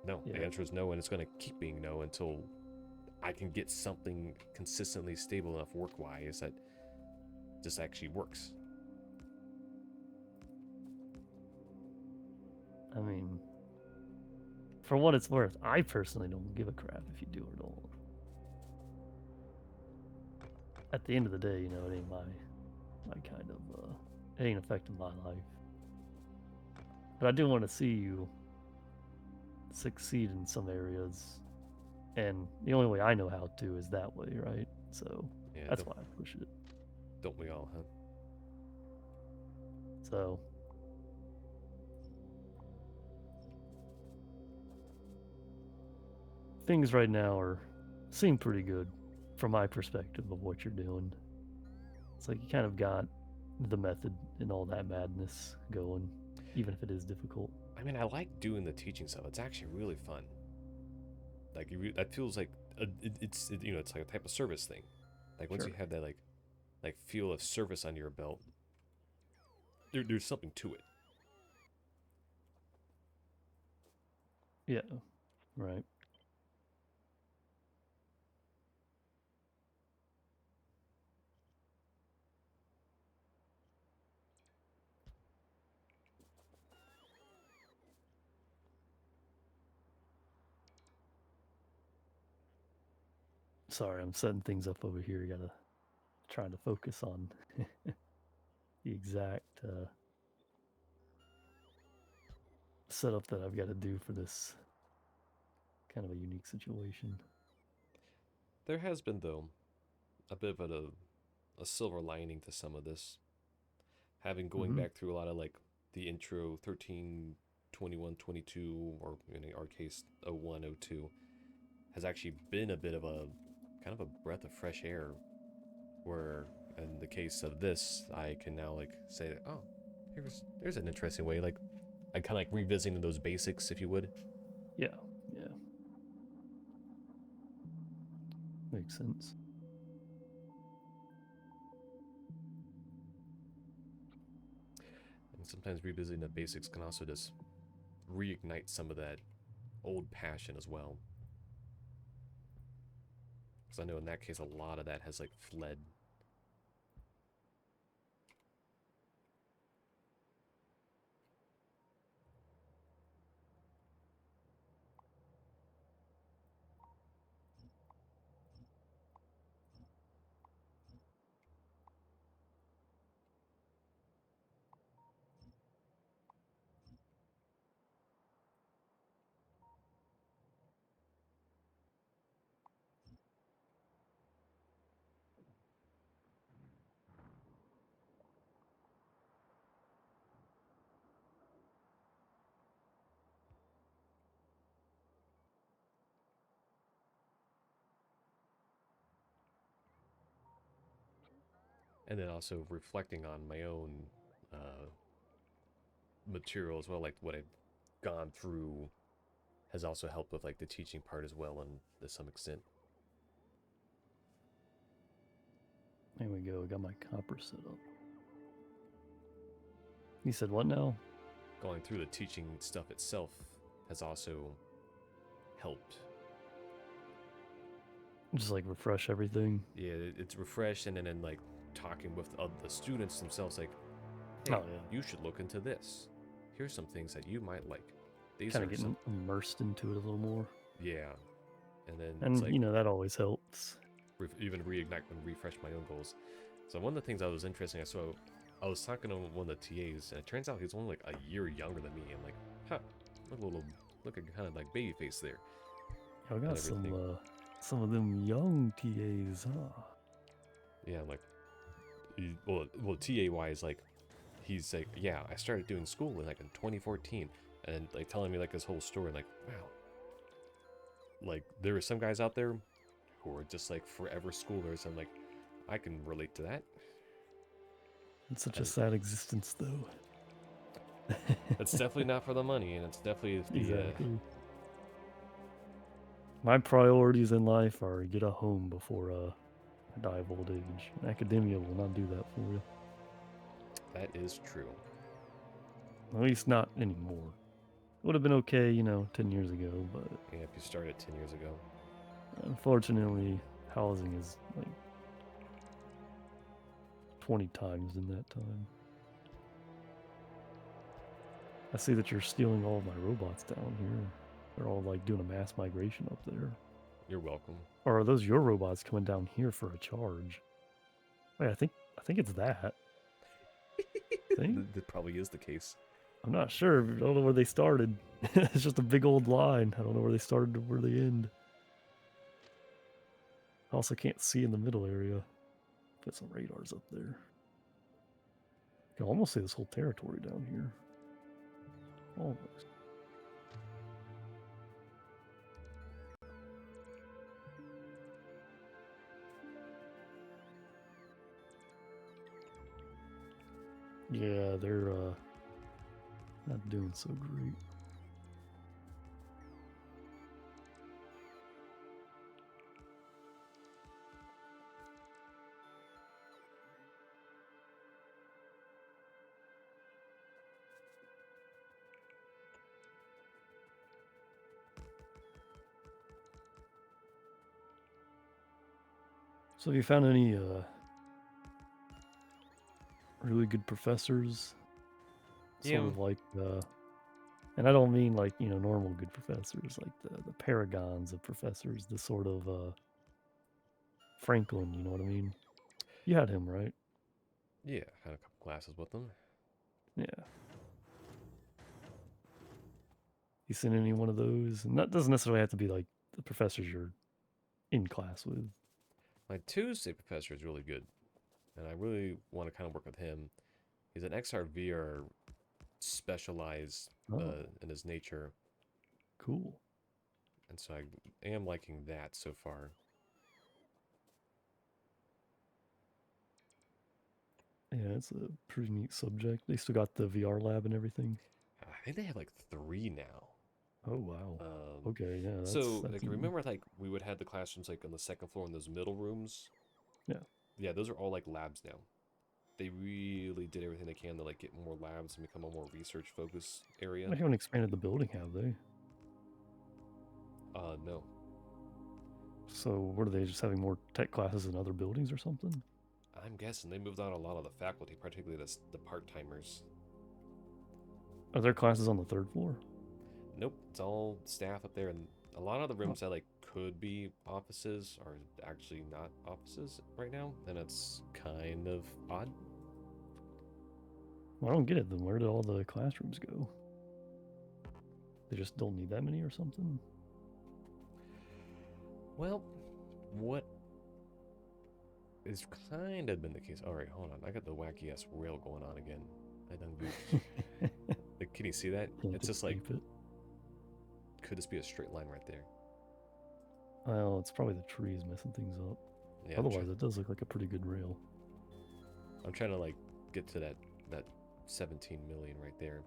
no, the
Yeah.
answer is no, and it's going to keep being no until I can get something consistently stable enough work-wise that just actually works.
I mean, for what it's worth, I personally don't give a crap if you do or don't. At the end of the day, you know, it ain't my kind of it ain't affecting my life. But I do want to see you succeed in some areas, and the only way I know how to is that way, right? So
Yeah,
that's why I push it.
don't we all, huh?
So things right now seem pretty good from my perspective of what you're doing. It's like you kind of got the method and all that madness going, even if it is difficult.
I mean, I like doing the teaching stuff. It's actually really fun. Like that feels like it's it's like a type of service thing. Like once
Sure.
you have that like feel of service under your belt, there's something to it.
Yeah. Right. Sorry, I'm setting things up over here. Gotta trying to focus on the exact setup that I've got to do for this kind of a unique situation.
There has been though a bit of a silver lining to some of this. Having going
Mm-hmm.
back through a lot of like the intro 13, 21, 22, or in our case 01, 02, has actually been a bit of a kind of a breath of fresh air. Where in the case of this, I can now like say that, oh, there's an interesting way. Like I kind of like revisiting those basics, if you would.
Yeah. Yeah. Makes sense.
And sometimes revisiting the basics can also just reignite some of that old passion as well. Because I know in that case, a lot of that has like fled. And then also reflecting on my own uh, material as well, like what I've gone through has also helped with like the teaching part as well, and to some extent.
There we go. I got my copper set up. You said what now?
Going through the teaching stuff itself has also helped.
Just like refresh everything.
Yeah, it's refreshed, and then like talking with the students themselves, like, hey,
Oh yeah.
you should look into this. Here's some things that you might like. These
Kind of
are some,
getting immersed into it a little more.
yeah. And then it's
And
like
you know, that always helps.
even reignite and refresh my own goals. So one of the things that was interesting, I was talking to one of the TAs, and it turns out he's only like a year younger than me. I'm like, huh, look at kind of like baby face there
I
and
got
everything.
some of them young TAs, huh?
Yeah, I'm like, well, TA wise, like, he's like, yeah, I started doing school in like in 2014, and like telling me like his whole story, like, wow, like there were some guys out there hardcore, just like forever schoolers. I'm like, I can relate to that.
It's such a
I,
sad existence, though.
it's definitely not for the money, and it's definitely the
Exactly. My priorities in life are get a home before I die of old age. Academia will not do that for you.
that is true.
At least not anymore. Would have been okay, 10 years ago, but
Yeah, if you started 10 years ago.
unfortunately, housing is like 20 times in that time. I see that you're stealing all of my robots down here. They're all like doing a mass migration up there.
You're welcome.
Or are those your robots coming down here for a charge? Wait, I think it's that. I think
That probably is the case.
I'm not sure. I don't know where they started. It's just a big old line. I don't know where they started or where they end. I also can't see in the middle area. Put some radars up there. You can almost see this whole territory down here. Almost. Yeah, they're not doing so great. So have you found any really good professors? Sort
Yeah,
of like and I don't mean like, normal good professors, like the paragons of professors, the sort of Franklin, you know what I mean? You had him, right?
yeah, had a couple classes with them.
Yeah. You seen any one of those? And that doesn't necessarily have to be like the professors you're in class with.
My Tuesday professor is really good, and I really want to kind of work with him. He's an XRVR specialized
Oh,
in his nature,
cool.
and so I am liking that so far.
Yeah, it's a pretty neat subject. They still got the VR lab and everything.
I think they have like 3 now.
Oh wow.
Um,
Okay, yeah, that's
so
that's
like
neat.
remember like we would have the classrooms like on the second floor in those middle rooms.
Yeah.
Yeah, those are all like labs now. They really did everything they can to like get more labs and become a more research focused area.
They haven't expanded the building, have they?
No.
So what are they just having more tech classes in other buildings or something?
I'm guessing they moved out a lot of the faculty, particularly the part timers.
Are there classes on the third floor?
Nope, it's all staff up there, and a lot of the
Oh,
rooms that like could be offices are actually not offices right now, and it's kind of odd.
well, I don't get it then. Where did all the classrooms go? They just don't need that many or something?
Well, what is kind of been the case? All right, hold on. I got the wacky ass rail going on again. I done goofed. Like, can you see that?
Can't
It's just like,
escape it.
could this be a straight line right there?
Well, it's probably the trees messing things up.
Yeah,
Otherwise, it does look like a pretty good rail.
I'm trying to like get to that 17 million right there.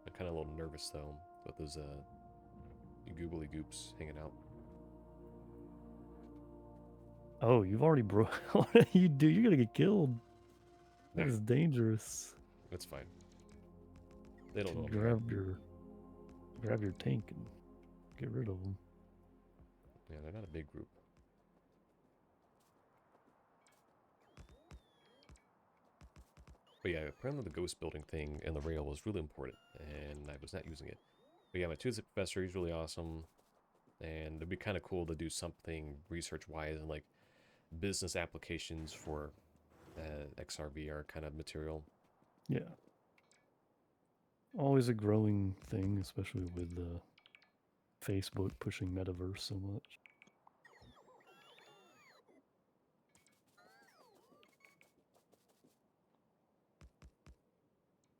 I'm kind of a little nervous though with those googly goops hanging out.
Oh, you've already broke. What do you do? You're gonna get killed.
Nah,
That is dangerous.
it's fine. They don't know
Should
I'm here.
grab your tank and get rid of them.
Yeah, they're not a big group. But yeah, apparently the ghost building thing and the rail was really important, and I was not using it. But yeah, my Tuesday professor, he's really awesome, and it'd be kind of cool to do something research-wise and like business applications for XRVR kind of material.
Yeah, always a growing thing, especially with Facebook pushing metaverse so much.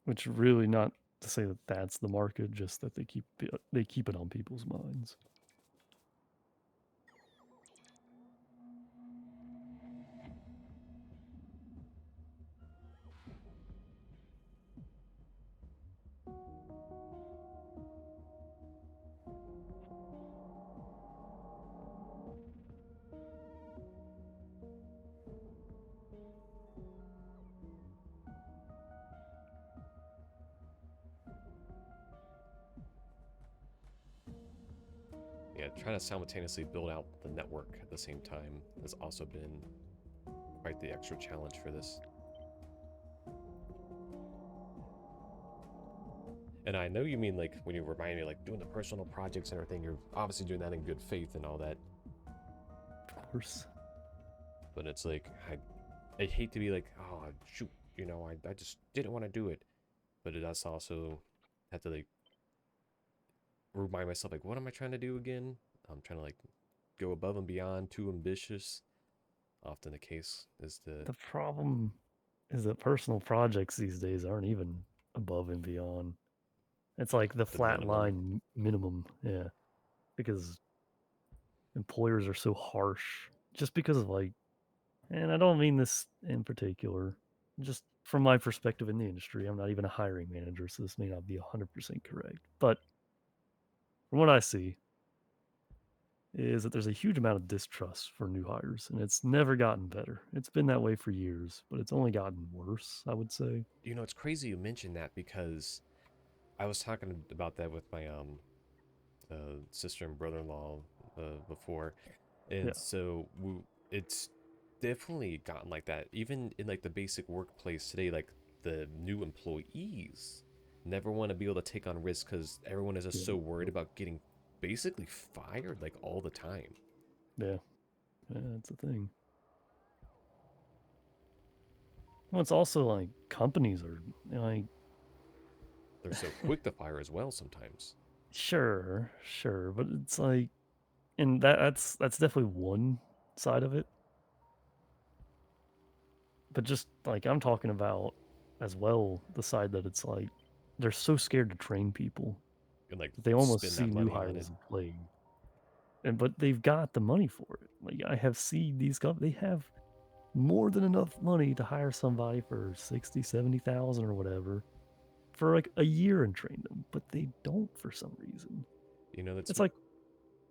Which really not to say that that's the market, just that they keep it on people's minds.
yeah, trying to simultaneously build out the network at the same time has also been quite the extra challenge for this. And I know you mean like when you remind me like doing the personal projects and everything, you're obviously doing that in good faith and all that.
Of course.
But it's like I hate to be like, oh shoot, I just didn't want to do it. But it does also have to like remind myself like, what am I trying to do again? I'm trying to like go above and beyond, too ambitious. Often the case is
The problem is that personal projects these days aren't even above and beyond. It's like the
the
flat
minimum.
line minimum, yeah, because employers are so harsh just because of like, and I don't mean this in particular, just from my perspective in the industry. I'm not even a hiring manager, so this may not be 100% correct. But from what I see, is that there's a huge amount of distrust for new hires, and it's never gotten better. It's been that way for years, but it's only gotten worse, I would say.
It's crazy you mentioned that because I was talking about that with my sister and brother-in-law before,
Yeah,
and so it's definitely gotten like that. Even in like the basic workplace today, like the new employees never want to be able to take on risks because everyone is just
yeah,
so worried about getting basically fired like all the time.
yeah, yeah. That's the thing. Well, it's also like companies are like,
They're so quick to fire as well sometimes.
sure, sure, but it's like, and that's definitely one side of it. But just like I'm talking about as well, the side that it's like they're so scared to train people
And like
that they almost
spend
see
that
new
money on
hires
it.
as a plague. And but they've got the money for it. Like I have seen these companies, they have more than enough money to hire somebody for 60, 70,000 or whatever for like a year and train them, but they don't for some reason.
That's
It's like,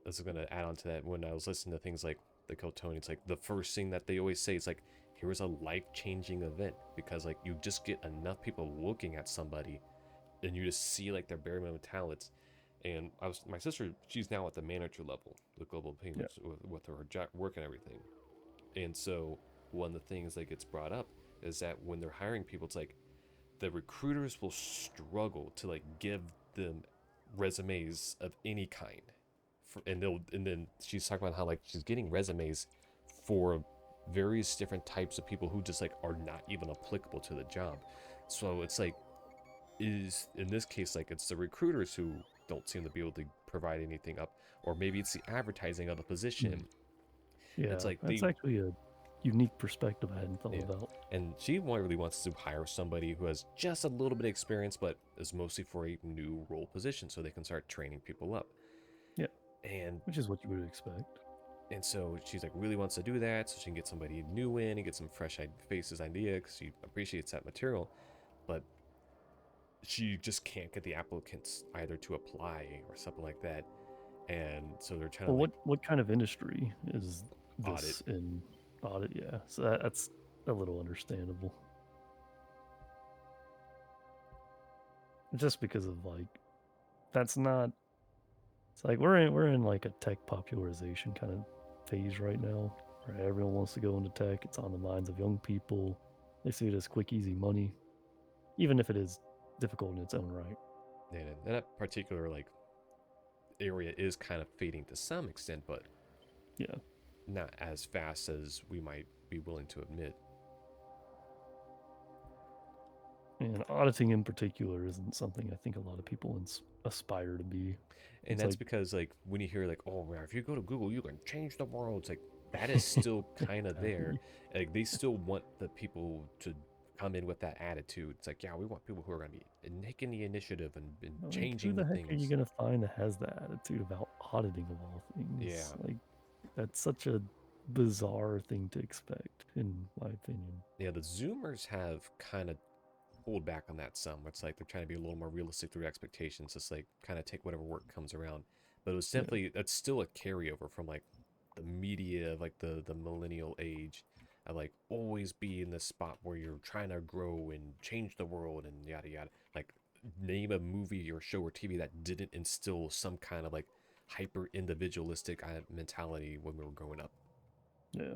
that's gonna add on to that. When I was listening to things like the Tony, it's like the first thing that they always say is like, here's a life-changing event, because like you just get enough people looking at somebody and you just see like their bare minimum talents. And my sister, she's now at the manager level, the global
yeah,
payments with her work and everything. And so one of the things that gets brought up is that when they're hiring people, it's like the recruiters will struggle to like give them resumes of any kind. And then she's talking about how like she's getting resumes for various different types of people who just like are not even applicable to the job. So it's like, is in this case like it's the recruiters who don't seem to be able to provide anything up, or maybe it's the advertising of the
mm,
position. It's
yeah,
like
that's actually a unique perspective I hadn't thought
yeah.
about.
And she really wants to hire somebody who has just a little bit of experience, but is mostly for a new role position so they can start training people up.
Yeah,
And
which is what you would expect.
so she's like really wants to do that so she can get somebody new in and get some fresh faces idea because she appreciates that material. But she just can't get the applicants either to apply or something like that. And so they're trying to
Well,
like
what kind of industry is
audit.
this in audit? Yeah, so that's a little understandable. Just because of like that's not. It's like we're in like a tech popularization kind of phase right now, where everyone wants to go into tech. It's on the minds of young people. They see it as quick, easy money, even if it is difficult in its own right.
And that particular like area is kind of fading to some extent, but
Yeah,
not as fast as we might be willing to admit.
and auditing in particular isn't something I think a lot of people aspire to be.
And
It's
that's
like,
because like when you hear like, oh man, if you go to Google you can change the world, it's like that is still kind of there.
exactly.
Like they still want the people to come in with that attitude. It's like, yeah, we want people who are going to be taking the initiative and
Like, who
changing the
the heck are you
things.
gonna find that has that attitude about auditing of all things?
Yeah.
Like, that's such a bizarre thing to expect, in my opinion.
Yeah, the Zoomers have kind of pulled back on that some. It's like they're trying to be a little more realistic through expectations, just like kind of take whatever work comes around. But it was
Yeah.
definitely that's still a carryover from like the media of like the millennial age. I like always be in this spot where you're trying to grow and change the world and yada yada. Like name a movie or show or TV that didn't instill some kind of like hyper individualistic mentality when we were growing up.
Yeah,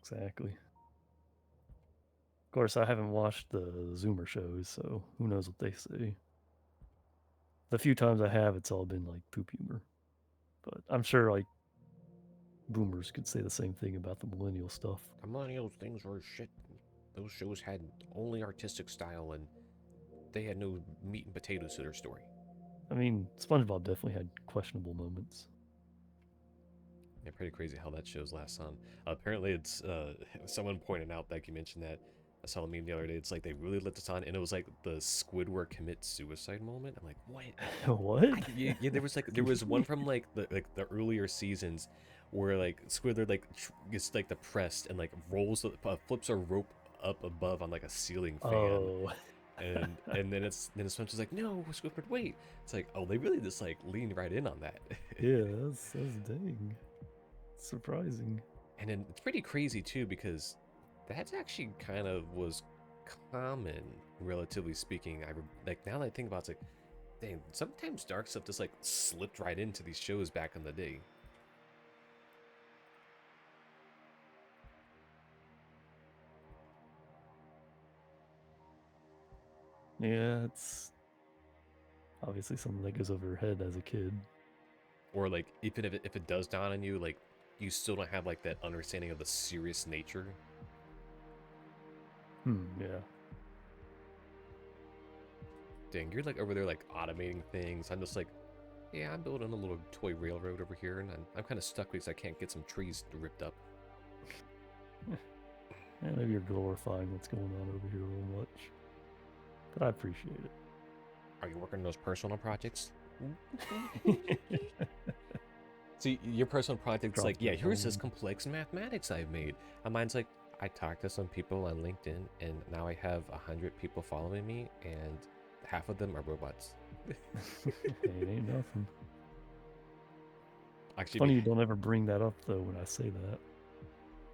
exactly. Of course, I haven't watched the Zoomer shows, so who knows what they say. The few times I have, it's all been like poop humor. But I'm sure like boomers could say the same thing about the millennial stuff.
The millennials things were shit. Those shows had only artistic style and they had no meat and potatoes to their story.
I mean, SpongeBob definitely had questionable moments.
Yeah, pretty crazy how that show's last on. Apparently, it's someone pointed out, like you mentioned that. I saw a meme the other day. It's like they really let this on, and it was like the Squidward commit suicide moment. I'm like, what?
What?
Yeah, there was like there was one from like the earlier seasons, where like Squidward like gets like depressed and like flips a rope up above on like a ceiling fan,
Oh,
and then it's just like, no, Squidward, wait. It's like, oh, they really just like leaned right in on that.
yeah, that's dang. Surprising.
And then it's pretty crazy too because that's actually kind of was common, relatively speaking. Like now that I think about it, it's like, dang, sometimes dark stuff just like slipped right into these shows back in the day.
Yeah, it's obviously something that goes over your head as a kid.
Or like even if it does dawn on you, like you still don't have like that understanding of the serious nature.
Yeah.
Dang, you're like over there like automating things. I'm just like, yeah, I'm building a little toy railroad over here, and I'm kind of stuck because I can't get some trees ripped up.
Yeah, maybe you're glorifying what's going on over here a little much. But I appreciate
Are you working on those personal projects?
it.
See, your personal project's
Drops
like,
the
yeah, here's this
volume.
complex mathematics I've made. And mine's like, I talked to some people on LinkedIn, and now I have 100 people following me, and half of them are robots.
Hey, it ain't nothing. It's
Actually,
funny you don't ever bring that up though when I say that.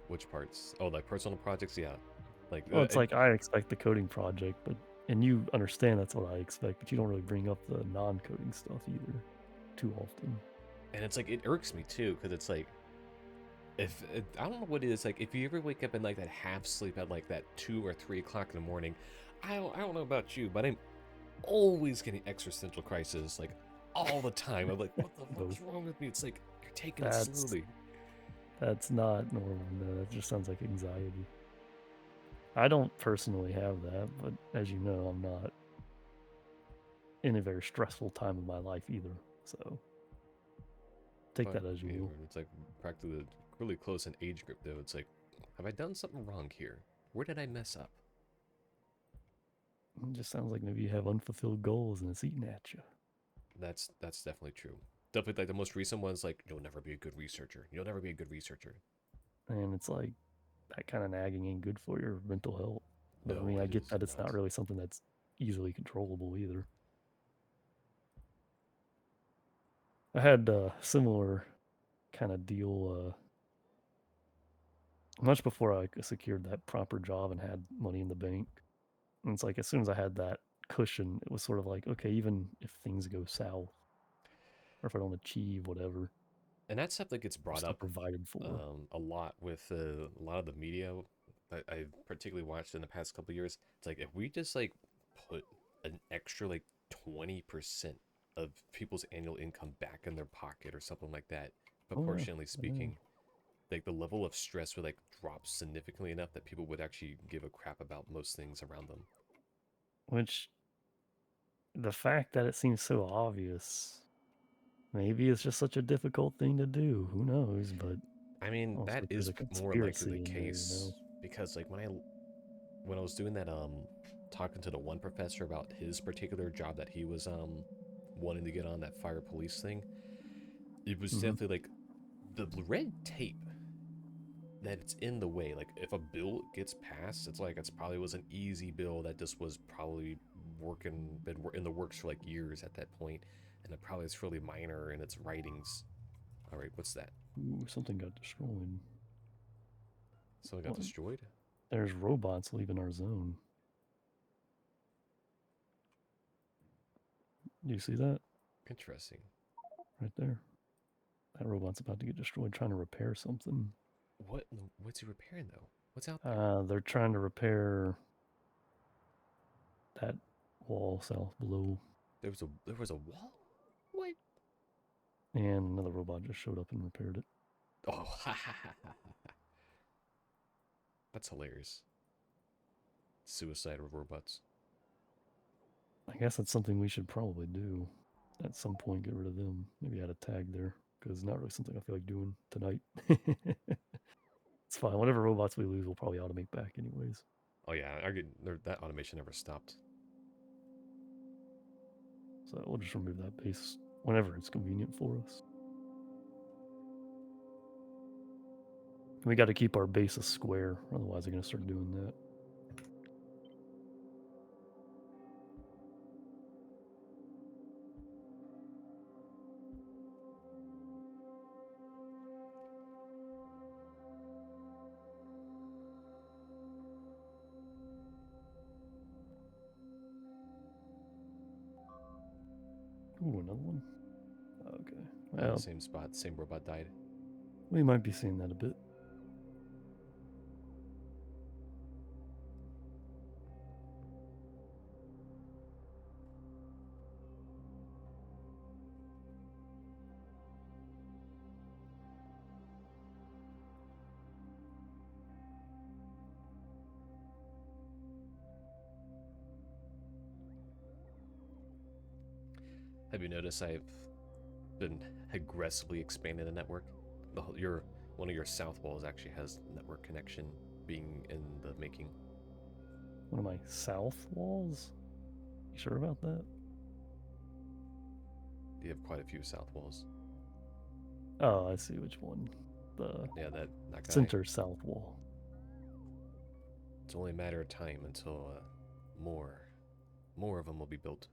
which parts? Oh, like personal projects? Yeah. Like,
Well, it's like I expect the coding project, but and you understand that's what I expect, but you don't really bring up the non-coding stuff either too often.
and it's like, it irks me too, because it's like, I don't know what it is, like, if you ever wake up in like that half sleep at like that 2 or 3 o'clock in the morning, I don't know about you, but I'm always getting existential crisis, like all the time. I'm like, what the
No,
fuck's wrong with me? It's like you're taking it
that's
slowly.
that's not normal. No, that just sounds like anxiety. I don't personally have that, but as you know, I'm not in a very stressful time of my life either. So take
But
that as you
yeah,
will.
it's like practically really close in age group though. It's like, have I done something wrong here? Where did I mess up?
It just sounds like maybe you have unfulfilled goals and it's eating at you.
That's definitely true. Definitely like the most recent one's like, you'll never be a good researcher. You'll never be a good researcher.
And it's like that kind of nagging ain't good for your mental health. But I
No,
mean, I
it
get
is
that it's
not.
not really something that's easily controllable either. I had a similar kind of deal much before I secured that proper job and had money in the bank. And it's like as soon as I had that cushion, it was sort of like, okay, even if things go south or if I don't achieve whatever,
And that stuff that gets
I'm
brought
still
up
provided for.
a lot with a lot of the media that I particularly watched in the past couple of years. It's like if we just like put an extra like 20% of people's annual income back in their pocket or something like that,
Oh yeah,
proportionally
yeah.
speaking, like the level of stress would like drop significantly enough that people would actually give a crap about most things around them.
Which the fact that it seems so obvious, maybe it's just such a difficult thing to do. Who knows? But
I mean, that
also there's
is
a
more likely the
conspiracy in there, you
case
know.
because like when I was doing that talking to the one professor about his particular job that he was wanting to get on that fire police thing, it was
Hmm.
definitely like the red tape that it's in the way. Like if a bill gets passed, it's like it's probably was an easy bill that just was probably been in the works for like years at that point, and it probably is really minor in its writings. All right, what's that?
Ooh, something got destroyed.
Something got
What?
destroyed?
There's robots leaving our zone. Do you see that?
Interesting.
Right there. That robot's about to get destroyed trying to repair something.
What's he repairing though? What's out there?
They're trying to repair that wall south below.
There was a wall. What?
And another robot just showed up and repaired it.
Oh, that's hilarious. Suicide of robots.
I guess that's something we should probably do. At some point, get rid of them. Maybe add a tag there, because it's not really something I feel like doing tonight. It's fine. Whatever robots we lose, we'll probably automate back anyways.
Oh yeah, that automation never stopped.
So we'll just remove that base whenever it's convenient for us. We got to keep our bases square, otherwise they're going to start doing that. Ooh, another one. Okay.
Oh,
Well,
same spot, same robot died.
we might be seeing that a bit.
Have you noticed I've been aggressively expanding the network? One of your south walls actually has network connection being in the making.
One of my south walls? You sure about that?
You have quite a few south walls.
Oh, I see which one. The
Yeah, that guy.
center south wall.
It's only a matter of time until more of them will be built.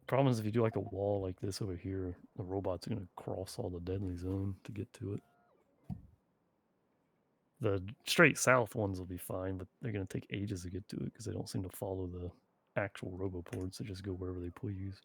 Problem is, if you do like a wall like this over here, the robot's going to cross all the deadly zone to get to it. The straight south ones will be fine, but they're going to take ages to get to it because they don't seem to follow the actual roboports. They just go wherever they please.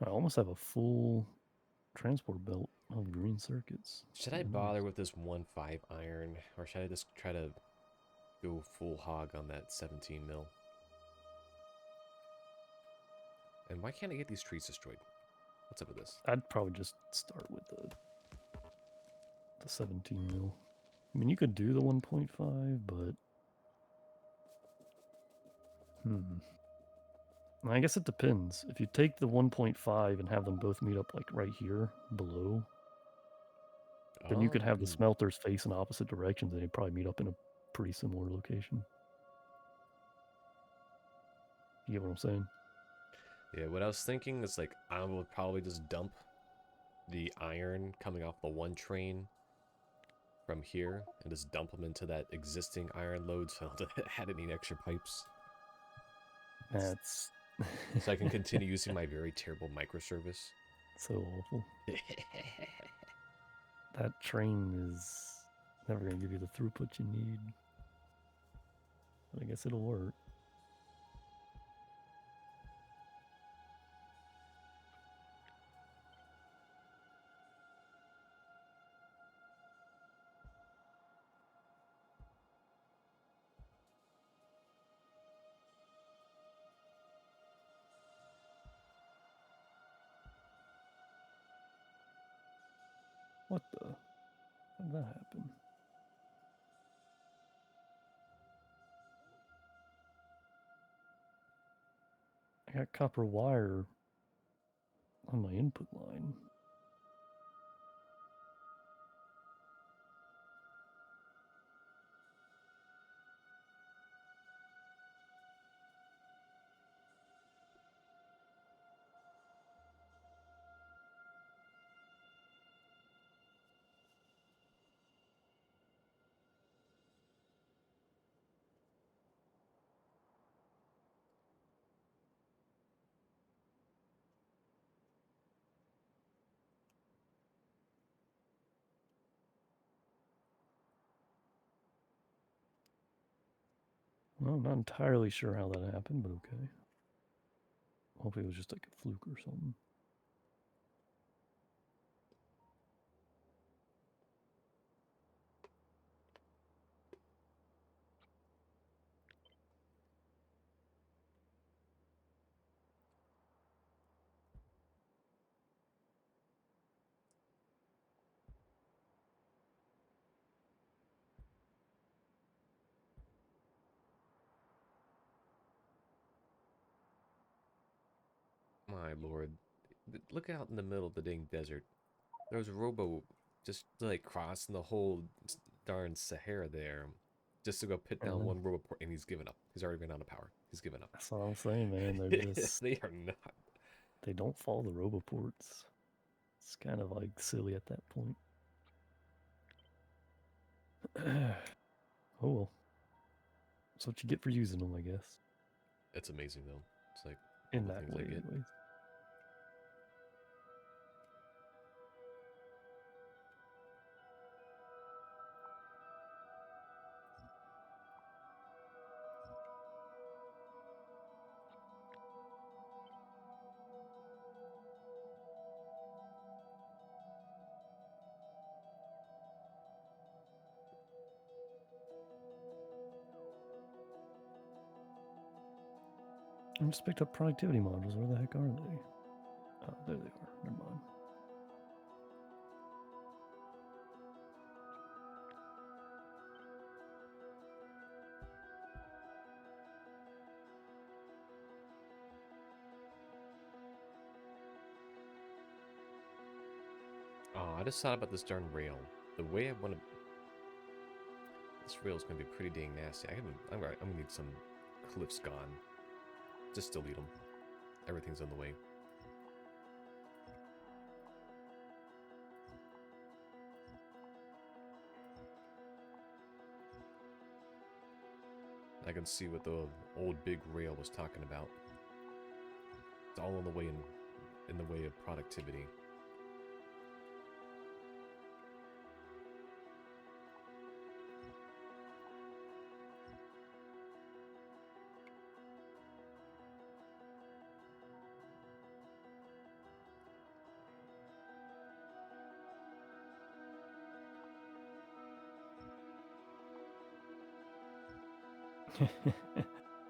I almost have a full transport belt of green circuits.
Should I
Really
bother
nice.
with this 1.5 iron, or should I just try to go full hog on that 17 mil? And why can't I get these trees destroyed? What's up with this?
I'd probably just start with the 17 mil. I mean, you could do the 1.5, but I guess it depends. If you take the 1.5 and have them both meet up like right here below, then you could
Oh,
have the smelters face in opposite directions and they'd probably meet up in a pretty similar location. You get what I'm saying?
yeah. What I was thinking is like I would probably just dump the iron coming off the one train from here and just dump them into that existing iron load so I don't add any extra pipes.
That's
So I can continue using my very terrible microservice.
so awful. That train is never going to give you the throughput you need. But I guess it'll work. What the? How did that happen? I got copper wire on my input line. I'm not entirely sure how that happened, but okay. Hopefully it was just like a fluke or something.
My lord. Look out in the middle of the dang desert. There's a robo just like crossing the whole darn Sahara there just to go pit down
And
one roboport, and he's given up. He's already been out of power. He's given up.
that's what I'm saying, man. They're just,
They are not.
they don't follow the roboports. It's kind of like silly at that point. Oh well. That's what you get for using them, I guess.
It's amazing though. It's like all
In
the
that
things I
way,
get.
anyways. I just picked up productivity modules. Where the heck are they? Oh, there they are. Never mind.
Oh, I just thought about this darn rail. The way I want to. This rail is going to be pretty dang nasty. I'm going to need some cliffs gone. Just delete them. Everything's on the way. I can see what the old big rail was talking about. It's all in the way in the way of productivity.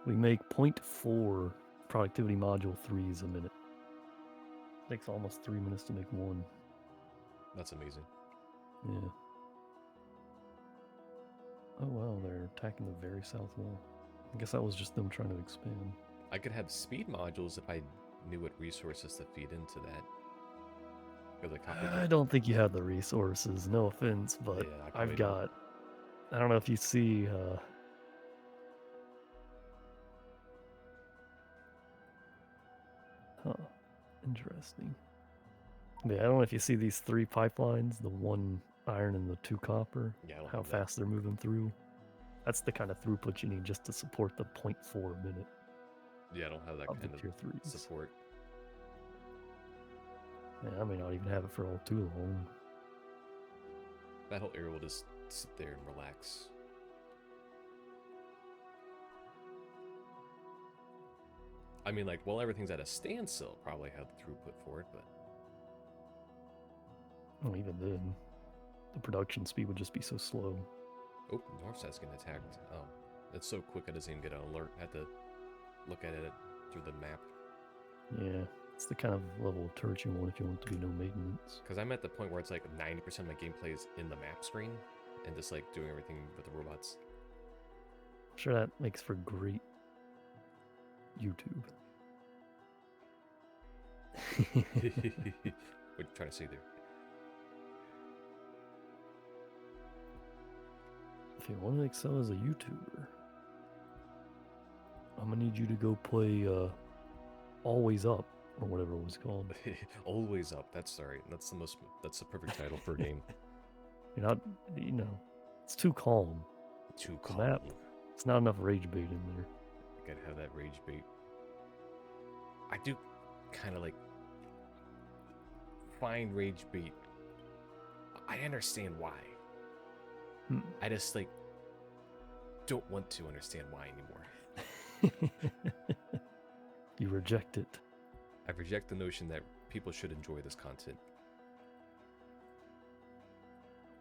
We make 0.4 productivity module 3s a minute. Takes almost 3 minutes to make one.
That's amazing.
Yeah. Oh wow, they're attacking the very south wall. I guess that was just them trying to expand.
I could have speed modules if I knew what resources to feed into that.
I don't think you have the resources, no offense, but
Yeah, I
I've
probably don't.
got, I don't know if you see, huh, interesting. Yeah, I don't know if you see these 3 pipelines, the 1 iron and the 2 copper,
Yeah, I don't
how
have that.
fast they're moving through. That's the kind of throughput you need just to support the 0.4 minute
Yeah, I don't have that
of the
kind of
tier 3s.
support.
Yeah, I may not even have it for all too long.
That whole area will just sit there and relax. I mean, like, while everything's at a standstill, probably have the throughput for it, but...
Well, even then, the production speed would just be so slow.
Oh, Northside's getting attacked. Oh, it's so quick I doesn't even get an alert. I had to look at it through the map.
Yeah, it's the kind of level of turret you want if you want it to be no maintenance.
Because I'm at the point where it's like 90% of my gameplay is in the map screen and just like doing everything with the robots.
I'm sure that makes for great YouTube.
What are you trying to say there?
If you want to excel as a YouTuber, I'm gonna need you to go play Always Up or whatever it was called.
Always Up. That's alright. That's the perfect title for a game.
You're not, you know, it's too calm.
Too
The
calm.
map, it's not enough rage bait in there.
I gotta have that rage bait. I do kind of like find rage bait. I understand why. I just like don't want to understand why anymore.
You reject it.
I reject the notion that people should enjoy this content.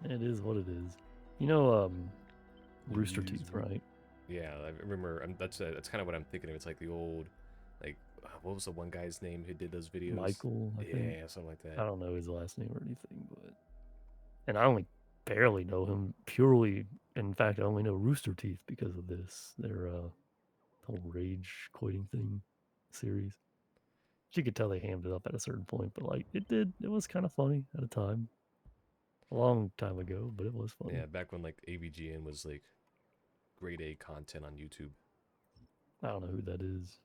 It is what it is. You know, Rooster
Use
Teeth, right?
Yeah, I remember. That's kind of what I'm thinking of. It's like the old, like, what was the one guy's name who did those videos?
Michael, I think.
Yeah, something like
I
that.
don't know his last name or anything, but and I only barely know him purely. In fact, I only know Rooster Teeth because of this. Their whole rage quitting thing series. You could tell they hammed it up at a certain point, but like it did. It was kind of funny at a time, a long time ago, but it was funny.
Yeah, back when like AVGN was like grade A content on YouTube.
I don't know who that is.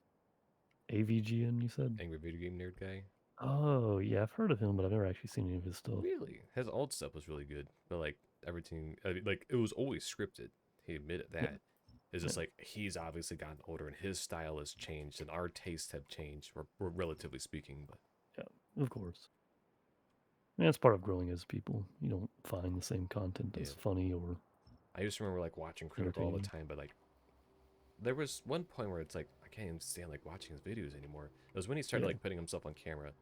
AVGN, you said?
Angry Video Game Nerd guy.
Oh yeah, I've heard of him, but I've never actually seen any of his stuff.
Really, his old stuff was really good, but like everything, like it was always scripted. He admitted
Yeah,
that. It's
yeah,
just like he's obviously gotten older and his style has changed and our tastes have changed, relatively speaking. But
yeah. Of course. Yeah, it's part of growing as people. You don't find the same content as
yeah,
funny or
I just remember like watching Critical all the
entertaining.
time, but like there was one point where it's like I can't even stand like watching his videos anymore. It was when he started
Yeah.
like putting himself on camera.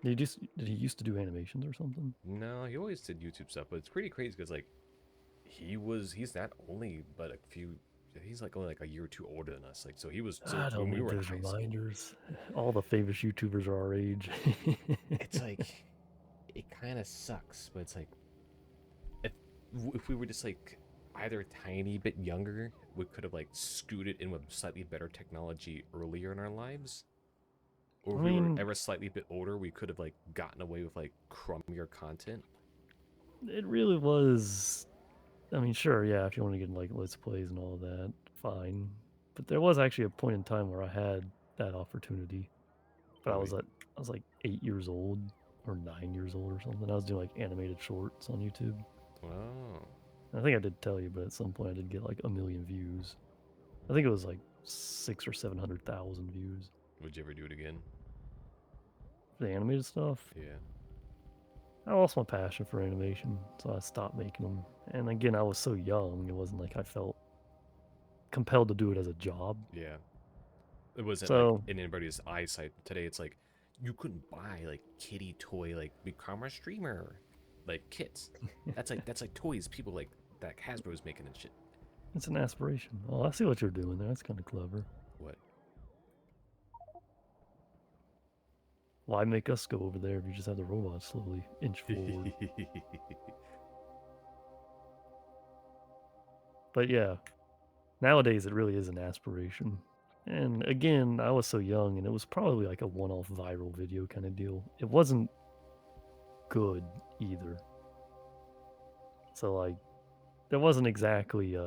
Did he used to do animations or something?
No, he always did YouTube stuff, but it's pretty crazy because like he's not only but a few he's like only like a year or two older than us. Like so he was so
I
when
don't
we
need
were in
those
high school.
reminders. All the famous YouTubers are our age.
It's like it kind of sucks, but it's like if if we were just like either a tiny bit younger, we could have like scooted in with slightly better technology earlier in our lives. Or
I
if we were
mean,
ever slightly bit older, we could have like gotten away with like crummier content.
it really was. I mean, sure, yeah, if you want to get like Let's Plays and all of that, fine. But there was actually a point in time where I had that opportunity. But
Oh wait.
I was like 8 years old or 9 years old or something. I was doing like animated shorts on YouTube.
Oh.
I think I did tell you, but at some point I did get like a million views. I think it was like 600,000 or 700,000 views.
Would you ever do it again?
The animated stuff.
Yeah.
I lost my passion for animation, so I stopped making them. And again, I was so young; it wasn't like I felt compelled to do it as a job.
Yeah. It wasn't like
So
in anybody's eyesight. Today it's like you couldn't buy like kitty toy like become a streamer like kits. That's like toys people like that Hasbro's making and shit.
it's an aspiration. Oh, I see what you're doing there. That's kind of clever.
What?
Why make us go over there if you just have the robots slowly inch forward? But yeah, nowadays it really is an aspiration. And again, I was so young and it was probably like a one off viral video kind of deal. It wasn't good either. So, like, there wasn't exactly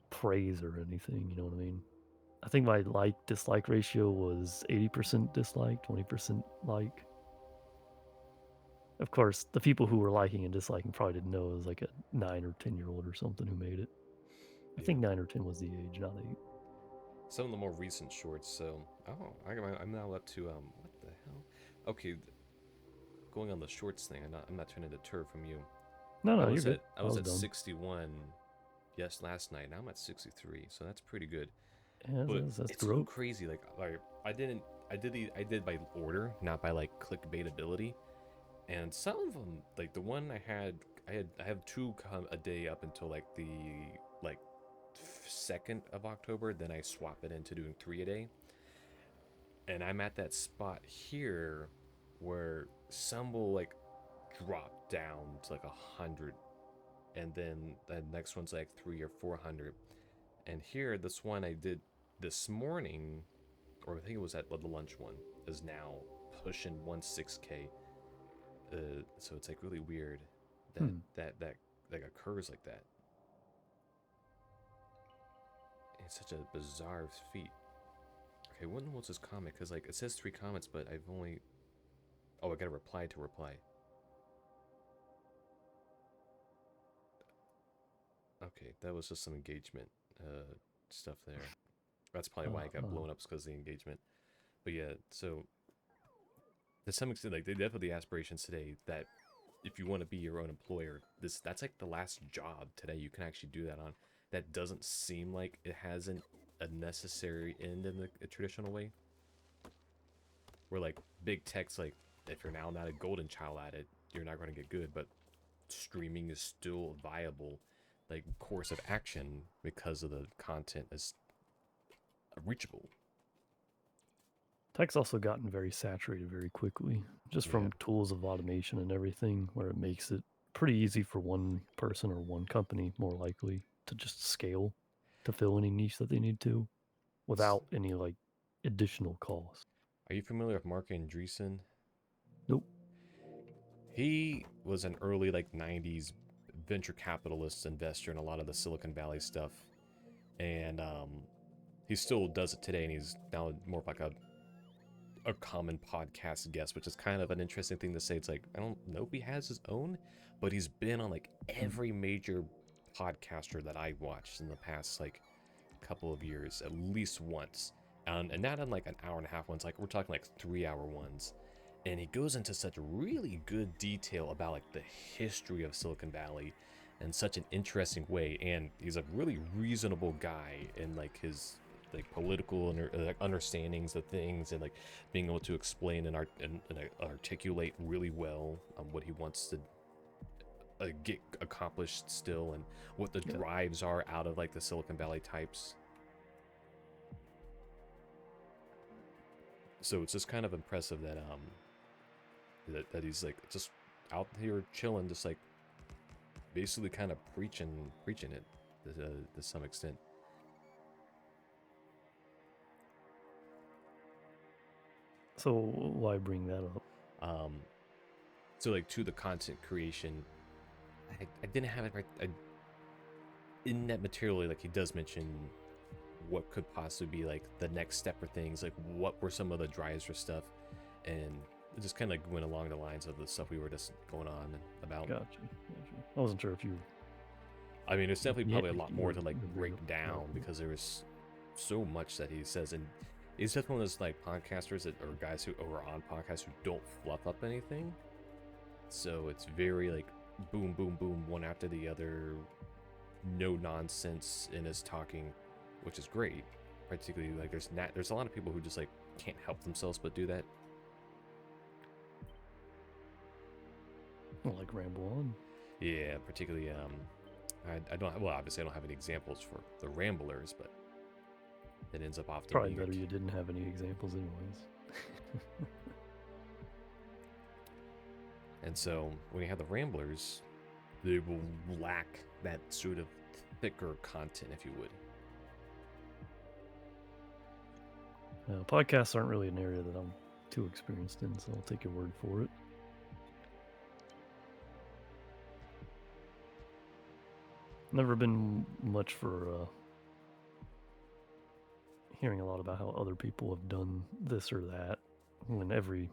praise or anything, you know what I mean? I think my like dislike ratio was 80% dislike, 20% like. Of course, the people who were liking and disliking probably didn't know it was like a 9 or 10-year-old or something who made it. I
Yeah.
think 9 or 10 was the age, not 8.
Some of the more recent shorts. So, I'm now up to what the hell? Okay, going on the shorts thing. I'm not trying to deter from you.
No, no, you're good.
I
I
was
was
at
done.
61 yes last night. Now I'm at 63, so that's pretty good.
Yeah,
But
that's
it's so
growth.
crazy. Like I did by order, not by like clickbait ability. And some of them, like the one I have two come a day up until like the like 2nd of October. Then I swap it into doing 3 a day. And I'm at that spot here where some will like drop down to like 100, and then the next one's like 3 or 400. And here, this one I did this morning, or I think it was at the lunch one, is now pushing 16K. So it's like really weird that
Hmm.
that like occurs like that. It's such a bizarre feat. Okay, when was this comment? Because like it says 3 comments, but I've only I got a reply to reply. Okay, that was just some engagement stuff there. That's probably why it got blown up because of the engagement. But yeah, so to some extent, like they definitely aspirations today that if you want to be your own employer, that's like the last job today you can actually do that on. That doesn't seem like it has a necessary end in a traditional way. Where like big tech's like, if you're now not a golden child at it, you're not going to get good. But streaming is still a viable like course of action because of the content is reachable.
Tech's also gotten very saturated very quickly, just
Yeah.
from tools of automation and everything, where it makes it pretty easy for one person or one company, more likely, to just scale to fill any niche that they need to without any like additional cost.
Are you familiar with Mark Andreessen?
Nope.
He was an early like 90s venture capitalist investor in a lot of the Silicon Valley stuff. And he still does it today, and he's now more of like a common podcast guest, which is kind of an interesting thing to say. It's like, I don't know if he has his own, but he's been on like
Mm,
every major podcaster that I watched in the past like couple of years, at least once. And not in like an hour and a half ones, like we're talking like 3 hour ones. And he goes into such really good detail about like the history of Silicon Valley in such an interesting way. And he's a really reasonable guy in like his like political like understandings of things, and like being able to explain and articulate really well what he wants to get accomplished still, and what the
yeah.
drives are out of like the Silicon Valley types. So it's just kind of impressive that that he's like just out here chilling, just like basically kind of preaching it to some extent.
So why bring that up?
Um, so like to the content creation, I didn't have it right in that material. Like he does mention what could possibly be like the next step for things, like what were some of the drives for stuff, and it just kind of went along the lines of the stuff we were just going on about.
Gotcha. Gotcha. I wasn't sure if you
I mean, it's definitely
yeah,
probably a lot more to like
you bring
break
up.
down because there was so much that he says, and he's definitely one of those like podcasters that, or guys who are on podcasts who don't fluff up anything. So it's very like boom, boom, boom, one after the other, no nonsense in his talking, which is great. Particularly like there's a lot of people who just like can't help themselves but do that.
Like ramble on.
Yeah, particularly I don't, well, obviously I don't have any examples for the ramblers, but it ends up often
Probably
being
better you didn't have any examples anyways.
And so when you have the ramblers, they will lack that sort of thicker content, if you would.
Podcasts aren't really an area that I'm too experienced in, so I'll take your word for it. Never been much for hearing a lot about how other people have done this or that when every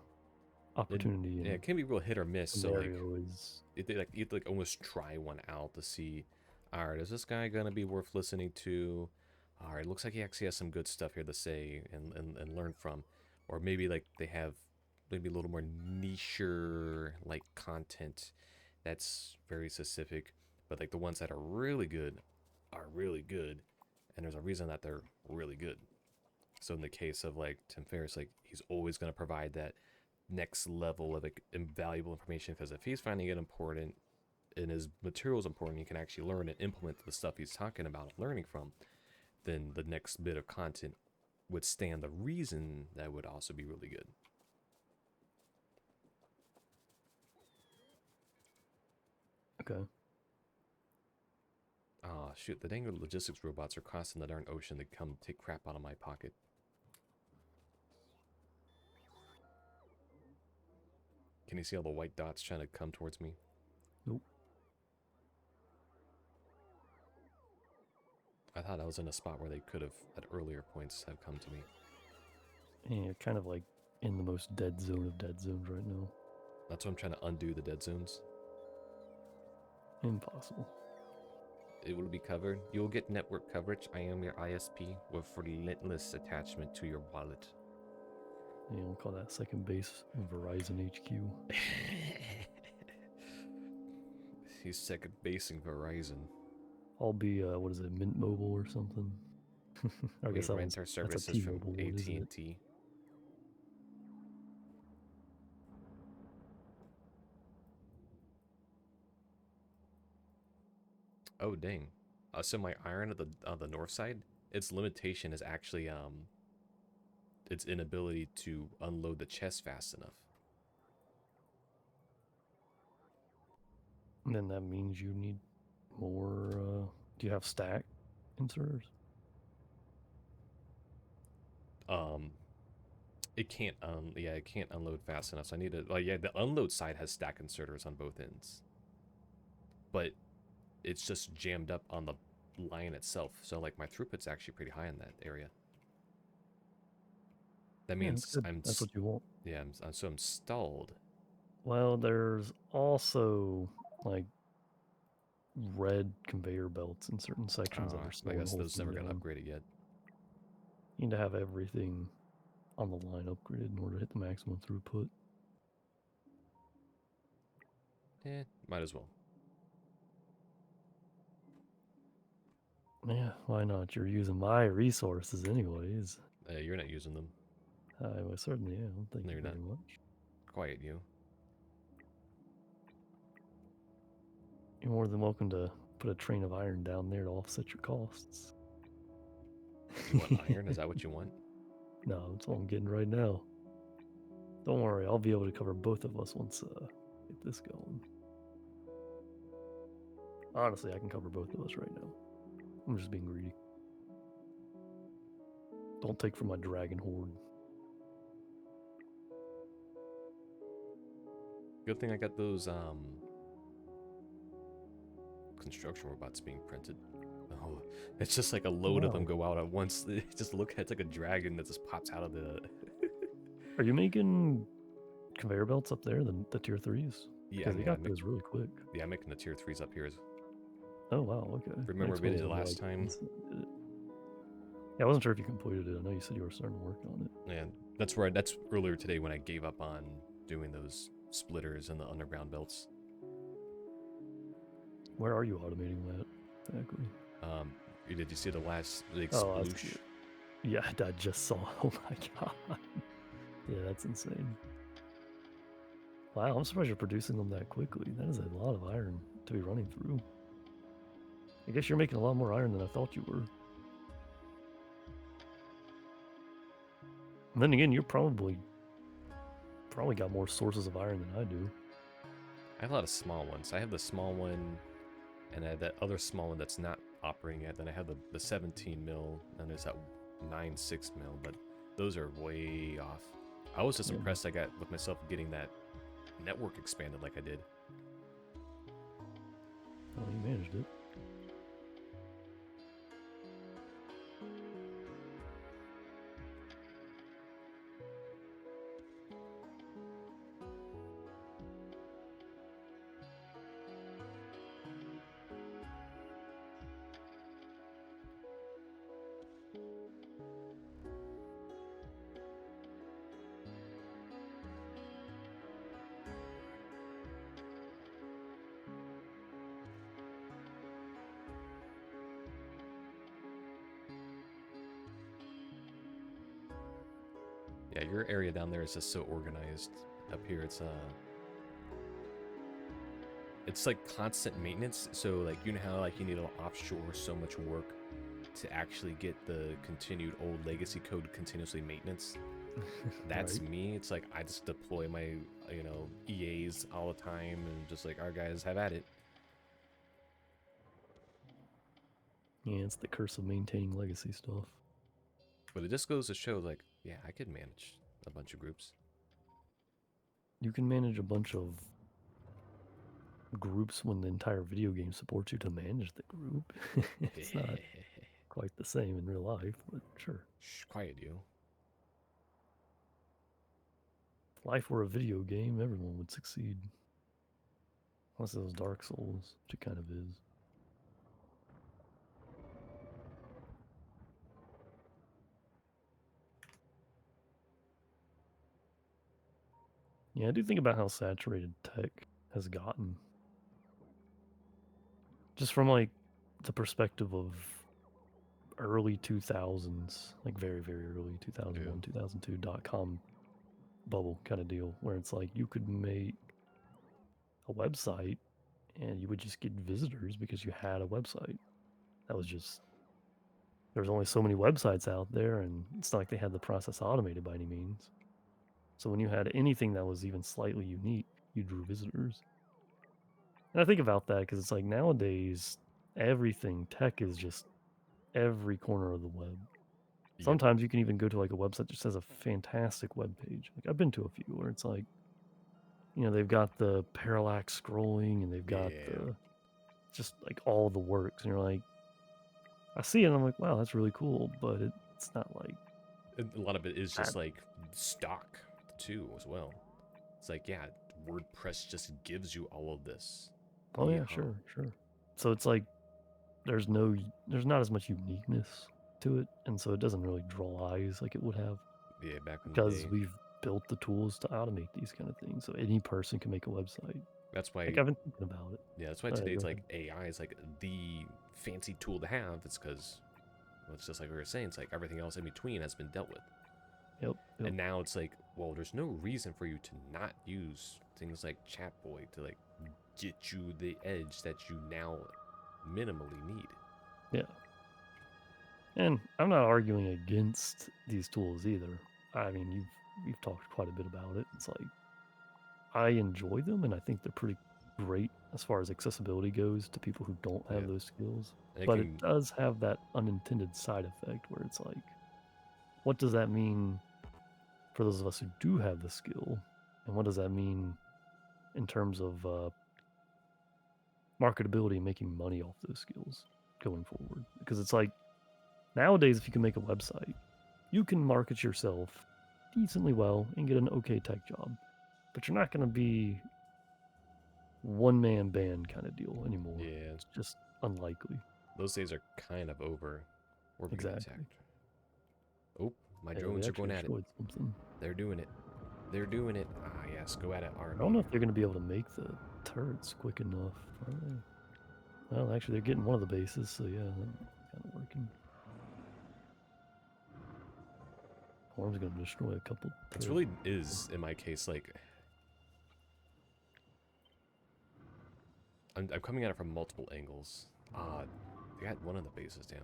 It,
opportunity
yeah,
and
it can be real hit or miss. So like,
scenario is
you have to like almost try one out to see, all right, is this guy gonna be worth listening to? All right, looks like he actually has some good stuff here to say and learn from, or maybe like they have maybe a little more niche like content that's very specific, but like the ones that are really good, and there's a reason that they're really good. So in the case of like Tim Ferriss, like he's always going to provide that next level of like, invaluable information, because if he's finding it important and his material is important, he can actually learn and implement the stuff he's talking about and learning from, then the next bit of content would stand the reason that would also be really good.
okay.
Ah, shoot, the dang logistics robots are crossing the darn ocean to come take crap out of my pocket. Can you see all the white dots trying to come towards me?
Nope.
I thought I was in a spot where they could have, at earlier points, have come to me.
And you're kind of like in the most dead zone of dead zones right now.
That's why I'm trying to undo the dead zones.
Impossible.
It will be covered. You will get network coverage. I am your ISP with relentless attachment to your wallet.
Yeah, we'll call that second base Verizon HQ.
He's second basing Verizon.
I'll be what is it, Mint Mobile or something? I
We
guess
rent our
that's a
services from
T-Mobile one, isn't it?
AT&T. Oh dang. So my iron on the north side, its limitation is actually its inability to unload the chest fast enough.
And then that means you need more. Do you have stack inserters?
Um, it can't yeah, it can't unload fast enough. So I need to yeah, the unload side has stack inserters on both ends, but it's just jammed up on the line itself. So like my throughput's actually pretty high in that area. That
Yeah, that's
means
good. That's what you want.
yeah, so I'm stalled.
Well, there's also like red conveyor belts in certain sections that are
I
slowing the
guess
whole
those
thing
never got
down.
upgraded yet.
You need to have everything on the line upgraded in order to hit the maximum throughput.
Might as well.
Yeah, why not? You're using my resources anyways.
You're not using them.
I well, certainly am. Thank
No,
you
you're not.
very much.
Quiet, you.
You're more than welcome to put a train of iron down there to offset your costs.
You want iron? Is that what you want?
No, that's what I'm getting right now. Don't worry, I'll be able to cover both of us once get this going. Honestly, I can cover both of us right now. I'm just being greedy. Don't take from my dragon horde.
Good thing I got those construction robots being printed. Oh, it's just like a
Oh,
load of them
wow.
go out at once. Just look at it's like a dragon that just pops out of the.
Are you making conveyor belts up there, the tier 3s?
Yeah, I
Because they
mean,
got those really quick.
yeah, I'm making the tier 3s up here.
Oh, wow, okay. That
Remember we
explains
did it
why
last
you
time?
instantly did it. Yeah, I wasn't sure if you completed it. I know you said you were starting to work on it.
Yeah, that's where that's earlier today when I gave up on doing those splitters and the underground belts.
Where are you automating that exactly?
Did you see the last big
Oh, I see
sploosh?
it. Yeah, I just saw. Oh my god. Yeah, that's insane. Wow, I'm surprised you're producing them that quickly. That is a lot of iron to be running through. I guess you're making a lot more iron than I thought you were. And then again, you're probably got more sources of iron than I do.
I have a lot of small ones. I have the small one, and I have that other small one that's not operating yet. Then I have the 17 mil, and there's that 9.6 mil, but those are way off. I was just
Yeah.
impressed I got with myself getting that network expanded like I did.
Well, you managed it.
Yeah, your area down there is just so organized. Up here, it's like constant maintenance. So like you know how like you need to offshore so much work to actually get the continued old legacy code continuously maintenance. That's
Right.
me. It's like I just deploy my EAs all the time and just like our guys have at it.
Yeah, it's the curse of maintaining legacy stuff.
But it just goes to show like yeah, I could manage a bunch of groups.
You can manage a bunch of groups when the entire video game supports you to manage the group. It's not quite the same in real life, but sure.
Shh, quiet you.
If life were a video game, everyone would succeed. Unless it was Dark Souls, which it kind of is. Yeah, I do think about how saturated tech has gotten. just from like the perspective of early 2000s, like very, very early
Yeah.
2001, 2002.com bubble kind of deal, where it's like you could make a website and you would just get visitors because you had a website. That was just, there's only so many websites out there, and it's not like they had the process automated by any means. So when you had anything that was even slightly unique, you drew visitors. And I think about that because it's like nowadays, everything tech is just every corner of the web.
Yep.
Sometimes you can even go to like a website that just has a fantastic web page. Like I've been to a few where it's like, they've got the parallax scrolling and they've got
Yeah.
the just like all the works. And you're like, I see it and I'm like, wow, that's really cool. But it's not like
And a lot of it is just
that.
like stock too, as well. It's like, yeah, WordPress just gives you all of this.
Oh yeah,
Yeehaw.
sure, sure. So it's like there's not as much uniqueness to it. And so it doesn't really draw eyes like it would have
Yeah, back in the
because
day.
we've built the tools to automate these kind of things. So any person can make a website.
That's
Like
why,
I've been thinking about it.
yeah, that's why
Oh, yeah,
today
go
it's
ahead.
like AI is like the fancy tool to have. It's because, well, it's just like we were saying, it's like everything else in between has been dealt with.
Yep, yep.
And now it's like, well, there's no reason for you to not use things like Chatboy to like get you the edge that you now minimally need.
Yeah. And I'm not arguing against these tools either. I mean, we've talked quite a bit about it. It's like I enjoy them and I think they're pretty great as far as accessibility goes to people who don't have
Yeah.
those skills.
And it
But it
can,
does have that unintended side effect where it's like, what does that mean for those of us who do have the skill? And what does that mean in terms of marketability and making money off those skills going forward? Because it's like nowadays, if you can make a website, you can market yourself decently well and get an okay tech job, but you're not going to be one man band kind of deal anymore.
yeah,
It's just unlikely.
those days are kind of over. We're being
Exactly.
attacked. Oh, my
Yeah, we
drones are going
actually
at it.
destroyed something.
They're doing it. They're doing it. Ah, yes, go at it,
I don't
army.
know if they're going to be able to make the turrets quick enough. Are they? Well, actually, they're getting one of the bases, so yeah, that's kind of working. Horn's going to destroy a couple
It
turrets.
really is, in my case, like, I'm coming at it from multiple angles. They got one of the bases down.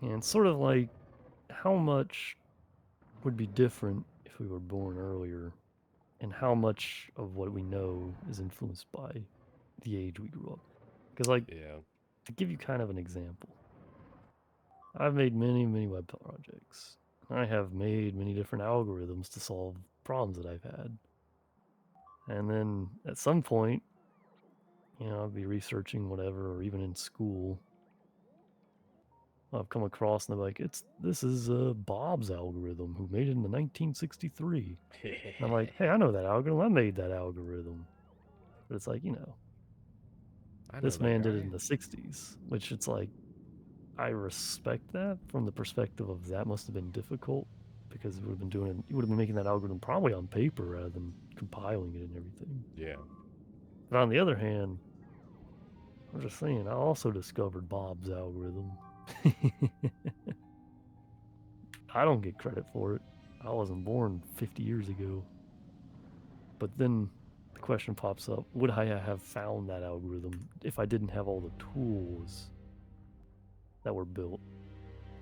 And it's sort of like how much would be different if we were born earlier, and how much of what we know is influenced by the age we grew up. Because, like,
Yeah.
to give you kind of an example, I've made many, many web projects. I have made many different algorithms to solve problems that I've had. And then at some point, I'll be researching whatever, or even in school, I've come across and they're like, this is Bob's algorithm who made it in the 1963. And I'm like, hey, I know that algorithm. I made that algorithm. But it's like,
I know
this
that
man did it
guy.
in the 60s, which it's like, I respect that from the perspective of that must have been difficult because you would have been making that algorithm probably on paper rather than compiling it and everything.
Yeah.
But on the other hand, I'm just saying, I also discovered Bob's algorithm. I don't get credit for it. I wasn't born 50 years ago. But then the question pops up, would I have found that algorithm if I didn't have all the tools that were built?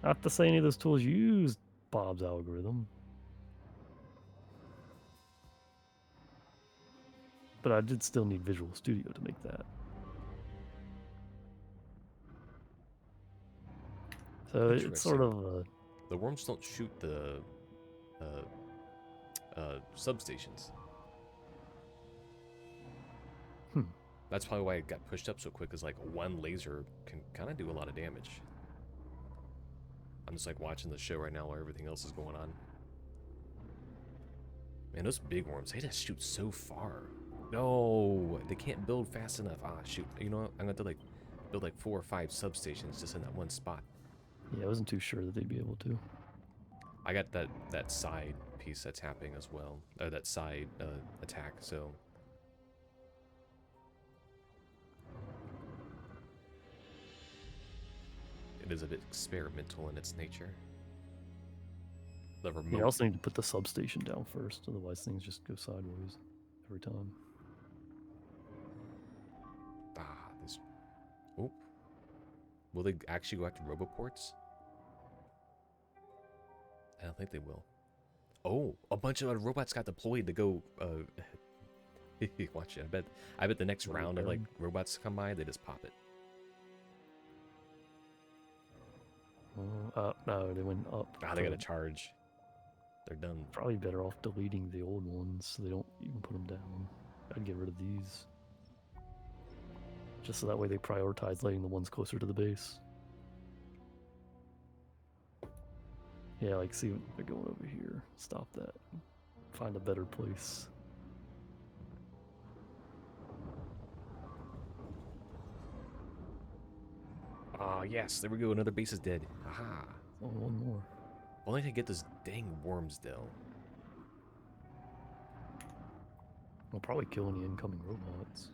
Not to say any of those tools used Bob's algorithm, but I did still need Visual Studio to make that. So it's sort
Interesting.
of a
The worms don't shoot the uh, substations.
hmm.
That's probably why it got pushed up so quick, is like one laser can kind of do a lot of damage. I'm just like watching the show right now while everything else is going on. Man, those big worms, they just shoot so far. No, they can't build fast enough. Ah, shoot. You know what? I'm going to like build like 4 or 5 substations just in that one spot.
Yeah, I wasn't too sure that they'd be able to.
I got that side piece that's happening as well, or that side attack. So it is a bit experimental in its nature. The
Yeah, I
remote.
also need to put the substation down first, otherwise things just go sideways every time.
Ah, this. Oh, will they actually go after roboports? I don't think they will. Oh, a bunch of robots got deployed to go. Watch it. I bet the next
What,
round of like
repairing?
robots come by, they just pop it.
No, they went up.
Ah, they got to charge. They're done.
Probably better off deleting the old ones so they don't even put them down. I'd get rid of these. Just so that way they prioritize letting the ones closer to the base. Yeah, like see they're going over here. Stop that. Find a better place.
Ah, yes, there we go. Another base is dead. Aha.
Only one more.
Only to get those dang worms, though.
We'll probably kill any incoming robots.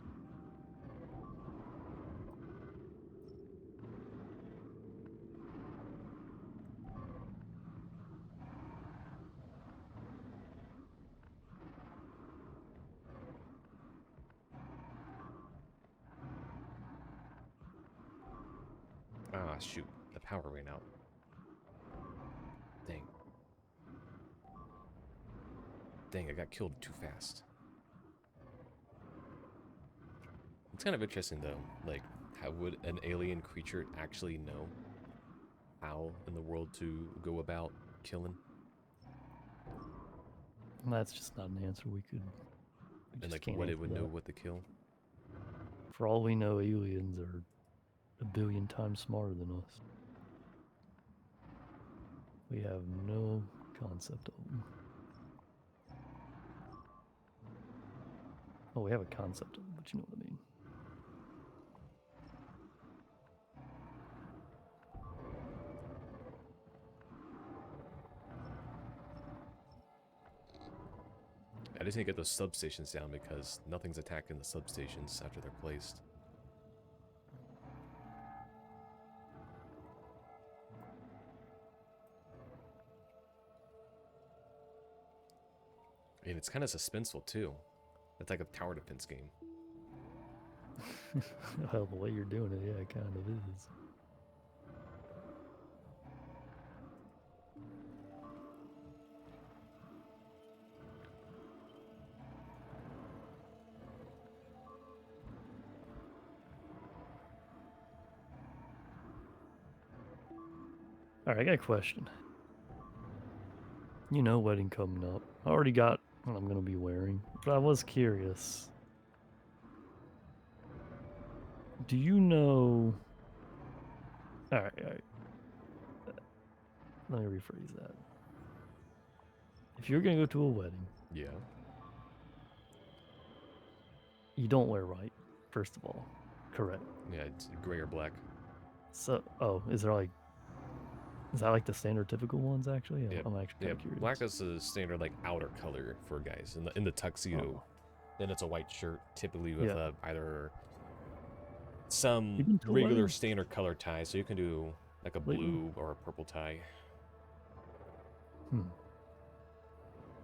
Ah, shoot. The power ran out. Dang. Dang, I got killed too fast. It's kind of interesting, though. Like, how would an alien creature actually know how in the world to go about killing?
And that's just not an answer we could. We
And,
just
like,
can't
what it
answer
would know
that.
what to kill?
For all we know, aliens are a billion times smarter than us. We have no concept of them. Oh, we have a concept of them, but you know what I mean.
I just need to get those substations down because nothing's attacking the substations after they're placed. And it's kind of suspenseful, too. It's like a tower defense game.
Well, the way you're doing it, yeah, it kind of is. Alright, I got a question. You know, wedding coming up. I already got what I'm going to be wearing, but I was curious. Do you know... Alright. Let me rephrase that. If you're going to go to a wedding,
Yeah.
you don't wear white, first of all. Correct.
Yeah, it's gray or black.
So, is there like... Is that like the standard typical ones, actually?
Yeah,
I'm actually
yeah.
kind of curious.
Black is the standard like outer color for guys in the tuxedo.
Oh,
Then it's a white shirt, typically with
yeah.
either some
You been to a
regular
wedding
standard color tie. So you can do like a
lately?
blue or a purple tie,
Hmm.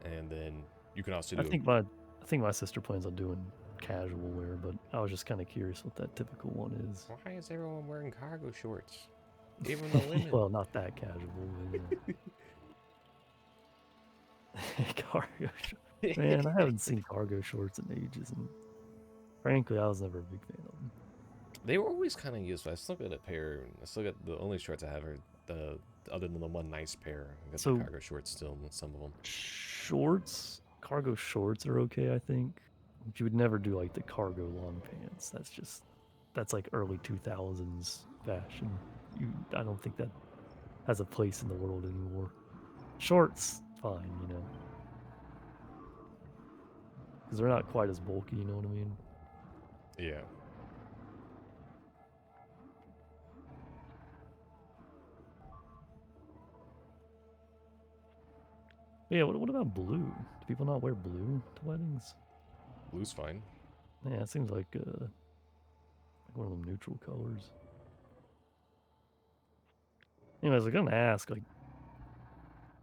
and then you can also
I
do.
think my sister plans on doing casual wear, but I was just kind of curious what that typical one is.
Why is everyone wearing cargo shorts? Even the women.
Well, not that casual, but cargo shorts. Man, I haven't seen cargo shorts in ages, and frankly, I was never a big fan of them.
They were always kind of useful. I still got a pair. I still got the only shorts I have are the other than the one nice pair. I got the
So
cargo shorts still, and some of them.
cargo shorts are okay, I think. But you would never do like the cargo long pants. That's like early 2000s fashion. I don't think that has a place in the world anymore. Shorts, fine, because they're not quite as bulky. You know what I mean?
Yeah.
Yeah, what about blue? Do people not wear blue to weddings?
Blue's fine.
Yeah, it seems like one of them neutral colors. Anyways, I'm gonna ask, like,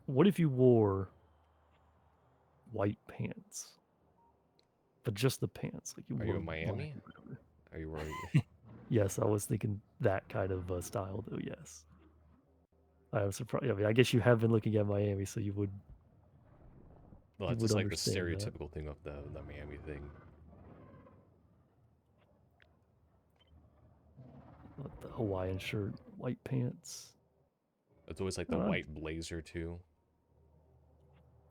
what if you wore white pants, but just the pants, like you
Are you
wore
in
black
Miami?
or whatever?
Are you worried?
Yes, I was thinking that kind of style, though. Yes, I was surprised. I mean, I guess you have been looking at Miami, so
Well,
you
it's
would
just like the
understand that.
stereotypical thing of the Miami thing.
What, the Hawaiian shirt, white pants.
It's always like the
Oh,
white blazer too.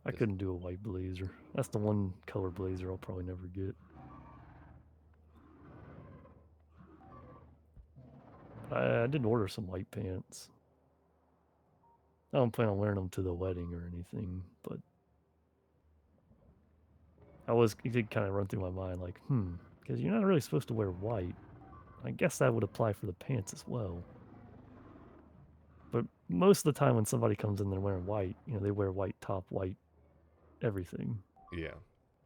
I
Just
couldn't do a white blazer. That's the one color blazer I'll probably never get. I did order some white pants. I don't plan on wearing them to the wedding or anything, but it did kind of run through my mind like, because you're not really supposed to wear white. I guess that would apply for the pants as well. But most of the time when somebody comes in, they're wearing white. They wear white top, white everything.
yeah.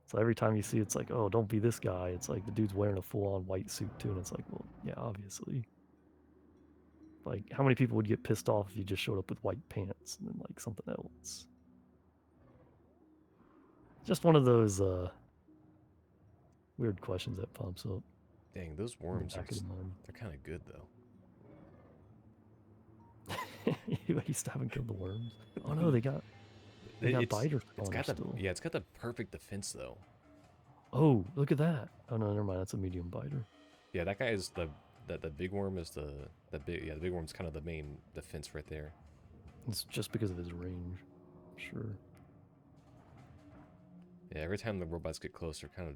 So every time you see, it's like, oh, don't be this guy. It's like the dude's wearing a full-on white suit too, and it's like, well, yeah, obviously. Like, how many people would get pissed off if you just showed up with white pants and then like something else? Just one of those weird questions that pops up
Dang, those
in the
worms are
back of the mind.
they're kind of good though.
You still haven't killed the worms. Oh no, they got
It's
biter
it's
spawner
got the
still.
yeah, it's got the perfect defense though.
Oh, look at that. Oh no, never mind. That's a medium biter.
Yeah, that guy is the big worm is the big worm's kind of the main defense right there.
It's just because of his range. Sure.
Yeah, every time the robots get closer, kind of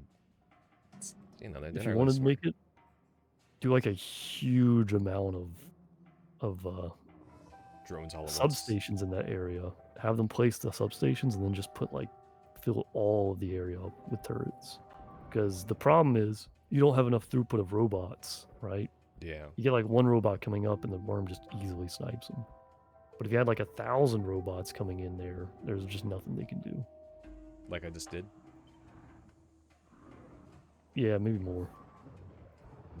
they're
If
not
you
really
wanted to
smart.
make it, do like a huge amount of
Drones all at once.
substations in that area. Have them place the substations and then just fill all of the area up with turrets. Because the problem is you don't have enough throughput of robots, right?
Yeah,
You get like one robot coming up and the worm just easily snipes them. But if you had like 1,000 robots coming in there, there's just nothing they can do.
like I just did.
Yeah, maybe more.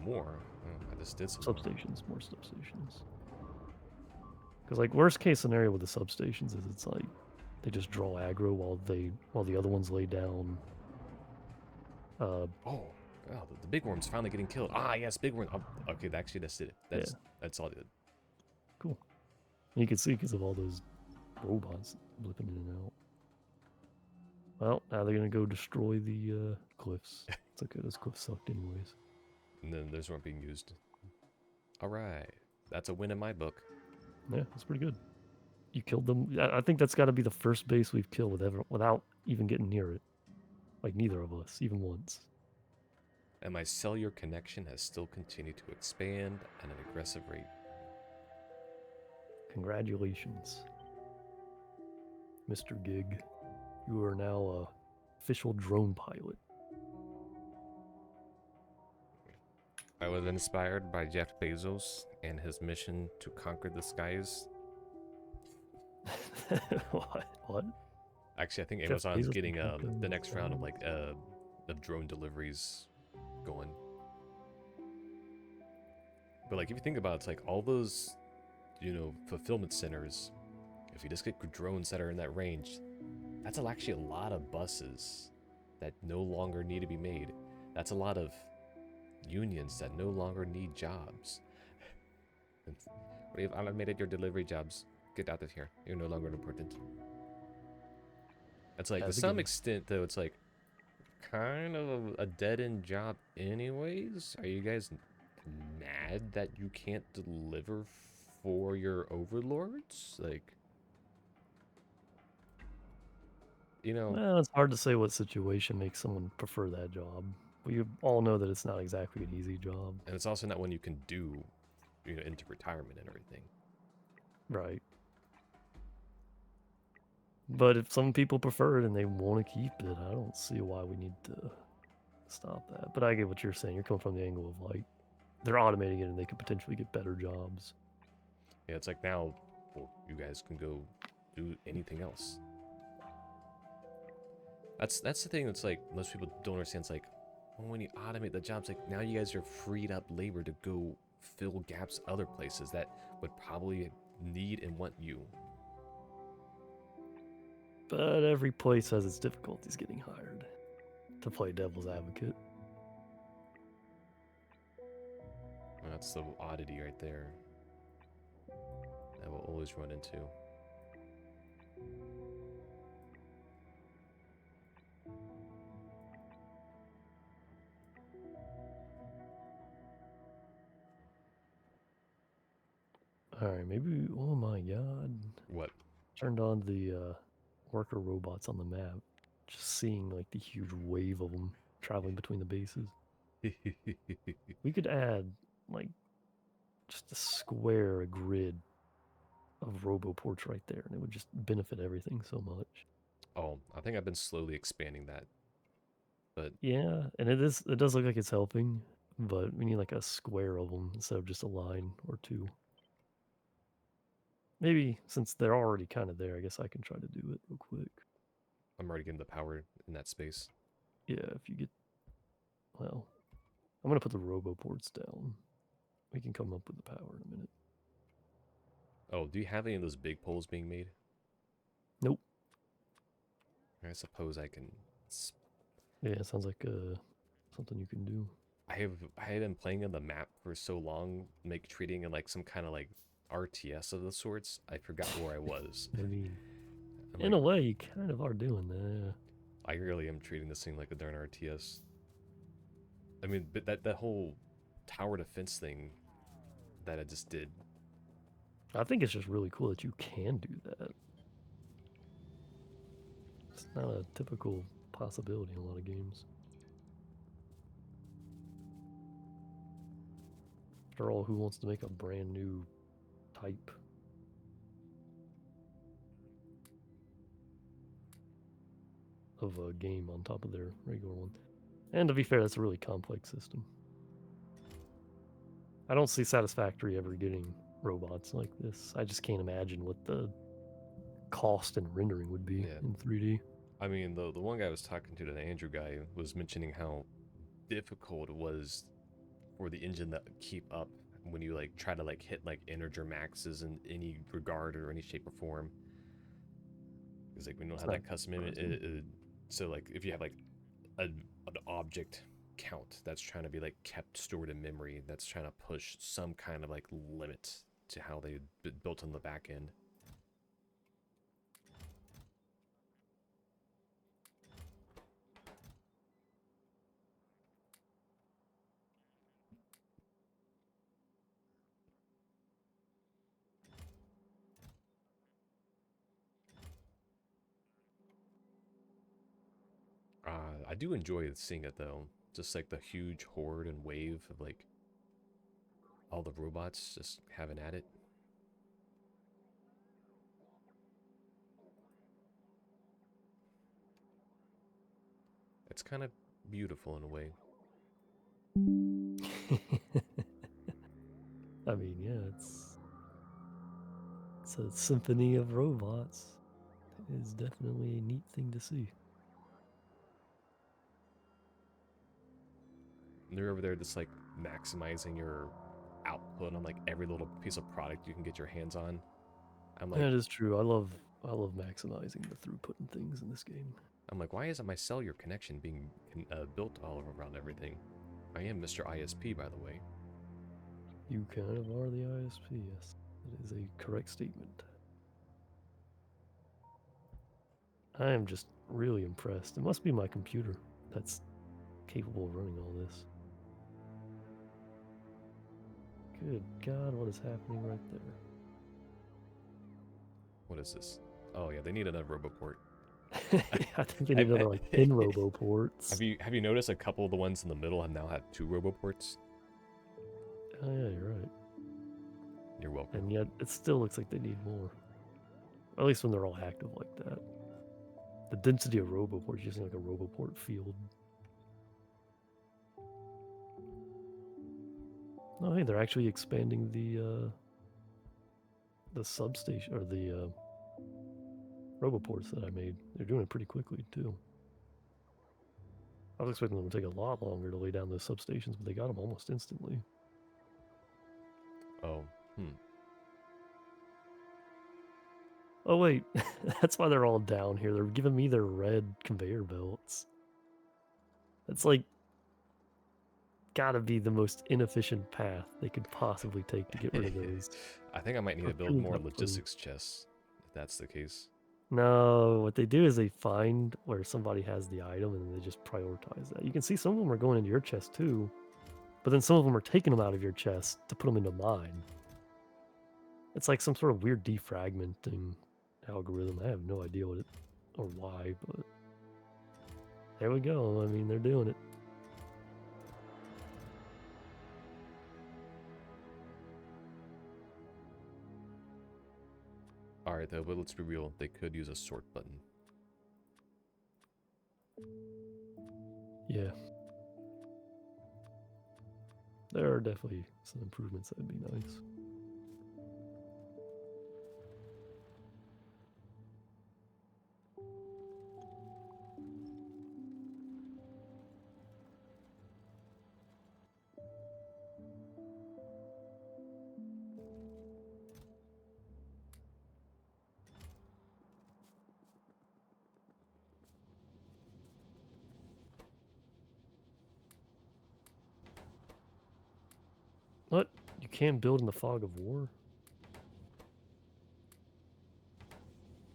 More. I just did some more.
Substations, more substations. Because like worst case scenario with the substations is it's like they just draw aggro while the other ones lay down.
Oh, wow, the big worm's finally getting killed. Ah, yes, big worm. Oh, okay, actually, that's it.
Yeah,
That's all it did.
cool. And you can see because of all those robots blipping in and out. Well, now they're gonna go destroy the cliffs. It's okay, those cliffs sucked anyways.
And then those weren't being used. All right, that's a win in my book.
Yeah, that's pretty good. You killed them. I think that's got to be the first base we've killed without even getting near it. Like neither of us, even once.
And my cellular connection has still continued to expand at an aggressive rate.
Congratulations, Mr. Gig. You are now a official drone pilot.
I was inspired by Jeff Bezos and his mission to conquer the skies.
What?
Actually, I think
Jeff
Amazon's
Bezos
getting
can conquer
the
the
next round of
skies.
of drone deliveries going. But like if you think about it, it's like all those fulfillment centers. If you just get drones that are in that range, that's actually a lot of buses that no longer need to be made. That's a lot of unions that no longer need jobs. We've automated your delivery jobs. Get out of here. You're no longer important. It's like,
Yeah,
to
it's a
some
given.
extent, though, it's like kind of a dead-end job anyways. Are you guys mad that you can't deliver for your overlords? Like,
Well, it's hard to say what situation makes someone prefer that job. We all know that it's not exactly an easy job.
and it's also not one you can do, into retirement and everything.
Right. But if some people prefer it and they want to keep it, I don't see why we need to stop that. But I get what you're saying. You're coming from the angle of like they're automating it and they could potentially get better jobs.
Yeah, it's like now, well, you guys can go do anything else. That's the thing that's like most people don't understand. It's like, well, when you automate the jobs, like now you guys are freed up labor to go fill gaps other places that would probably need and want you.
But every place has its difficulties getting hired, to play devil's advocate.
And that's the oddity right there that we'll always run into.
Alright, maybe, oh my god.
What?
Turned on the worker robots on the map. Just seeing like the huge wave of them traveling between the bases. We could add like just a square, a grid of roboports right there, and it would just benefit everything so much.
Oh, I think I've been slowly expanding that, but
Yeah, and it does look like it's helping, but we need like a square of them instead of just a line or two. Maybe since they're already kind of there, I guess I can try to do it real quick.
I'm already getting the power in that space.
Yeah, if you get, well, I'm gonna put the roboports down. We can come up with the power in a minute.
Oh, do you have any of those big poles being made?
Nope.
I suppose I can.
Yeah, it sounds like something you can do.
I have been playing on the map for so long, make treating it like some kind of like RTS of the sorts. I forgot where I was.
I mean,
I'm
in
like,
a way, you kind of are doing that.
I really am treating this thing like a darn RTS. I mean, but that whole tower defense thing that I just did.
I think it's just really cool that you can do that. It's not a typical possibility in a lot of games. After all, who wants to make a brand new type of a game on top of their regular one? And to be fair, that's a really complex system. I don't see Satisfactory ever getting robots like this. I just can't imagine what the cost and rendering would be
Yeah,
in 3D.
I mean the one guy I was talking to, the Andrew guy, was mentioning how difficult it was for the engine to keep up when you like try to like hit like integer maxes in any regard or any shape or form. Because like we don't
It's
have
not
that custom image.
surprising.
So like if you have like an object count that's trying to be like kept stored in memory, that's trying to push some kind of like limit to how they built on the back end. I do enjoy seeing it though, just like the huge horde and wave of like all the robots just having at it. It's kind of beautiful in a way.
I mean, yeah, it's a symphony of robots. It is definitely a neat thing to see.
And they're over there just like maximizing your output on like every little piece of product you can get your hands on. I'm like,
That is true. I love maximizing the throughput and things in this game.
why isn't my cellular connection being built all around everything? I am Mr. ISP, by the way.
You kind of are the ISP, yes. That is a correct statement. I am just really impressed. It must be my computer that's capable of running all this. Good God, what is happening right there?
What is this? Oh yeah, they need another RoboPort.
I think they need another like 10 roboports.
Have you noticed a couple of the ones in the middle have now had 2 RoboPorts?
Oh yeah, you're right.
You're welcome.
And yet it still looks like they need more. Or at least when they're all active like that. The density of roboports using like a roboport field. Oh hey, they're actually expanding the substation or the roboports that I made. They're doing it pretty quickly too. I was expecting them to take a lot longer to lay down those substations, but they got them almost instantly.
Oh,
Oh wait, that's why they're all down here. They're giving me their red conveyor belts. That's like gotta be the most inefficient path they could possibly take to get rid of those.
I think I might need
Or
to build
clean
more
up for.
logistics chests, if that's the case.
No, what they do is they find where somebody has the item and then they just prioritize that. You can see some of them are going into your chest too, but then some of them are taking them out of your chest to put them into mine. It's like some sort of weird defragmenting algorithm. I have no idea what it or why, but there we go. I mean, they're doing it.
Alright, though, but let's be real. They could use a sort button.
Yeah. There are definitely some improvements that'd be nice. What? You can't build in the fog of war?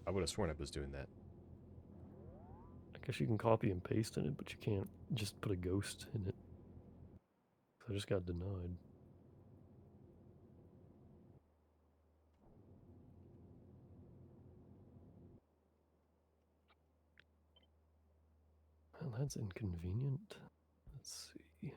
I would have sworn I was doing that.
I guess you can copy and paste in it, but you can't just put a ghost in it. I just got denied. Well, that's inconvenient. Let's see.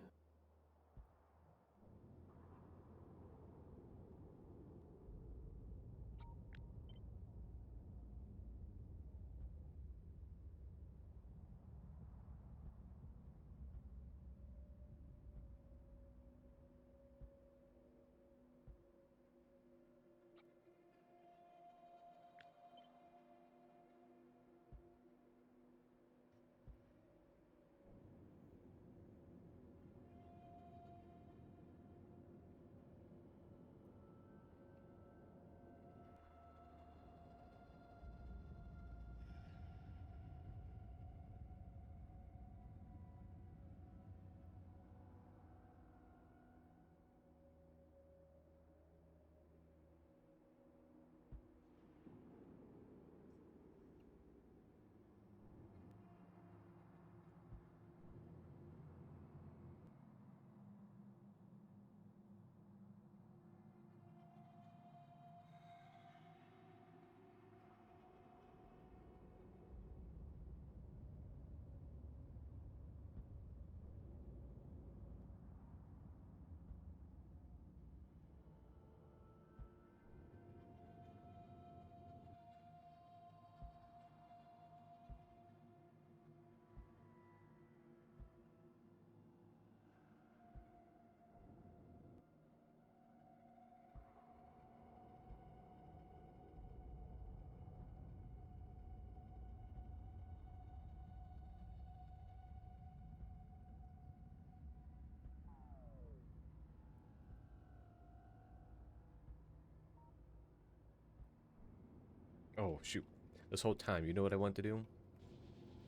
Oh, shoot. This whole time, you know what I want to do?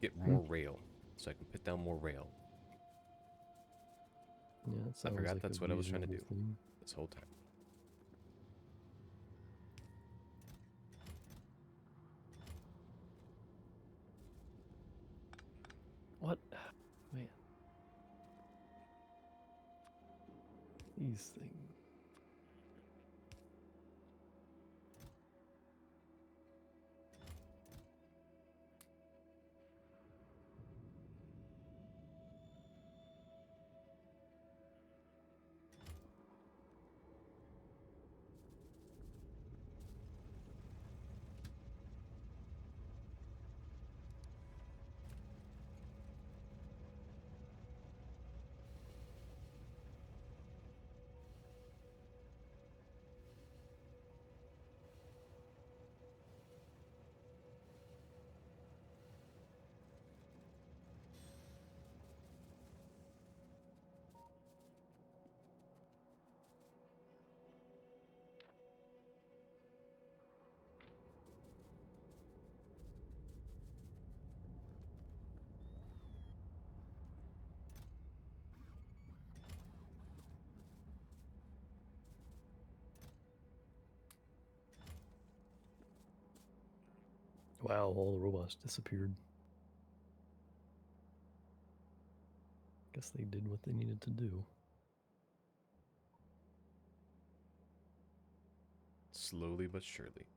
Get
Hmm.
more rail, so I can put down more rail.
Yeah, that
I
sounds
forgot
like a
that's what I was trying to
reasonable
do
thing.
this whole time.
What? Man, these things. Wow, all the robots disappeared. Guess they did what they needed to do.
Slowly but surely.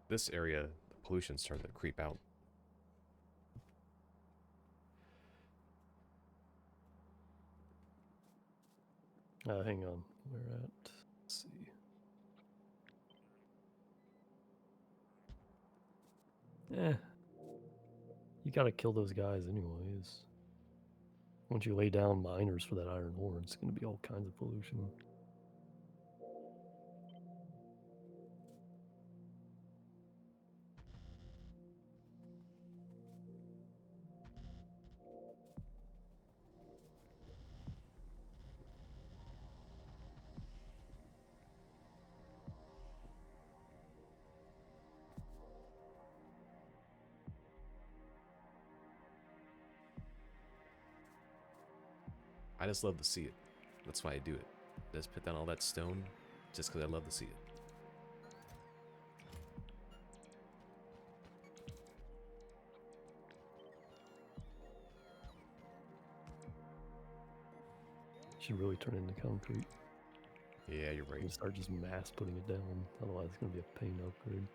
This area, the pollution's starting to creep out.
Hang on. We're at. Let's see. Eh. You gotta kill those guys anyways. Once you lay down miners for that iron ore, it's gonna be all kinds of pollution.
I just love to see it. That's why I do it. Just put down all that stone just because I love to see it.
Should really turn it into concrete.
Yeah, you're right.
And start just mass putting it down. Otherwise, it's gonna be a pain to upgrade.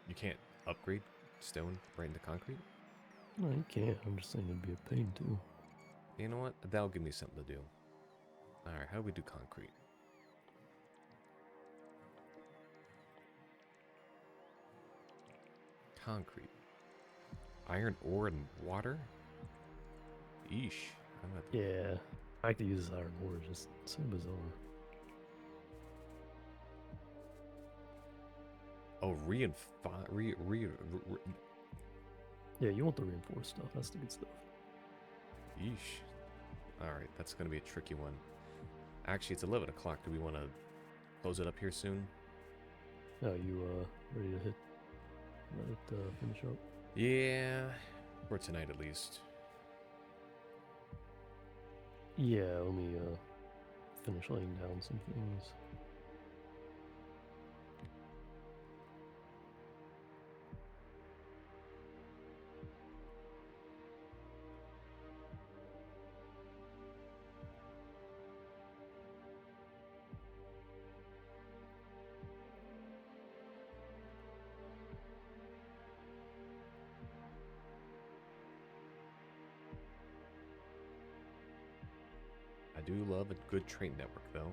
You can't upgrade stone right into concrete?
No, you can't. I'm just saying it'd be a pain too.
You know what? That'll give me something to do. Alright, how do we do concrete? Concrete. Iron ore and water? Eesh. I'm at the...
Yeah, I like to use this iron ore. It's just so bizarre.
Oh,
Yeah, you want the reinforced stuff. That's the good stuff.
Yeesh. Alright, that's going to be a tricky one. Actually, it's 11 o'clock. Do we want to close it up here soon?
Now you ready to let it finish up?
Yeah, for tonight at least.
Yeah, let me finish laying down some things.
I do love a good train network, though.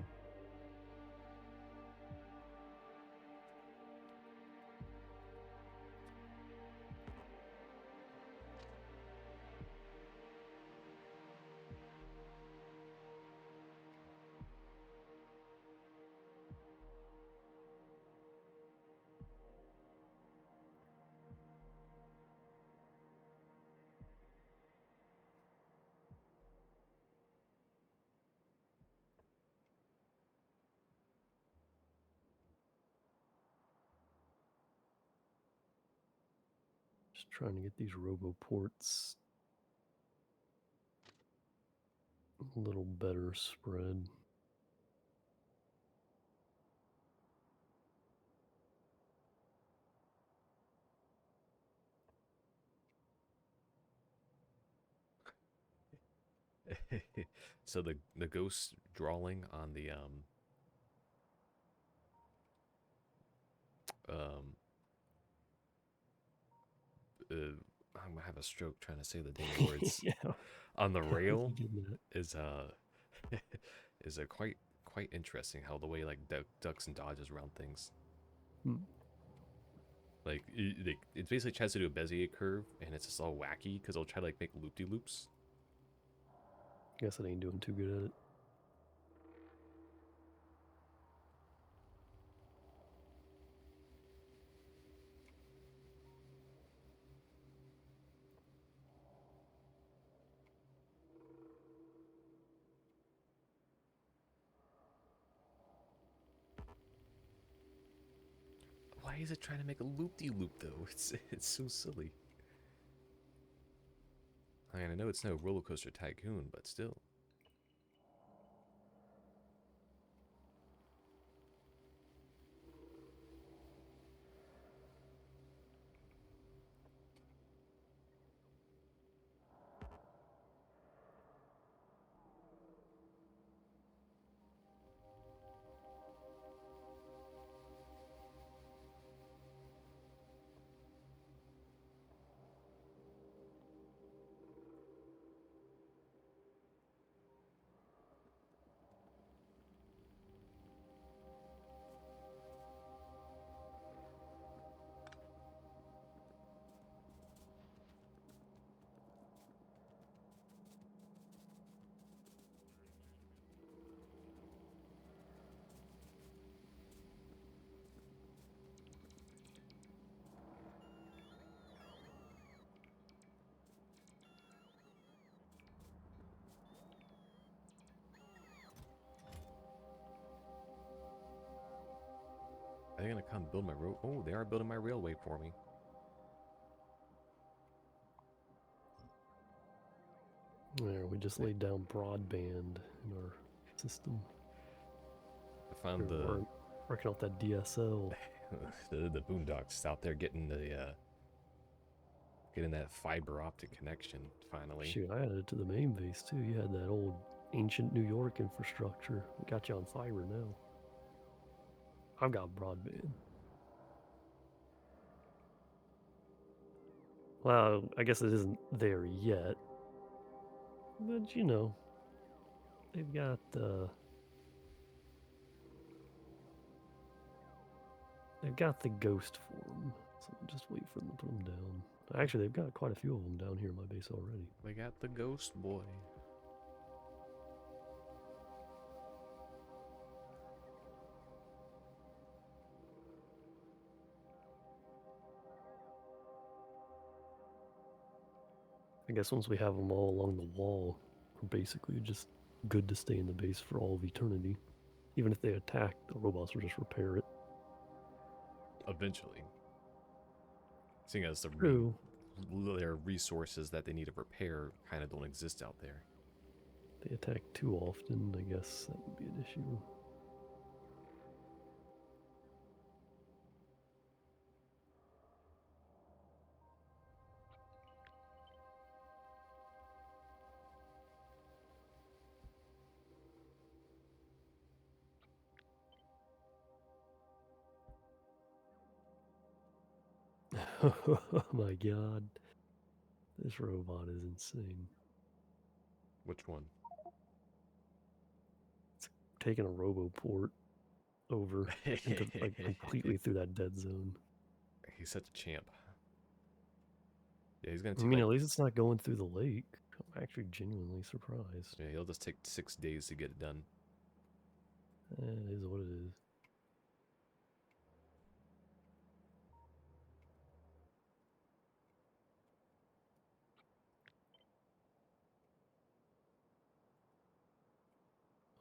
Just trying to get these robo ports a little better spread.
So the ghost drawing on the um I'm gonna have a stroke trying to say the dang words.
Yeah,
On the rail
you did that.
is is a quite interesting how the way like ducks and dodges around things.
Hmm.
Like it basically tries to do a Bezier curve and it's just all wacky because it'll try to like make loop-de-loops.
Guess it ain't doing too good at it.
Why is it trying to make a loop-de-loop though? It's so silly. I mean, I know it's no roller coaster tycoon, but still. Are they gonna come build my road? Oh, they are building my railway for me.
There, we just
They,
laid down broadband in our system.
I found
We're working out that DSL.
the boondocks out there getting the getting that fiber optic connection finally.
Shoot, I added it to the main base too. You had that old ancient New York infrastructure. We got you on fiber now. I've got broadband. Well, I guess it isn't there yet. But you know, they've got they've got the ghost form. So just wait for them to put them down. Actually, they've got quite a few of them down here in my base already.
They got the ghost boy.
I guess once we have them all along the wall, we're basically just good to stay in the base for all of eternity. Even if they attack, the robots will just repair it.
Eventually. Seeing as
True.
their resources that they need to repair kind of don't exist out there.
If they attack too often, I guess that would be an issue. Oh my god. This robot is insane.
Which one?
It's taking a roboport over into like completely through that dead zone.
He's such a champ. Yeah, he's gonna
I
take
mean,
like
at least it's not going through the lake. I'm actually genuinely surprised.
yeah, he'll just take 6 days to get it done.
It is what it is.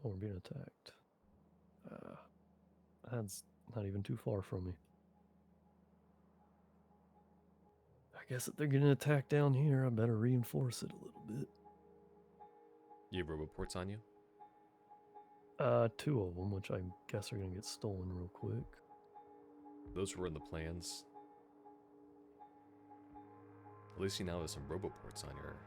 Oh, we're being attacked. That's not even too far from me. I guess if they're getting attacked down here, I better reinforce it a little bit.
You have roboports on you?
2 of them, which I guess are gonna get stolen real quick.
Those were in the plans. At least you now have some roboports on your.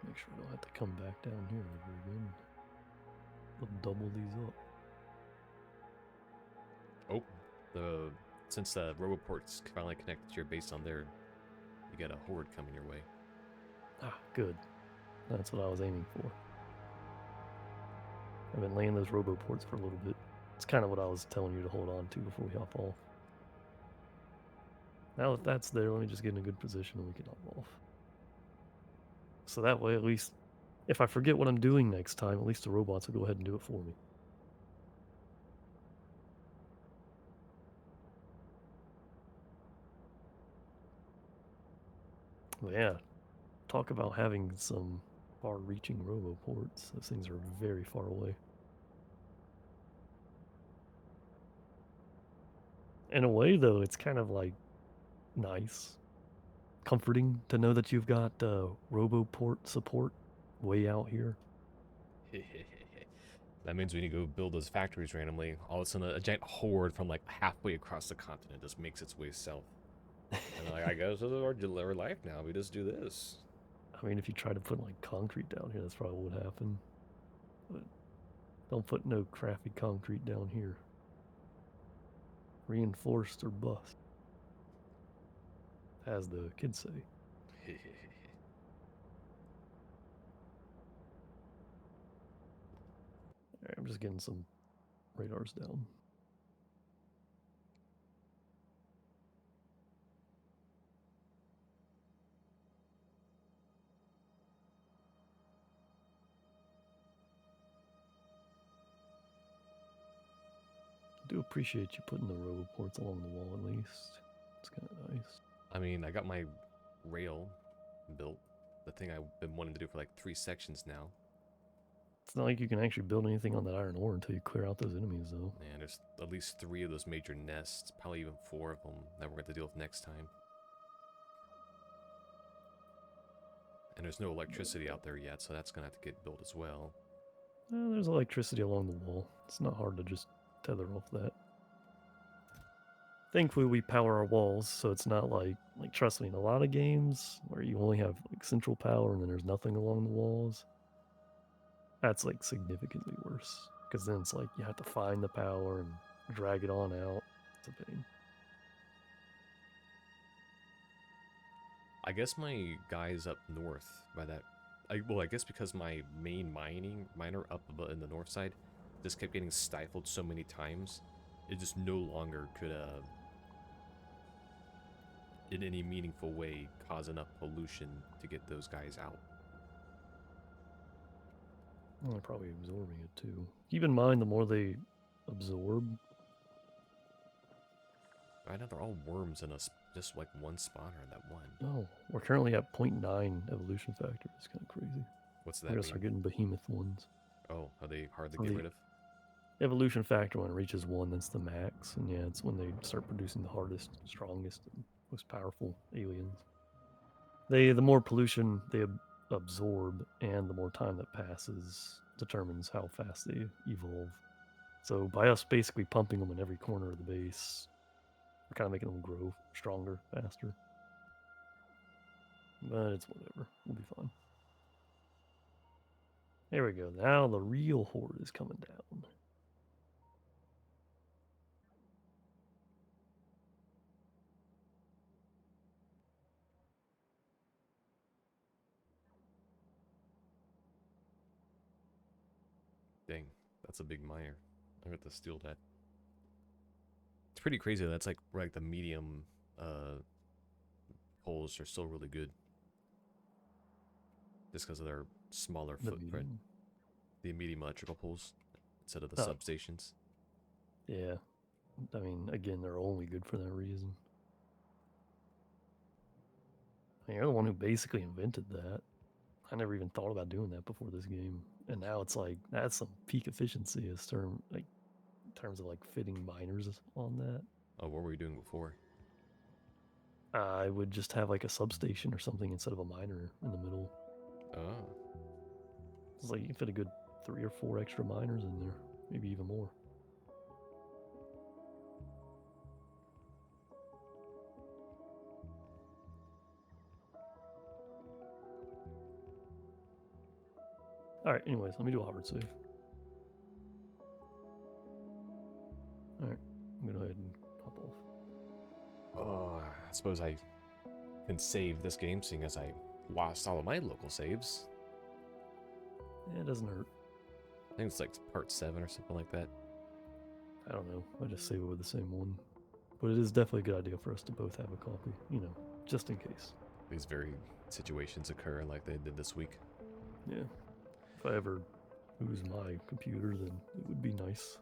Make sure I don't have to come back down here ever again. They'll double these up.
Oh, since the roboports finally connected to your base on there, you got a horde coming your way.
Ah, good. That's what I was aiming for. I've been laying those roboports for a little bit. It's kind of what I was telling you to hold on to before we hop off. Now that that's there, let me just get in a good position and we can hop off. So that way, at least, if I forget what I'm doing next time, at least the robots will go ahead and do it for me. But yeah, talk about having some far-reaching roboports. Those things are very far away. In a way, though, it's kind of like nice, comforting to know that you've got roboport support way out here.
That means when you go build those factories randomly, all of a sudden a giant horde from like halfway across the continent just makes its way south. And like, I guess this is our life now. We just do this.
I mean, if you try to put like concrete down here, that's probably what would happen. But don't put no crappy concrete down here. Reinforced or bust, as the kids say. Alright, I'm just getting some radars down. I do appreciate you putting the roboports along the wall at least. It's kind of nice.
I mean, I got my rail built. The thing I've been wanting to do for like 3 sections now.
It's not like you can actually build anything on that iron ore until you clear out those enemies, though.
Man, there's at least 3 of those major nests, probably even 4 of them that we're going to deal with next time. And there's no electricity out there yet, so that's going to have to get built as well.
There's electricity along the wall. It's not hard to just tether off that. Thankfully, we power our walls, so it's not like trust me, in a lot of games where you only have like central power and then there's nothing along the walls, that's like significantly worse. Because then it's like you have to find the power and drag it on out. It's a pain.
I guess my guys up north by that... I guess because my main miner up in the north side just kept getting stifled so many times, it just no longer could, in any meaningful way, cause enough pollution to get those guys out.
Well, they're probably absorbing it too. Keep in mind, the more they absorb...
I know they're all worms in just like one spawner in that one.
Oh, we're currently at 0.9 evolution factor. It's kind of crazy.
What's
We're
that
gonna
mean?
start getting behemoth ones.
Oh, are they hard to
So
get
the
rid of?
evolution factor, when it reaches 1, that's the max. And yeah, it's when they start producing the hardest, strongest, and most powerful aliens. The more pollution they absorb and the more time that passes determines how fast they evolve. So by us basically pumping them in every corner of the base, we're kind of making them grow stronger, faster. But it's whatever. We'll be fine. There we go. Now the real horde is coming down.
Dang, that's a big miner. I got to steal that. It's pretty crazy. That's like the medium poles are still really good, just because of their smaller
The
footprint.
medium.
The medium electrical poles instead of the
Oh,
substations.
yeah. I mean, again, they're only good for that reason. I mean, you're the one who basically invented that. I never even thought about doing that before this game, and now it's like that's some peak efficiency as term like in terms of like fitting miners on that.
Oh, what were you doing before?
I would just have like a substation or something instead of a miner in the middle.
Oh,
It's like you can fit a good 3 or 4 extra miners in there, maybe even more. All right. Anyways, let me do a hard save. All right, I'm gonna go ahead and hop off.
oh, I suppose I can save this game, seeing as I lost all of my local saves.
Yeah, it doesn't hurt.
I think it's like part 7 or something like that.
I don't know. I just save it with the same one. But it is definitely a good idea for us to both have a copy, just in case.
These very situations occur like they did this week.
Yeah. If I ever lose my computer, then it would be nice.